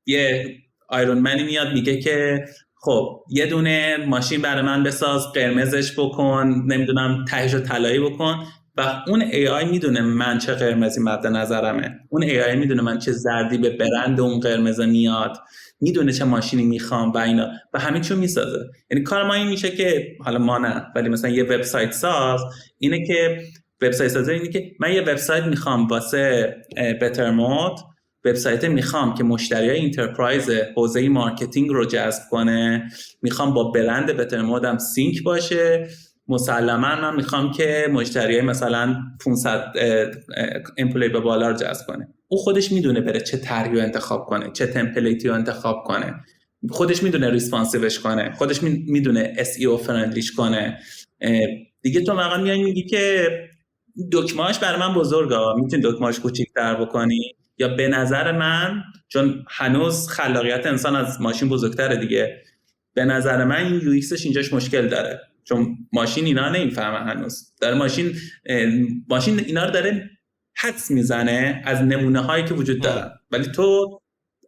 یه آیرون منی میاد میگه که خب یه دونه ماشین برای من بساز، قرمزش بکن، نمیدونم تهش رو طلایی بکن، و اون AI میدونه من چه قرمزی مد نظرمه، اون AI میدونه من چه زردی به برند اون قرمز میاد، میدونه چه ماشینی میخوام و اینا و همه چیو میسازه. یعنی کار ما این میشه که حالا ما نه، ولی مثلا یه وبسایت ساز اینه که وبسایت سازه اینه که من یه وبسایت میخوام واسه بتر مود، وبسایت میخوام که مشتریای اینترپرایز حوزه مارکتینگ رو جذب کنه، میخوام با برند بتر مودم سینک باشه، مسلما من میخوام که مشتریای مثلا 500 امپلوی به بالا رو جذب کنه. او خودش میدونه بره چه طرحی رو انتخاب کنه، چه تمپلیتی رو انتخاب کنه، خودش میدونه ریسپانسیوش کنه، خودش میدونه SEO فرندلیش کنه. دیگه تو واقعا میای میگی که دکمه‌اش برای من بزرگه، میتونی دکمه‌اش کوچیک‌تر بکنی، یا به نظر من چون هنوز خلاقیت انسان از ماشین بزرگتره دیگه، به نظر من این یو ایکسش اینجاش مشکل داره، چون ماشین اینا نمیفهمه هنوز، داره ماشین اینا رو داره حدس میزنه از نمونه هایی که وجود دارن، ولی تو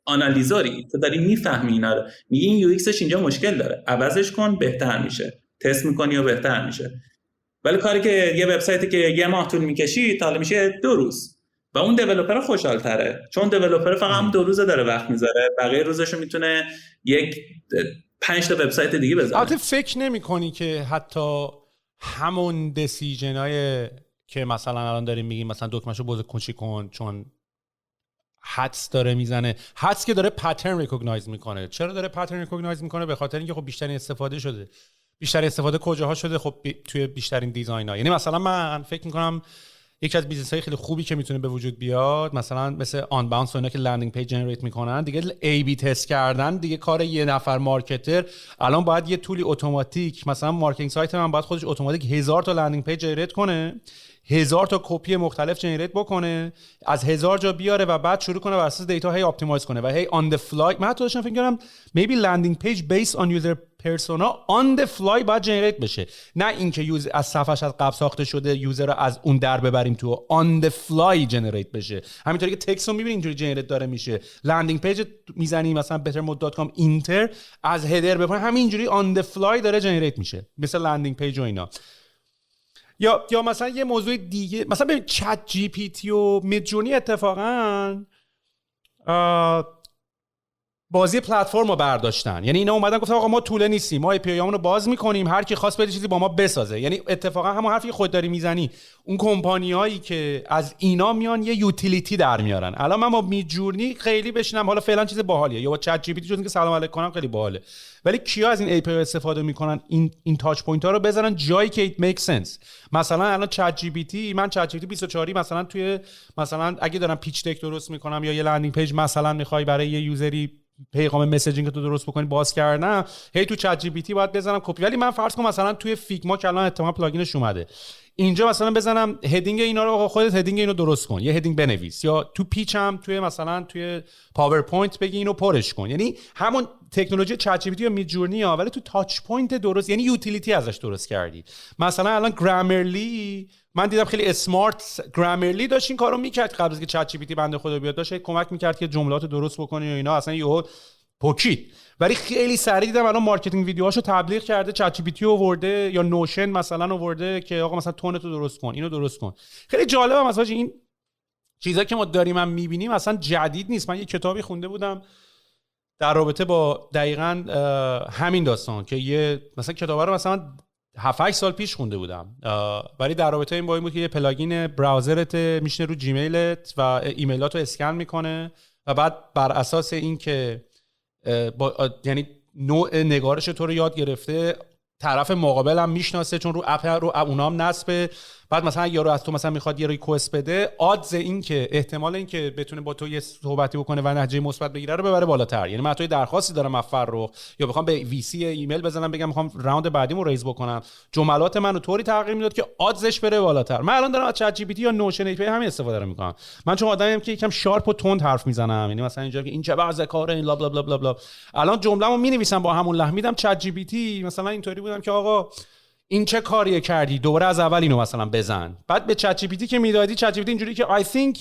آنالیزوری، تو داری میفهمی اینا رو، میگی این یو ایکسش اینجا مشکل داره، عوضش کن بهتر میشه، تست میکنی و بهتر میشه. ولی کاری که یه وبسایتی که یه ماه طول میکشید حالا میشه 2 روز و اون دیولپر خوشحال تره، چون دیولپر فقط هم 2 روزه داره وقت میذاره، بقیه روزشو میتونه 5 تا وبسایت دیگه بزنه. البته فکر نمی‌کنی که حتی همون دیسیژنای که مثلا الان داریم میگیم مثلا دکمه‌شو بزرگ کوچیک کن چون حدس داره میزنه. حدس که داره پترن ریکگنایز میکنه. چرا داره پترن ریکگنایز میکنه؟ به خاطر اینکه خب بیشترین استفاده شده. بیشترین استفاده کجاها شده؟ خب توی بیشترین دیزاین‌ها. یعنی مثلا من فکر میکنم یکی از بیزنس‌های خیلی خوبی که میتونه به وجود بیاد، مثلا مثل آن باونس و اینا که لندینگ پیج جنریت میکنن، دیگه ای بی تست کردن دیگه کار یه نفر مارکتر. الان باید یه تولی اتوماتیک، مثلا مارکتینگ سایت من باید خودش اتوماتیک 1000 تا لندینگ پیج جنریت کنه، 1000 تا کپی مختلف جنریت بکنه، از 1000 جا بیاره و بعد شروع کنه بر اساس دیتا هی اپتیمایز کنه و هی آن دی فلای. من حتی داشتم فکر می‌کردم maybe landing page based on user persona on the fly باید جنریت بشه، نه اینکه یوز از صفحش از قبل ساخته شده یوزر رو از اون در ببریم تو، on the fly جنریت بشه. همینطوری که تکست رو می‌بینی اینجوری جنریت داره میشه. لندینگ پیج میزنی مثلا bettermode.com اینتر، از هدر بپره همینجوری on the fly داره جنریت میشه، مثل لندینگ پیج و اینا. یا مثلا یه موضوع دیگه، مثلا ببین چت جی پی تی و میدجورنی اتفاقا بازی پلتفرم رو برداشتن. یعنی اینا اومدن گفتن آقا ما طوله نیستیم، ما API رو باز میکنیم، هر کی خواست بده چیزی با ما بسازه. یعنی اتفاقا همون حرفی خود داری میزنی، اون کمپانیایی که از اینا میان یه یوتیلیتی در میارن. الان من با میدجورنی خیلی بشینم حالا فعلا چیز باحالیه، یا با چت جی پی تی که سلام علیکم کنم خیلی باحاله، ولی کیا از این API استفاده میکنن این تاچ پوینت ها رو بذارن جایی که ایت میک سنس. مثلا الان چت جی پی تی، من چت جی پی تی 24 مثلا توی مثلا اگه دارم پیچ دک درست میکنم یا یه لندینگ پیج مثلا میخوای برای یه یوزری پیغام مسیجینگ تو درست بکنی باز کردن، هی تو چت جی پی تی باید بزنم کپی. ولی من فرض کنم مثلا توی فیگما که الان احتمال پلاگینش اومده اینجا مثلا بزنم هدینگ اینا رو، خودت هدینگ اینو درست کن، یه هدینگ بنویس، یا تو پیچ هم توی مثلا توی پاورپوینت بگی اینو پرش کن. یعنی همون تکنولوژی چت جی پی تی یا میدجورنی ها، ولی تو تاچ پوینت درست، یعنی یوتیلیتی ازش درست کردی. مثلا الان گرامرلی من دیدم خیلی اسمارت گرامرلی داشت این کارو میکرد قبل از که چت جی پی تی بنده خدا بیاد، داشت کمک میکرد که جملات درست بکنی و اینا، اصلا یهو پوکید. ولی خیلی سریع دیدم الان مارکتینگ ویدیوهاشو تبلیغ کرده، چت جی پی تی آورده یا نوشن مثلا آورده که آقا مثلا تونتو درست کن، اینو درست کن. خیلی جالبه مثلا این چیزا که ما داریم هم میبینیم اصلا جدید نیست. من یه کتابی خونده بودم در رابطه با دقیقاً همین داستان که یه مثلا کتاب رو مثلا 7-8 سال پیش خونده بودم، ولی در رابطه این با این بود که یه پلاگین براوزرت میشینه رو جیمیلت و ایمیلاتو اسکن میکنه و بعد بر اساس این که یعنی نوع نگارش تو رو یاد گرفته، طرف مقابل هم میشناسه چون رو اپ رو اونام نصبه. بعد مثلا یارو از تو مثلا میخواد یه ریکوست بده، آدز این که احتمال این که بتونه با تو یه صحبتی بکنه و نتیجه مثبت بگیره رو ببره بالاتر. یعنی من توی درخواستی دارم از فرخ یا بخوام به وی سی ایمیل بزنم بگم میخوام راوند بعدیمو ریز بکنم، جملات منو طوری تغییر میداد که آدزش بره بالاتر. من الان دارم از چت جی پی تی یا نوشن ای پی همین استفاده میکنم. من چون آدمیم که یکم شارپ و تند حرف میزنم، یعنی مثلا اینجا که این چه بعض کاره این لا بلا بلا بلا، الان جمله‌مو مینویسم با همون لحن میدم چت جی پی تی، مثلا اینطوری بودم که آقا این چه کاریه کردی، دوباره از اول اینو مثلا بزن. بعد به چت جی پی تی که میدادی، چت جی پی تی اینجوری که I think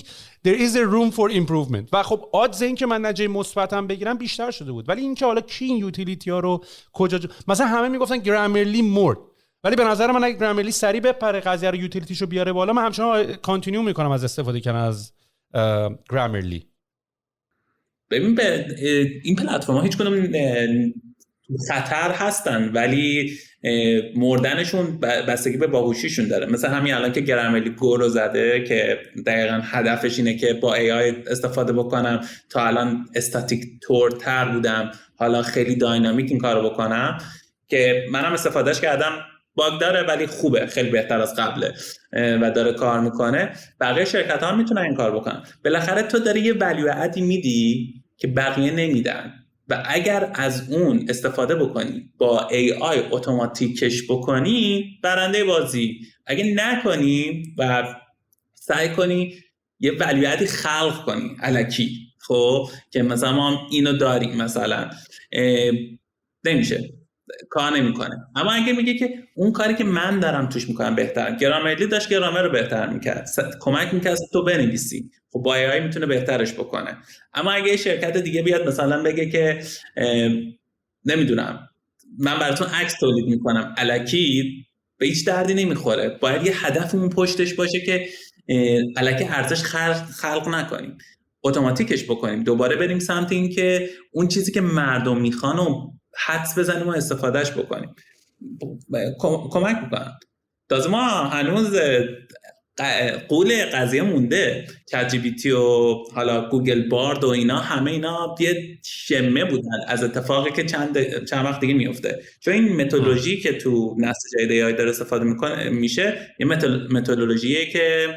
there is a room for improvement و خب آدز این که من نتیجه مثبتم بگیرم بیشتر شده بود. ولی این که حالا کی این یوتیلیتی ها رو کجا مثلا همه میگفتن گرامرلی مرد، ولی به نظر من اگه گرامرلی سری بپره قضیه رو یوتیلیتیشو بیاره بالا، من همچنان کانتینیو میکنم از استفاده کردن از گرامرلی. ببین به این پلتفرم‌ها هیچ کدوم خطر هستن ولی مردنشون بستگی به باهوشیشون داره. مثلا همین الان که گرامرلی گو رو زده که دقیقاً هدفش اینه که با AI استفاده بکنم، تا الان استاتیک تر بودم، حالا خیلی داینامیک این کارو بکنم که منم استفادهش کردم. باگ داره ولی خوبه، خیلی بهتر از قبله و داره کار میکنه. بقیه شرکت ها میتونن این کار بکنن. بالاخره تو داری یه ولیو ادی میدی که بقیه نمیدن و اگر از اون استفاده بکنی، با AI اتوماتیکش بکنی، برنده بازی. اگه نکنی و سعی کنی یه ولیو ادی خلق کنی الکی، خب که مثلا ما اینو داریم، مثلا نمیشه، کار نمیکنه. اما اگه میگه که اون کاری که من دارم توش میکنم بهتر، گرامرلی داشت گرامر رو بهتر میکرد، کمک میکرد تو بنویسی، خب با AI میتونه بهترش بکنه. اما اگه شرکت دیگه بیاد مثلا بگه که نمیدونم من براتون عکس تولید میکنم الکی، به هیچ دردی نمیخوره. باید یه هدفمون پشتش باشه که الکی ارزش خلق نکنیم، اتوماتیکش بکنیم، دوباره بریم سمت این که اون چیزی که مردم میخوان و حدس بزنیم و استفادهش بکنیم. کمک میکنم. تازه ما هنوز قول قضیه مونده. چت جی پی تی و حالا گوگل بارد و اینا همه اینا یه شمه بودن از اتفاقی که چند وقت دیگه میفته، چون این متدولوژی که تو نسل جدید ای داره استفاده میشه یه متدولوژیه که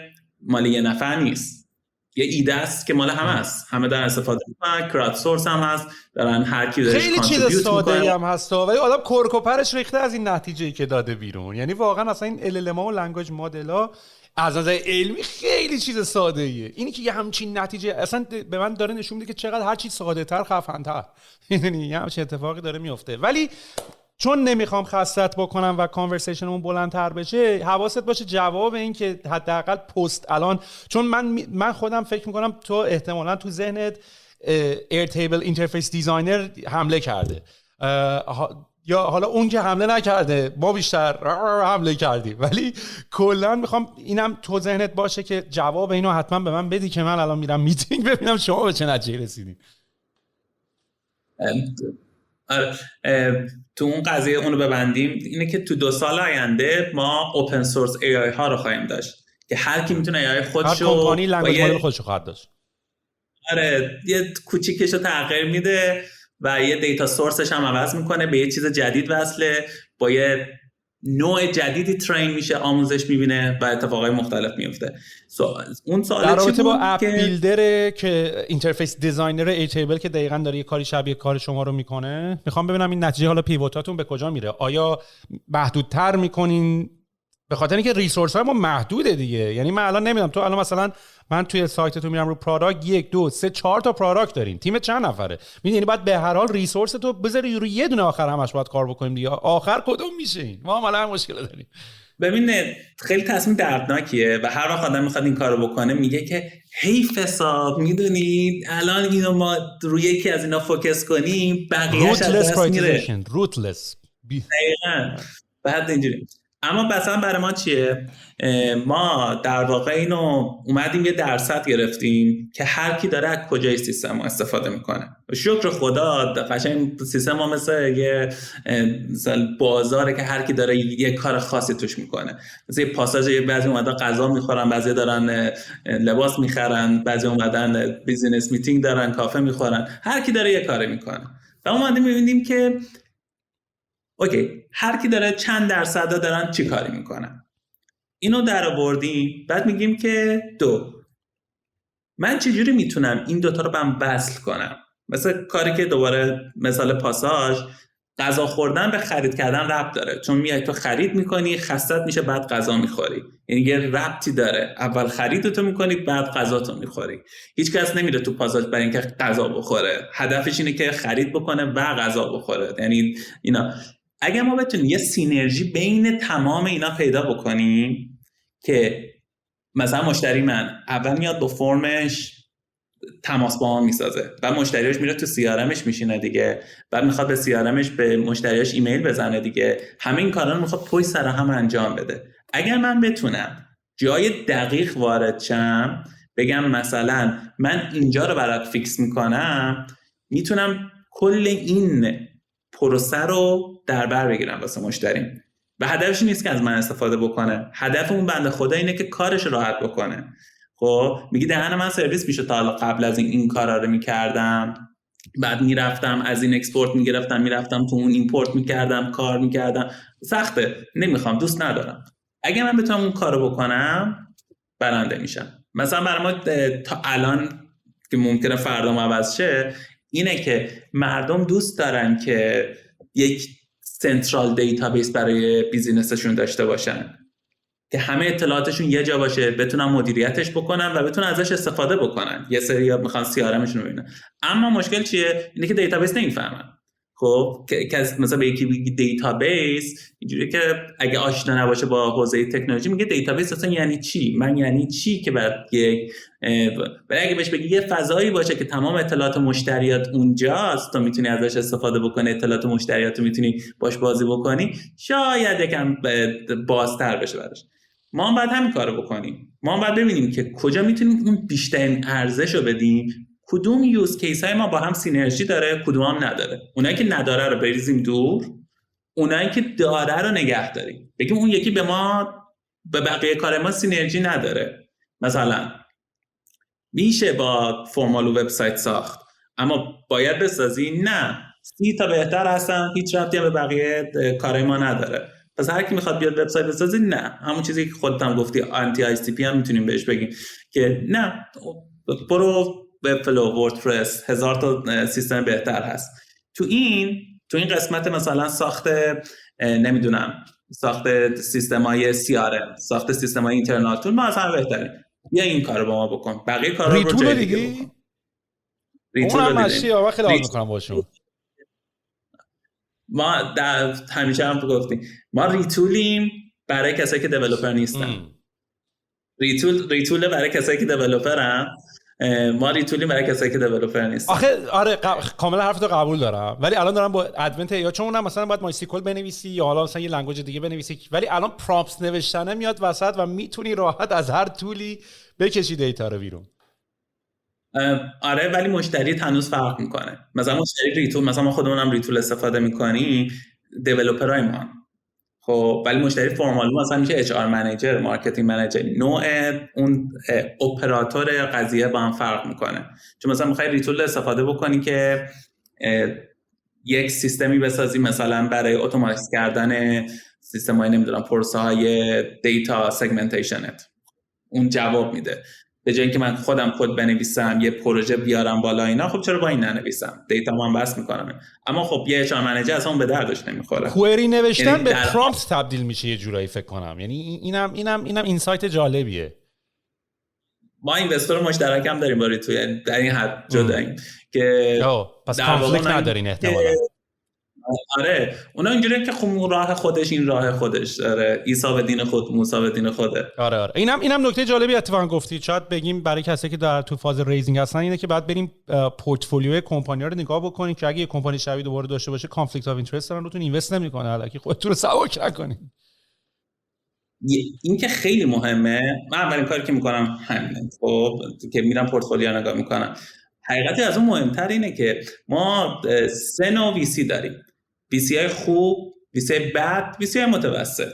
مال یه نفر نیست، یه ایده است که مال همه است، همه دارن استفاده میکنن، کراود سورس هم هست، دارن هر کی داره خیلی چیز ساده‌ای هم هست ولی آدم کرکوپرش ریخته از این نتیجه‌ای که داده بیرون. یعنی واقعا اصلا این LLM و لنگویج مدل‌ها از نظر علمی خیلی چیز ساده‌ایه. اینی که یه همچین نتیجه اصلا به من داره نشون میده که چقدر هر چیز ساده‌تر خفن‌تر، یعنی یه همچین اتفاقی داره میفته. ولی چون نمیخوام خستت بکنم و کانورسیشنمون بلندتر بشه، حواست باشه جواب این که حداقل پست الان، چون من خودم فکر میکنم تو احتمالاً تو ذهنت ایرتیبل اینترفیس دیزاینر حمله کرده، یا حالا اون که حمله نکرده ما بیشتر حمله کردیم، ولی کلا میخوام اینم تو ذهنت باشه که جواب اینو حتما به من بدی که من الان میرم میتینگ ببینم شما به چه نتیجه رسیدین. تو اون قضیه اونو ببندیم، اینه که تو 2 سال آینده ما اوپن سورس ای آی ها رو خواهیم داشت که هر کی میتونه ای آی خودشو، هر کمپانی لنگویج مدل خودشو خواهد داشت. آره یه کوچیکشو تغییر میده و یه دیتا سورسش هم عوض میکنه، به یه چیز جدید وصله، با یه نوع جدیدی ترین میشه، آموزش میبینه و اتفاقای مختلف میفته. اون سوال در رابطه با اپ بیلدر که اینترفیس دیزاینر ایتیبل که دقیقاً داره یه کاری شبیه کار شما رو میکنه، میخوام ببینم این نتیجه حالا پیوتاتون به کجا میره. آیا محدودتر میکنین؟ به خاطر اینکه ریسورس های ما محدوده دیگه. یعنی من الان نمیدونم تو الان مثلا من توی سایتتون میرم رو پروداکت 1 2 3 4 تا پروداکت دارین، تیم چند نفره؟ یعنی باید به هر حال ریسورس تو بذاری روی یه دونه، آخر همش باید کار بکنیم دیگه. آخر کدوم میشه این؟ ما عملا مشکل داریم. ببین خیلی تصمیم دردناکیه و هر وقت آدم میخواد این کارو بکنه میگه که حیف حساب، میدونید الان اینو ما روی یکی از اینا فوکس کنیم بقیه‌اش از دست میره. روتلس. دقیقاً. بعد اینجوری. اما مثلا برای ما چیه؟ ما در واقع اینو اومدیم یه درصد گرفتیم که هر کی داره از کجای سیستم استفاده میکنه. شکر خدا قشنگ سیستم ما مثل یه بازاره که هر کی داره یه کار خاصی توش میکنه. مثل یه پاساژ، بعضی اومدن غذا میخورن، بعضی دارن لباس میخرن، بعضی اومدن بیزینس میتینگ دارن، کافه میخورن، هر کی داره یه کاری میکنه. و اومدیم میبینیم که اوکی هر کی داره چند درصد دارن چی کاری میکنن، اینو در آوردیم. بعد میگیم که من چجوری میتونم این دوتا رو به هم وصل کنم. مثلا کاری که دوباره مثال پاساژ، غذا خوردن به خرید کردن ربط داره، چون میای تو خرید میکنی، خستت میشه، بعد غذا میخوری. یعنی یه ربطی داره، اول خریدتو میکنی بعد غذاتو میخوری. هیچ کس نمیره تو پاساژ برای اینکه غذا بخوره، هدفش اینه که خرید بکنه و غذا بخوره. یعنی اینا اگه ما بتونیم یه سینرژی بین تمام اینا پیدا بکنیم که مثلا مشتری من اول میاد با فرمش تماس با ما میسازه، بعد مشتریاش میره تو CRMش میشینه دیگه، بعد میخواد به CRMش به مشتریاش ایمیل بزنه دیگه، همه این کارا رو میخواد پشت سر هم انجام بده. اگر من بتونم جای دقیق وارد شم، بگم مثلا من اینجا رو برات فیکس میکنم، میتونم کل این پروسه رو در بر بگیرم واسه مشتریم. و هدفش نیست که از من استفاده بکنه، هدف اون بنده خدا اینه که کارش راحت بکنه. خب میگی دهن من سرویس میشه، تا حالا قبل از این کارا رو میکردم، بعد میرفتم از این اکسپورت میگرفتم، میرفتم تو اون ایمپورت میکردم، کار میکردم، سخته، نمیخوام، دوست ندارم. اگه من بتونم اون کارو بکنم برنده میشم. مثلا برای ما تا الان که ممکنه فردا عوض شه، اینه که مردم دوست دارن که یک سنترال دیتابیس برای بیزینسشون داشته باشن که همه اطلاعاتشون یه جا باشه، بتونن مدیریتش بکنن و بتونن ازش استفاده بکنن. یه سری میخوان CRMشون رو ببینن، اما مشکل چیه؟ اینه که دیتابیس نمیفهمن. خب که مثلا به یکی بگی دیتابیس، اینجوری که اگه آشنا نباشه با حوزه تکنولوژی میگه دیتابیس اصلا یعنی چی؟ من یعنی چی که بعد یک ولی اگه بهش بگی یه فضایی باشه که تمام اطلاعات مشتریات اونجاست، تو میتونی ازش استفاده بکنی، اطلاعات مشتریات رو میتونی باش بازی بکنی، شاید یکم بازتر بشه براش. ما هم باید همین کارو بکنیم. ما هم باید ببینیم که کجا میتونیم اون بیشترین ارزش رو بدیم، کدوم یوز کیس های ما با هم سینرژی داره، کدوم هم نداره. اونایی که نداره رو بریزیم دور، اونایی که داره رو نگه داریم، بگیم اون یکی به ما به بقیه کار ما سینرژی نداره. مثلا میشه با فرمال وبسایت ساخت اما باید بسازی؟ نه، 30 تا بهتر هستن، هیچ ربطی به بقیه کارای ما نداره. پس هر کی میخواد بیاد وبسایت بسازی، نه، همون چیزی که خودت هم گفتی آنتی آی سی پی هم میتونیم بهش بگیم که نه، برو وب فلو، وردپرس، 1000 تا سیستم بهتر هست. تو این قسمت مثلا ساخت نمیدونم ساخت سیستمای CRM، ساخت سیستمای اینترنال تول، ما اصلا بهتریم، بیا این کارو با ما بکن، بقیه کارا رو جای دیگه بکن. ریتول رو ماشی آقا خیلی حال میکنم باشون. ما در همیشه هم تو گفتیم ما ریتولیم برای کسایی که دیولپر نیستن. ریتول برای کسایی که دیولپرن، ما ریتولیم برای کسایی که دیولپر نیستن. آره کاملا حرفتو قبول دارم، ولی الان دارم با ادونت یا چون اونم مثلا باید مایسیکل بنویسی یا حالا مثلا یه لنگویج دیگه بنویسی، ولی الان پراپس نوشتنه میاد وسط و میتونی راحت از هر تولی بکشی دیتا رو بیرون. آره ولی مشتری هنوز فرق میکنه. مثلا مشتری ریتول، مثلا ما خودمونم ریتول استفاده میکنیم، دیولپرای ما، خب ولی مشتری فرمال مثلا میشه اچ آر منیجر، مارکتینگ منیجر، نوع اون اپراتور قضیه با هم فرق میکنه. چون مثلا میخوای ریتول استفاده بکنی که یک سیستمی بسازی مثلا برای اتوماتیک کردن سیستمای نمیدونم پروسه های دیتا سگمنتیشنت، اون جواب میده. به جای اینکه من خودم کد بنویسم یه پروژه بیارم بالا اینا، خب چرا با این ننویسم، دیتا من بس میکنم. اما خب یه اچ آر منیجر اصلا اون به دردش نمیخوره. کوئری نوشتن یعنی به پرامپت تبدیل میشه یه جورایی فکر کنم. یعنی اینم اینسایت جالبیه. ما اینوستور مشترک هم داریم با توی در این حد جداییم که پس کانفلیکت ندارین احتمالاً. آره اونا اینجوریه که خب راه خودش، این راه خودش داره، عیسی به دین خود، موسی به دین خوده. آره اینم نکته جالبی اتفاقا گفتی. شاید بگیم برای کسایی که در تو فاز ریزینگ هستن اینه که بعد بریم پورتفولیوی کمپانی‌ها رو نگاه بکنیم که اگه یه کمپانی شبیه دوباره داشته باشه کانفلیکت اف اینترست دارن، روتون اینوست نمی‌کنه، الکی خودتون رو سبک نکنید. این که خیلی مهمه. من اولین کاری که میکنم همینه، خب که میرم پورتفولیو نگاه میکنم. حقیقتی از اون مهمتر اینه که ما 3 نوع ویسی داریم: ویسی های خوب، ویسی های بد، ویسی های متوسط.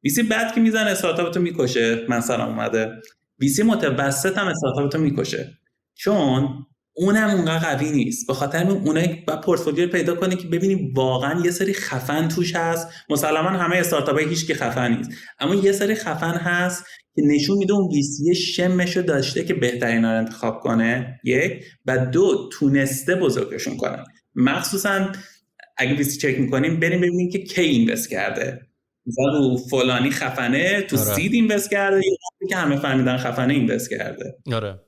ویسی بد که میزنه استارتاپ تو میکشه، من سلام اومده. ویسی متوسط هم استارتاپ تو میکشه، چون اونم اونقدر قوی نیست. به خاطر اونایی با پورتفولیو پیدا کنی که ببینی واقعا یه سری خفن توش هست. مسلماً همه استارتاپ‌ها هیچ کی خفن نیست، اما یه سری خفن هست که نشون میده اون ویسی شمشو داشته که بهترینا رو انتخاب کنه، یک، و دو تونسته بزرگشون کنه. مخصوصاً اگه ویسی چک میکنیم بریم ببینیم که کی اینوست کرده. مثلا رو فلانی خفنه تو سید اینوست کرده یا که همه فهمیدن خفنه اینوست کرده. آره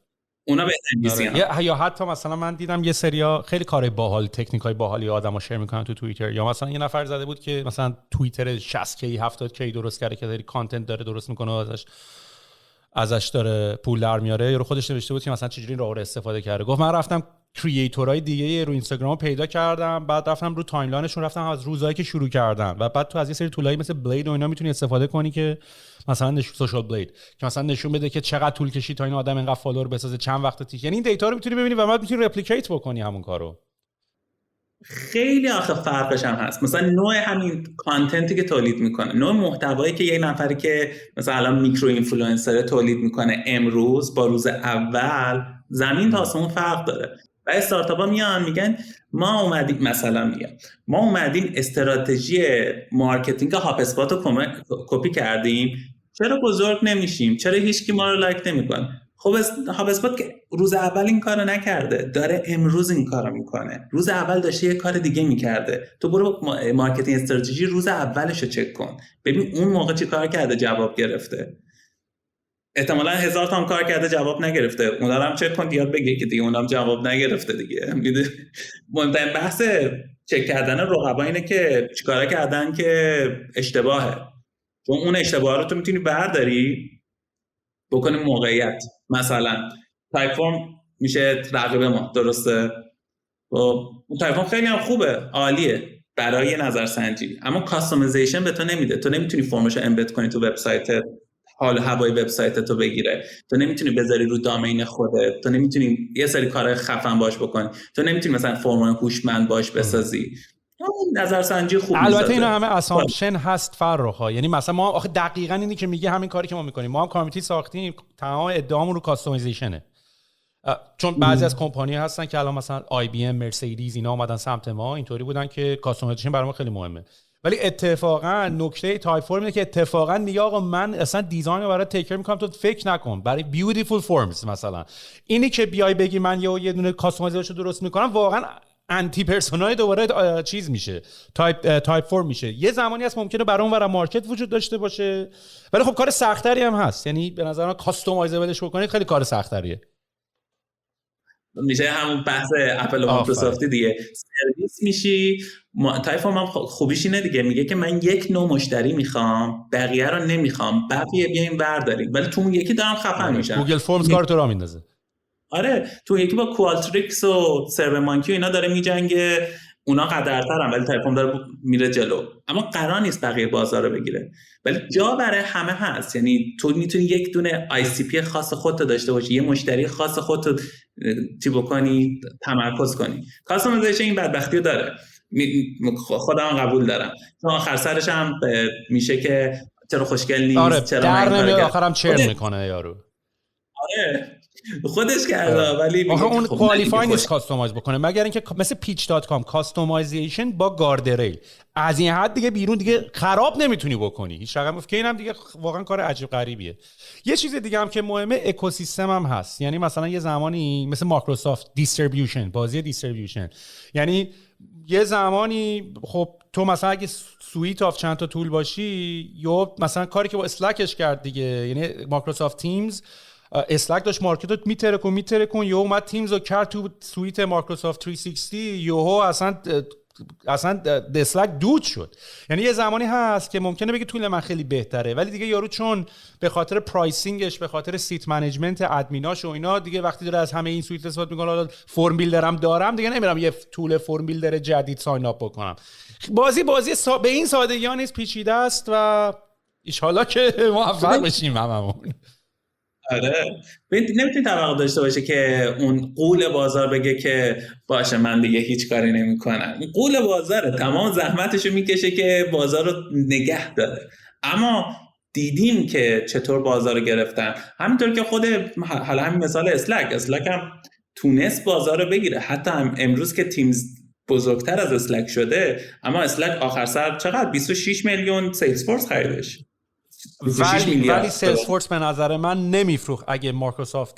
اونا بهترین ویسی هم. یا حتی مثلا من دیدم یه سریا خیلی کارهای باحال، تکنیکای باحالی آدمو شیر میکنن تو توییتر، یا مثلا یه نفر زده بود که مثلا توییتر 60k 70k درست کرده که داری کانتنت داره درست میکنه، ازش داره پول در میاره. یا رو خودش نوشته بود که مثلا چجوری این راه رو استفاده کرده. گفت من رفتم کریئتورهای دیگه رو اینستاگرام پیدا کردم، بعد رفتم رو تایملاینشون، رفتم از روزایی که شروع کردن و بعد تو از یه سری تولایی مثل بلید و اینا میتونی استفاده کنی که مثلا سوشال بلید که مثلا نشون بده که چقدر طول کشید تا این آدم اینقدر فالوور بسازه، چند وقت تیک. یعنی این دیتا رو میتونی ببینی و بعد میتونی رپلیکیت بکنی همون کارو. خیلی آخه فرقش هم هست. مثلا نوع همین کانتنتی که تولید میکنه، نوع محتوایی که یه نفری که مثلا الان میکرو اینفلوئنسر تولید میکنه امروز با روز اول، زمین تا آسمون فرق داره. و استارتاپ‌ها میان میگن ما اومدیم استراتژی مارکتینگ هاپ اسپات رو کپی کردیم، چرا بزرگ نمیشیم؟ چرا هیچکی ما رو لایک نمیکنه؟ خب هاپ اسپات که روز اول این کارو نکرده، داره امروز این کارو میکنه. روز اول داشته یه کار دیگه میکرده. تو برو مارکتینگ استراتژی روز اولشو چک کن، ببین اون موقع چی کار کرده جواب گرفته. احتمالاً 1000 تا هم کار کرده جواب نگرفته، اونا رو هم چک کن یاد بگیر که دیگه اونم جواب نگرفته دیگه. مهمترین بحث چک کردن رقبا اینه که چیکارا کردن که اشتباهه، چون اون اشتباه رو تو میتونی برداری بکنی موقعیت. مثلا تایپفورم میشه رقیب ما، درسته؟ و اون تایپفورم خیلی هم خوبه، عالیه برای نظرسنجی، اما کاستومایزیشن به تو نمیده. تو نمیتونی فرمشو امبد کنی تو وبسایتت، حال هوای وبسایتت رو بگیره. تو نمیتونی بذاری رو دامین خودت، تو نمیتونی یه سری کار خفن باش بکنی، تو نمیتونی مثلا فرم هوشمند باش بسازی. نظرسنجی خوب البته میسازه. اینا همه اسامپشن هست فرخا، یعنی مثلا ما آخه دقیقاً اینی که میگه همین کاری که ما میکنیم، ما هم کامیونیتی ساختیم، تمام ادعامون رو کاستومایزیشنه. چون بعضی از کمپانی هستن که الان مثلا آی بی ام، مرسدس اینا اومدن سمت ما، اینطوری بودن که کاستومایزیشن برای ما خیلی مهمه. ولی اتفاقا نکته تایپ فرم اینه که اتفاقا میگه آقا من اصلا دیزاین رو برای تیکر میکنم، تو فکر نکن. برای بیوتیفول فرمز مثلا اینی که بیای بگی من یه دونه کاستومایزیشن درست میکنم، واقعا انتی پرسونای دوباره چیز میشه، تایپ فرم میشه. یه زمانی هست ممکنه برای اون ور مارکت وجود داشته باشه، ولی خب کار سخت‌تری هم هست. یعنی به نظر من کاستومایزبلش بکنید خیلی کار سخت‌تریه. میشه همون بحث اپل و مایکروسافت دیگه، سرویس میشی. تایپ فرم هم خوبیش اینه دیگه، میگه که من یک نوع مشتری میخوام، بقیه رو نمیخوام، بقیه بیاین برداریم، ولی تو اون یکی دارم خفن میشن. گوگل فرمز کار تو را میندازه. آره تو یکی با کوالتریکس و سرور مانکی و اینا داره میجنگه، اونا قدرترن ولی تایپ فرم داره میره جلو، اما قرار نیست بقیه بازار رو بگیره. ولی جا برای همه هست، یعنی تو میتونی یک دونه آی سی پی خاص خودت داشته باشی، یه مشتری خاص خودت چی بکنی، تمرکز کنی. کاستومایزیشن این بدبختی رو داره، خودم قبول دارم، چون آخر سرش هم میشه که چرا خوشگل نیست، آره چرا در نمیاد، آخرام چرن میکنه یارو. آره خودش کرده ولی آخه اون کوالیفای نیست کاستومایز بکنه، مگر اینکه مثل pitch.com کاستومایزیشن با گاردریل از این حد دیگه بیرون دیگه خراب نمیتونی بکنی هیچ رقم که اینم دیگه واقعا کار عجیب غریبیه. یه چیز دیگه هم که مهمه اکوسیستم هم هست. یعنی مثلا یه زمانی مثل مایکروسافت دیستریبیوشن، بازی دیستریبیوشن، یعنی یه زمانی خب تو مثلا اگه سویت آف چند تا تول باشی، یا مثلا کاری که با اسلکش کرد دیگه، یعنی مایکروسافت تیمز اسلک داشت مارکت رو میترکون یهو اومد تیمز رو کرد تو سویت مایکروسافت 360، یهو اصلا اسلک دود شد. یعنی یه زمانی هست که ممکنه بگه طول من خیلی بهتره، ولی دیگه یارو چون به خاطر پرایسینگش، به خاطر سیت منیجمنت ادمیناش و اینا، دیگه وقتی داره از همه این سویت استفاده میکنه، حالا فرم بیلدرم دارم دیگه نمیرم یه طول فرم بیلدر جدید ساین اپ بکنم. بازی به این سادگی ها نیست، پیچیده است و ان شاءالله که موفق بشیم هممون. آره نمیتونی توقع داشته باشه که اون قول بازار بگه که باشه من دیگه هیچ کاری نمیکنم. این قول بازاره، تمام زحمتشو میکشه که بازار رو نگه داره. اما دیدیم که چطور بازار رو گرفتن، همینطور که خود حالا همین مثال اسلک هم تونست بازار رو بگیره. حتی هم امروز که تیمز بزرگتر از اسلک شده، اما اسلک آخر سر چقدر 26 میلیون سیلز فورس خریدش. ولی سیلزفورس به نظر من نمیفروخت اگه مایکروسافت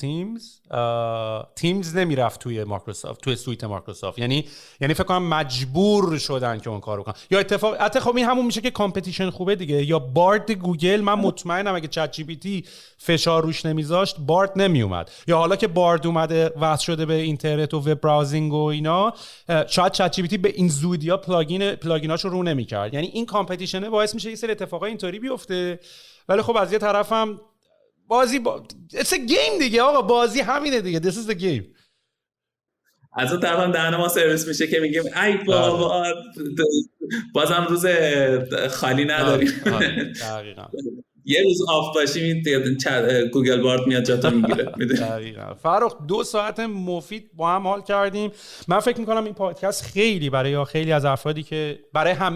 تیمز نمیرفت توی مایکروسافت، توی سویت مایکروسافت. یعنی فکر کنم مجبور شدن که اون کارو کنن، یا اتفاق خب این همون میشه که کامپتیشن خوبه دیگه. یا بارد گوگل، من مطمئنم اگه چت جی پی تی فشار روش نمیذاشت بارد نمیومد، یا حالا که بارد اومده وصل شده به اینترنت و وب براوزینگ و اینا، شاید چت جی پی تی به این زودیا پلاگیناشو رو نمیکرد. یعنی این کامپتیشن باعث میشه یه سری اتفاقای اینطوری بیفته. ولی خب از یه طرفم بازی it's a game دیگه آقا، بازی همینه دیگه، this is the game. از اون طرفم دهن ما سرویس میشه که میگیم ای بابا بازم روز خالی نداریم. دقیقاً یه روز آف باشیم گوگل بارد میاد جاتا میگیره. دقیقاً. فرخ 2 ساعت مفید با هم حال کردیم. من فکر میکنم این پادکست خیلی برای خیلی از افرادی که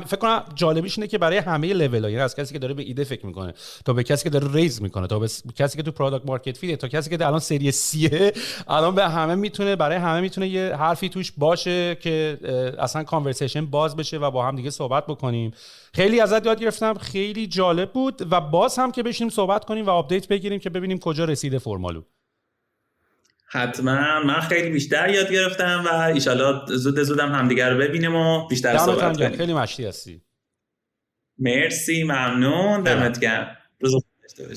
فکر کنم جالبیش اینه که برای همه لول‌ها، یعنی از کسی که داره به ایده فکر میکنه تا به کسی که داره ریز میکنه تا به کسی که تو پروداکت مارکت فیت تا کسی که الان سری سیه، الان برای همه میتونه یه حرفی توش باشه که اصلا کانورسیشن باز بشه و با هم دیگه صحبت بکنیم. خیلی ازت یاد گرفتم، خیلی جالب بود و باز هم که بشینیم صحبت کنیم و آپدیت بگیریم که ببینیم کجا رسیده فرمالو. حتما من خیلی بیشتر یاد گرفتم و ایشالا زودم همدیگر رو ببینیم و بیشتر صحبت کنیم. خیلی مشتی هستی. مرسی، ممنون، دمت گرم. روز خوب داشته باشی.